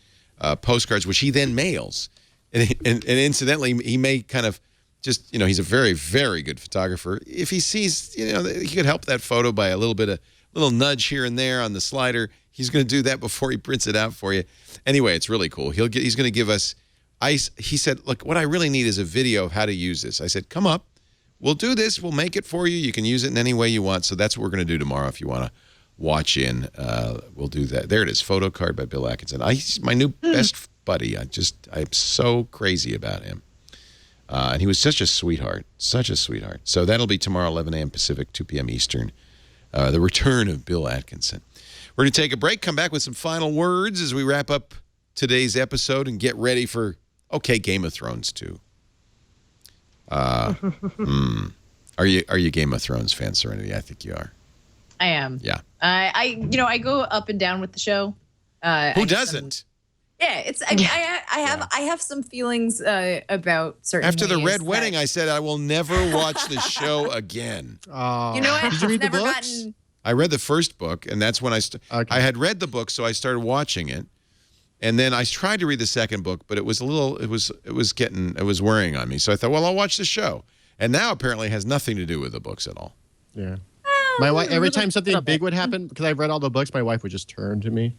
postcards, which he then mails. And incidentally, he may kind of just, he's a very, very good photographer. If he sees, he could help that photo by a little nudge here and there on the slider. He's going to do that before he prints it out for you. Anyway, it's really cool. He's going to give us, he said, look, what I really need is a video of how to use this. I said, come up. we'll do this. We'll make it for you. You can use it in any way you want. So that's what we're going to do tomorrow. If you want to watch in, we'll do that. There it is. Photo card by Bill Atkinson. He's my new best buddy. I'm so crazy about him. And he was such a sweetheart. Such a sweetheart. So that'll be tomorrow, 11 a.m. Pacific, 2 p.m. Eastern. The return of Bill Atkinson. We're going to take a break, come back with some final words as we wrap up today's episode and get ready for, Game of Thrones too. Are you Game of Thrones fan, Serenity? I think you are. I am. Yeah. I go up and down with the show. Who doesn't? I have some feelings about certain. After the ways Red Wedding, I said I will never watch the show again. You know what? Did you read the books? I read the first book, and that's when I had read the book, so I started watching it, and then I tried to read the second book, but it was worrying on me. So I thought, well, I'll watch the show, and now apparently it has nothing to do with the books at all. Yeah. My wife, every time something big would happen, because I've read all the books, my wife would just turn to me.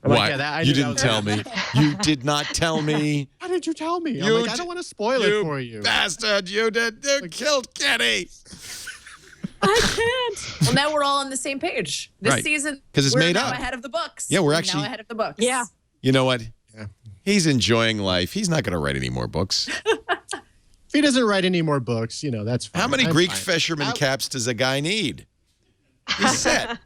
Why? Like, you didn't tell me. You did not tell me. Why did you tell me? I'm like, I don't want to spoil it for you. Bastard, you killed Kenny. I can't. Well, now we're all on the same page. This season, because it's made up. Ahead of the books. Yeah, we're actually now ahead of the books. Yeah. You know what? Yeah. He's enjoying life. He's not going to write any more books. If he doesn't write any more books, that's fine. How many Greek fisherman caps does a guy need? He's set.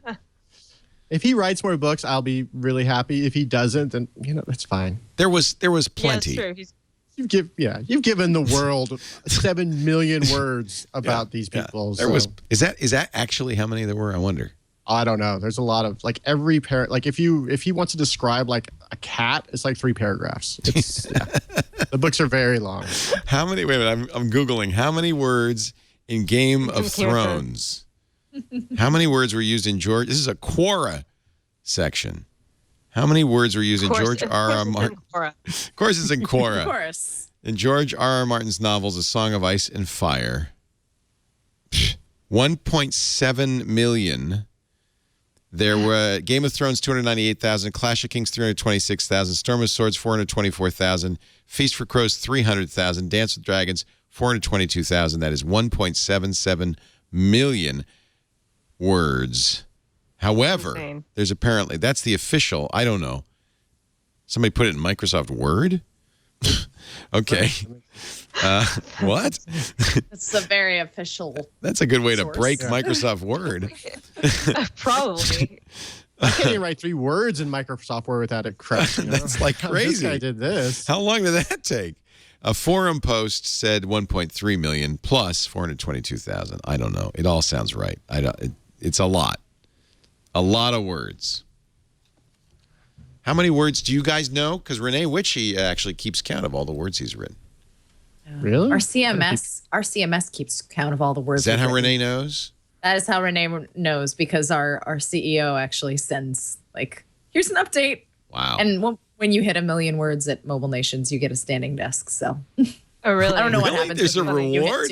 If he writes more books, I'll be really happy. If he doesn't, then that's fine. There was plenty. Yeah, that's true. You've given the world 7 million words about these people. There was. Is that actually how many there were? I wonder. I don't know. There's a lot of every like if he wants to describe like a cat, it's like 3 paragraphs. It's the books are very long. How many? Wait a minute. I'm googling how many words in Game of Thrones. How many words were used in George? This is a Quora section. How many words were used in George R. R. Martin? Of course, it's in Quora. Of course. In George R. R. Martin's novels, A Song of Ice and Fire, 1.7 million. There were Game of Thrones 298,000, Clash of Kings 326,000, Storm of Swords 424,000, Feast for Crows 300,000, Dance with Dragons 422,000. That is 1.77 million words. However, there's apparently, that's the official, I don't know. Somebody put it in Microsoft Word? Okay. What? It's a very official. That's a good way to break Microsoft Word. Probably. I can't even write 3 words in Microsoft Word without it crashing. That's like crazy. This guy did this. How long did that take? A forum post said 1.3 million plus 422,000. I don't know. It all sounds right. It's a lot. A lot of words. How many words do you guys know? Because Renee Witchy actually keeps count of all the words he's written. Really? Our CMS keeps count of all the words. Is that how Renee knows? That is how Renee knows, because our CEO actually sends here's an update. Wow. And when you hit 1 million words at Mobile Nations, you get a standing desk. So. Oh, really? I don't know what happens. There's a reward?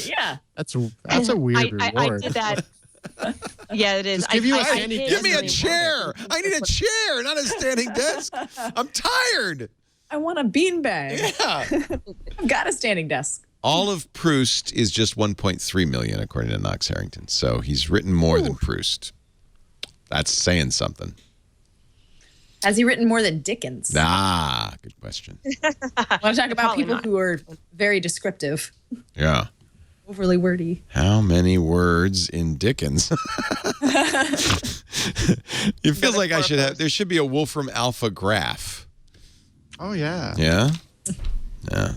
Yeah. That's a weird reward. I did that. Yeah, it is. Give me a chair. I need a chair, not a standing desk. I'm tired. I want a beanbag. Yeah. I've got a standing desk. All of Proust is just 1.3 million, according to Knox Harrington. So he's written more than Proust. That's saying something. Has he written more than Dickens? Good question. I want to talk about people who are very descriptive. Yeah. Overly wordy. How many words in Dickens? It feels like there should be a Wolfram Alpha graph. Oh, yeah. Yeah? Yeah.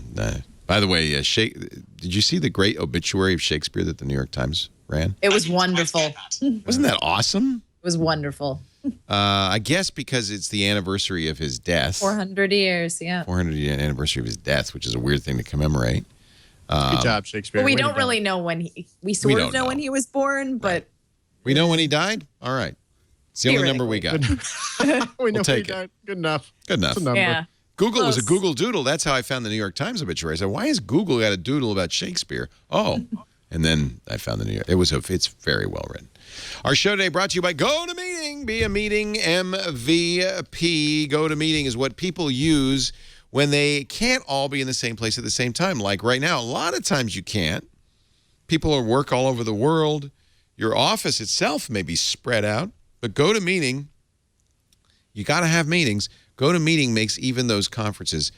By the way, did you see the great obituary of Shakespeare that the New York Times ran? It was wonderful. Wasn't that awesome? It was wonderful. I guess because it's the anniversary of his death. 400 years, yeah. 400th anniversary of his death, which is a weird thing to commemorate. Good job, Shakespeare. Well, we don't really know when we sort of know when he was born, but we know when he died. All right, it's the only number we got. We know we'll take it. Died. Good enough. Good enough. Yeah. Google was a Google Doodle. That's how I found the New York Times obituary. I said, "Why has Google got a doodle about Shakespeare?" Oh, and then I found the New York. It's very well written. Our show today brought to you by GoToMeeting. Be a Meeting MVP. GoToMeeting is what people use when they can't all be in the same place at the same time. Like right now, a lot of times you can't. People work all over the world. Your office itself may be spread out, but GoToMeeting, you got to have meetings. GoToMeeting makes even those conferences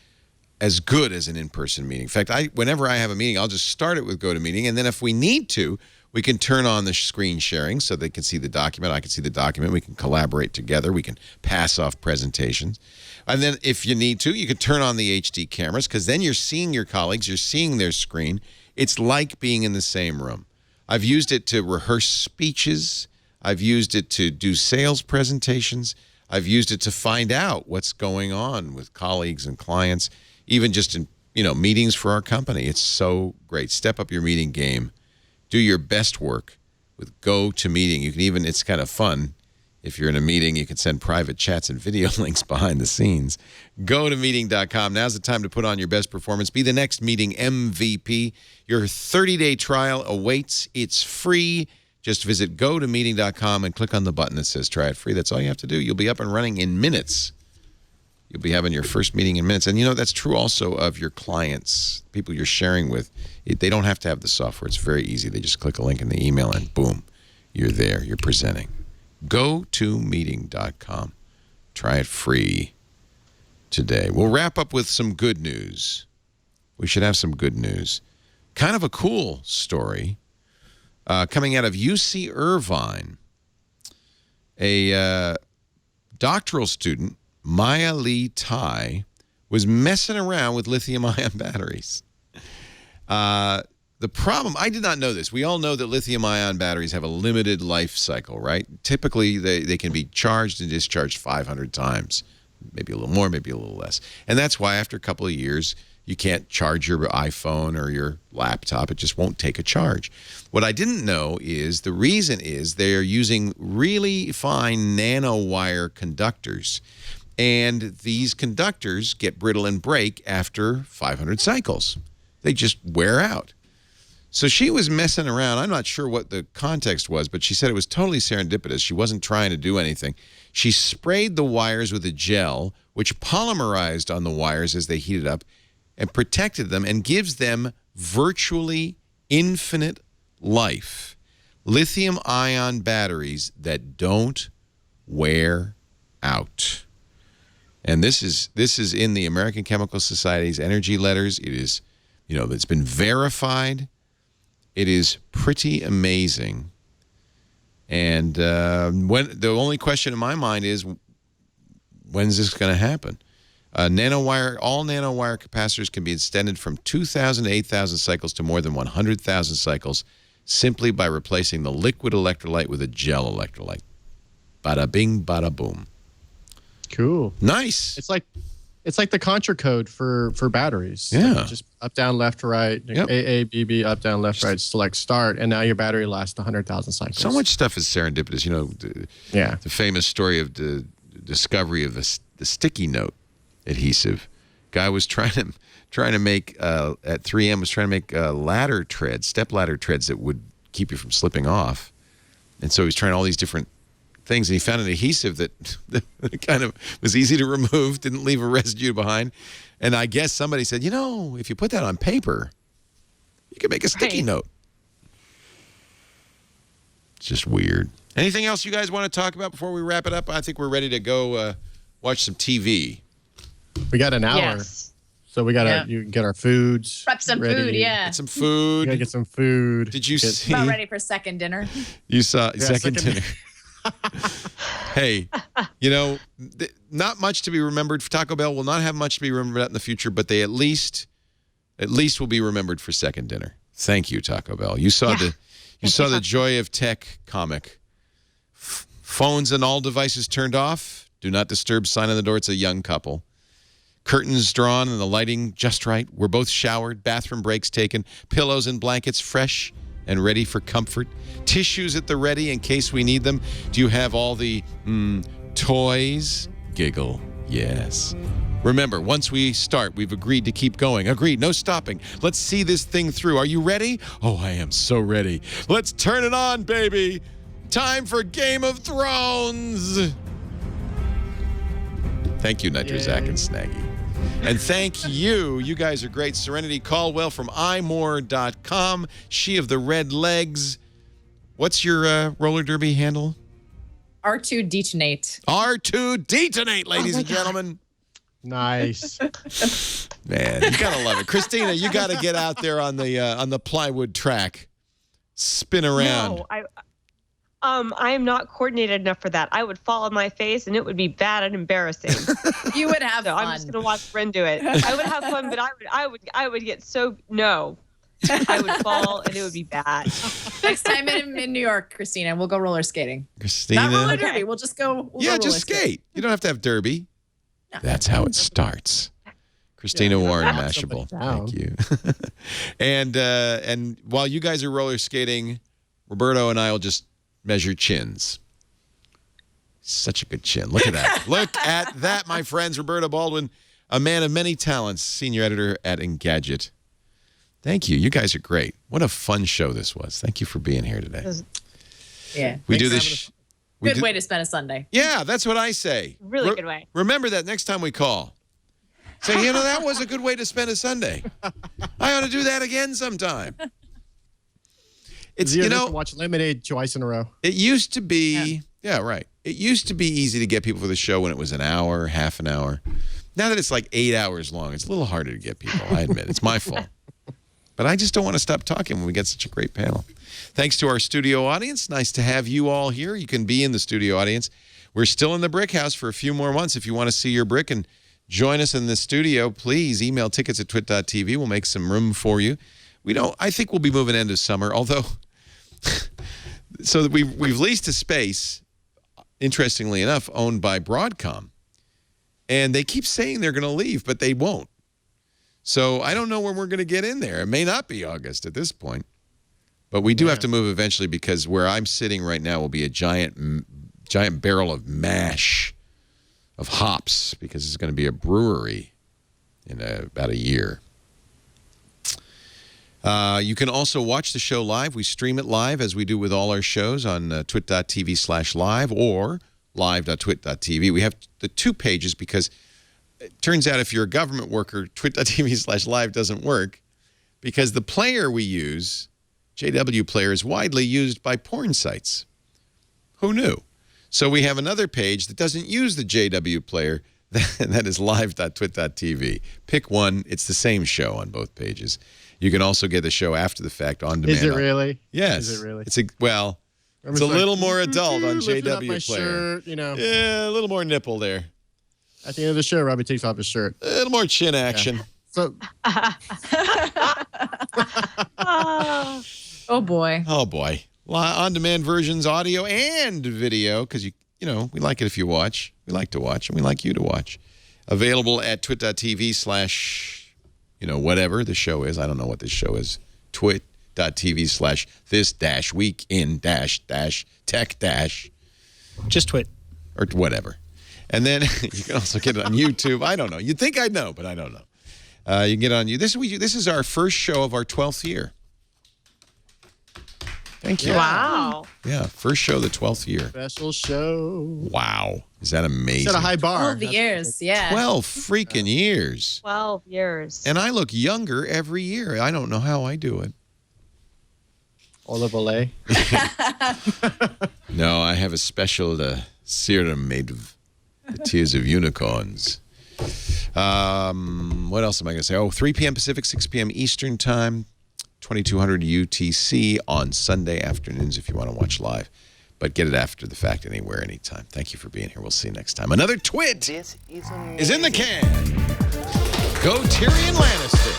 as good as an in-person meeting. In fact, whenever I have a meeting, I'll just start it with GoToMeeting, and then if we need to, we can turn on the screen sharing so they can see the document. I can see the document. We can collaborate together. We can pass off presentations. And then if you need to, you can turn on the HD cameras because then you're seeing your colleagues. You're seeing their screen. It's like being in the same room. I've used it to rehearse speeches. I've used it to do sales presentations. I've used it to find out what's going on with colleagues and clients, even just in meetings for our company. It's so great. Step up your meeting game. Do your best work with GoToMeeting. You can even, it's kind of fun. If you're in a meeting, you can send private chats and video links behind the scenes. GoToMeeting.com. Now's the time to put on your best performance. Be the next meeting MVP. Your 30-day trial awaits. It's free. Just visit GoToMeeting.com and click on the button that says try it free. That's all you have to do. You'll be up and running in minutes. You'll be having your first meeting in minutes. And that's true also of your clients, people you're sharing with. They don't have to have the software. It's very easy. They just click a link in the email and boom, you're there. You're presenting. GoToMeeting.com. Try it free today. We'll wrap up with some good news. We should have some good news. Kind of a cool story coming out of UC Irvine. A doctoral student, Maya Lee Tai, was messing around with lithium-ion batteries. The problem, I did not know this. We all know that lithium-ion batteries have a limited life cycle, right? Typically, they can be charged and discharged 500 times. Maybe a little more, maybe a little less. And that's why after a couple of years, you can't charge your iPhone or your laptop. It just won't take a charge. What I didn't know is the reason is they are using really fine nanowire conductors. And these conductors get brittle and break after 500 cycles. They just wear out. So she was messing around. I'm not sure what the context was, but she said it was totally serendipitous. She wasn't trying to do anything. She sprayed the wires with a gel, which polymerized on the wires as they heated up and protected them and gives them virtually infinite life. Lithium-ion batteries that don't wear out. And this is in the American Chemical Society's energy letters. It is, it's been verified. It is pretty amazing. And the only question in my mind is, when's this going to happen? All nanowire capacitors can be extended from 2,000 to 8,000 cycles to more than 100,000 cycles simply by replacing the liquid electrolyte with a gel electrolyte. Bada bing, bada boom. Cool. Nice. It's like the contra code for batteries. Yeah. Like just up, down, left, right. Yep. AA, BB, up, down, left, right. Select start, and now your battery lasts 100,000 cycles. So much stuff is serendipitous. The famous story of the discovery of the sticky note adhesive. Guy was trying to make at 3M was trying to make ladder treads, step ladder treads that would keep you from slipping off, and so he was trying all these different things, and he found an adhesive that kind of was easy to remove, didn't leave a residue behind. And I guess somebody said, if you put that on paper, you can make a sticky note. It's just weird. Anything else you guys want to talk about before we wrap it up? I think we're ready to go watch some TV. We got an hour. Yes. So we got you can get our foods. Prep some ready. food, yeah. Get some food. We gotta get some food. Did you see? About ready for second dinner. You saw second dinner. Hey, not much to be remembered. Taco Bell will not have much to be remembered in the future, but they at least will be remembered for second dinner. Thank you, Taco Bell. You saw the Joy of Tech comic. Phones and all devices turned off. Do not disturb sign on the door. It's a young couple. Curtains drawn and the lighting just right. We're both showered. Bathroom breaks taken. Pillows and blankets fresh and ready for comfort. Tissues at the ready in case we need them. Do you have all the toys? Giggle. Yes. Remember, once we start, we've agreed to keep going. Agreed. No stopping. Let's see this thing through. Are you ready? Oh, I am so ready. Let's turn it on, baby. Time for Game of Thrones. Thank you, Nitro, Zach, and Snaggy. And thank you. You guys are great. Serenity Caldwell from imore.com. She of the red legs. What's your roller derby handle? R2 Detonate. R2 Detonate, ladies and gentlemen. Nice. Man, you gotta love it. Christina, you gotta get out there on the plywood track. Spin around. No, I am not coordinated enough for that. I would fall on my face and it would be bad and embarrassing. You would have fun. I'm just gonna watch Bren do it. I would have fun, but I would get so I would fall and it would be bad. Next time in New York, Christina, we'll go roller skating. Christina. Not roller derby. We'll just go. Just skate. You don't have to have derby. No. That's how it starts. Christina Warren, Mashable. Thank you. And while you guys are roller skating, Roberto and I will just measure chins. Such a good chin. Look at that. Look at that, my friends. Roberto Baldwin, a man of many talents, senior editor at Engadget. Thank you. You guys are great. What a fun show this was. Thank you for being here today. Yeah. We do this. Good way to spend a Sunday. Yeah, that's what I say. Really good way. Remember that next time we call. Say, that was a good way to spend a Sunday. I ought to do that again sometime. It's watch Lemonade twice in a row. It used to be, right. It used to be easy to get people for the show when it was an hour, half an hour. Now that it's like 8 hours long, it's a little harder to get people. I admit, it's my fault. But I just don't want to stop talking when we get such a great panel. Thanks to our studio audience. Nice to have you all here. You can be in the studio audience. We're still in the Brick House for a few more months. If you want to see your brick and join us in the studio, please email tickets@twit.tv. We'll make some room for you. I think we'll be moving end of summer, although, so that we've leased a space, interestingly enough, owned by Broadcom. And they keep saying they're going to leave, but they won't. So I don't know when we're going to get in there. It may not be August at this point. But we do have to move eventually because where I'm sitting right now will be a giant barrel of mash of hops because it's going to be a brewery in about a year. You can also watch the show live. We stream it live as we do with all our shows on twit.tv/live or live.twit.tv. We have the two pages because it turns out if you're a government worker, twit.tv/live doesn't work because the player we use, JW Player, is widely used by porn sites. Who knew? So we have another page that doesn't use the JW Player, that is live.twit.tv. Pick one. It's the same show on both pages. You can also get the show after the fact on demand. Is it really? Yes. Is it really? It's a little more adult on JW Player. Shirt, Yeah, a little more nipple there. At the end of the show, Robbie takes off his shirt. A little more chin action. Yeah. So. Oh boy. Oh boy. On-demand versions, audio and video, because we like it if you watch. We like to watch, and we like you to watch. Available at twit.tv/ whatever the show is. I don't know what this show is. twit.tv/this-week-in-tech- Just twit. Or whatever. And then you can also get it on YouTube. I don't know. You'd think I'd know, but I don't know. You can get it on YouTube. This is our first show of our 12th year. Thank you. Wow. Yeah, first show of the 12th year. Special show. Wow. Is that amazing? Set a high bar. 12 years, yeah. 12 freaking years. 12 years. And I look younger every year. I don't know how I do it. Olive Olay. No, I have a special serum made of the tears of unicorns. What else am I going to say? 3 p.m. Pacific, 6 p.m. Eastern Time. 2200 UTC on Sunday afternoons if you want to watch live. But get it after the fact anywhere, anytime. Thank you for being here. We'll see you next time. Another twit is in the can. Go Tyrion Lannister.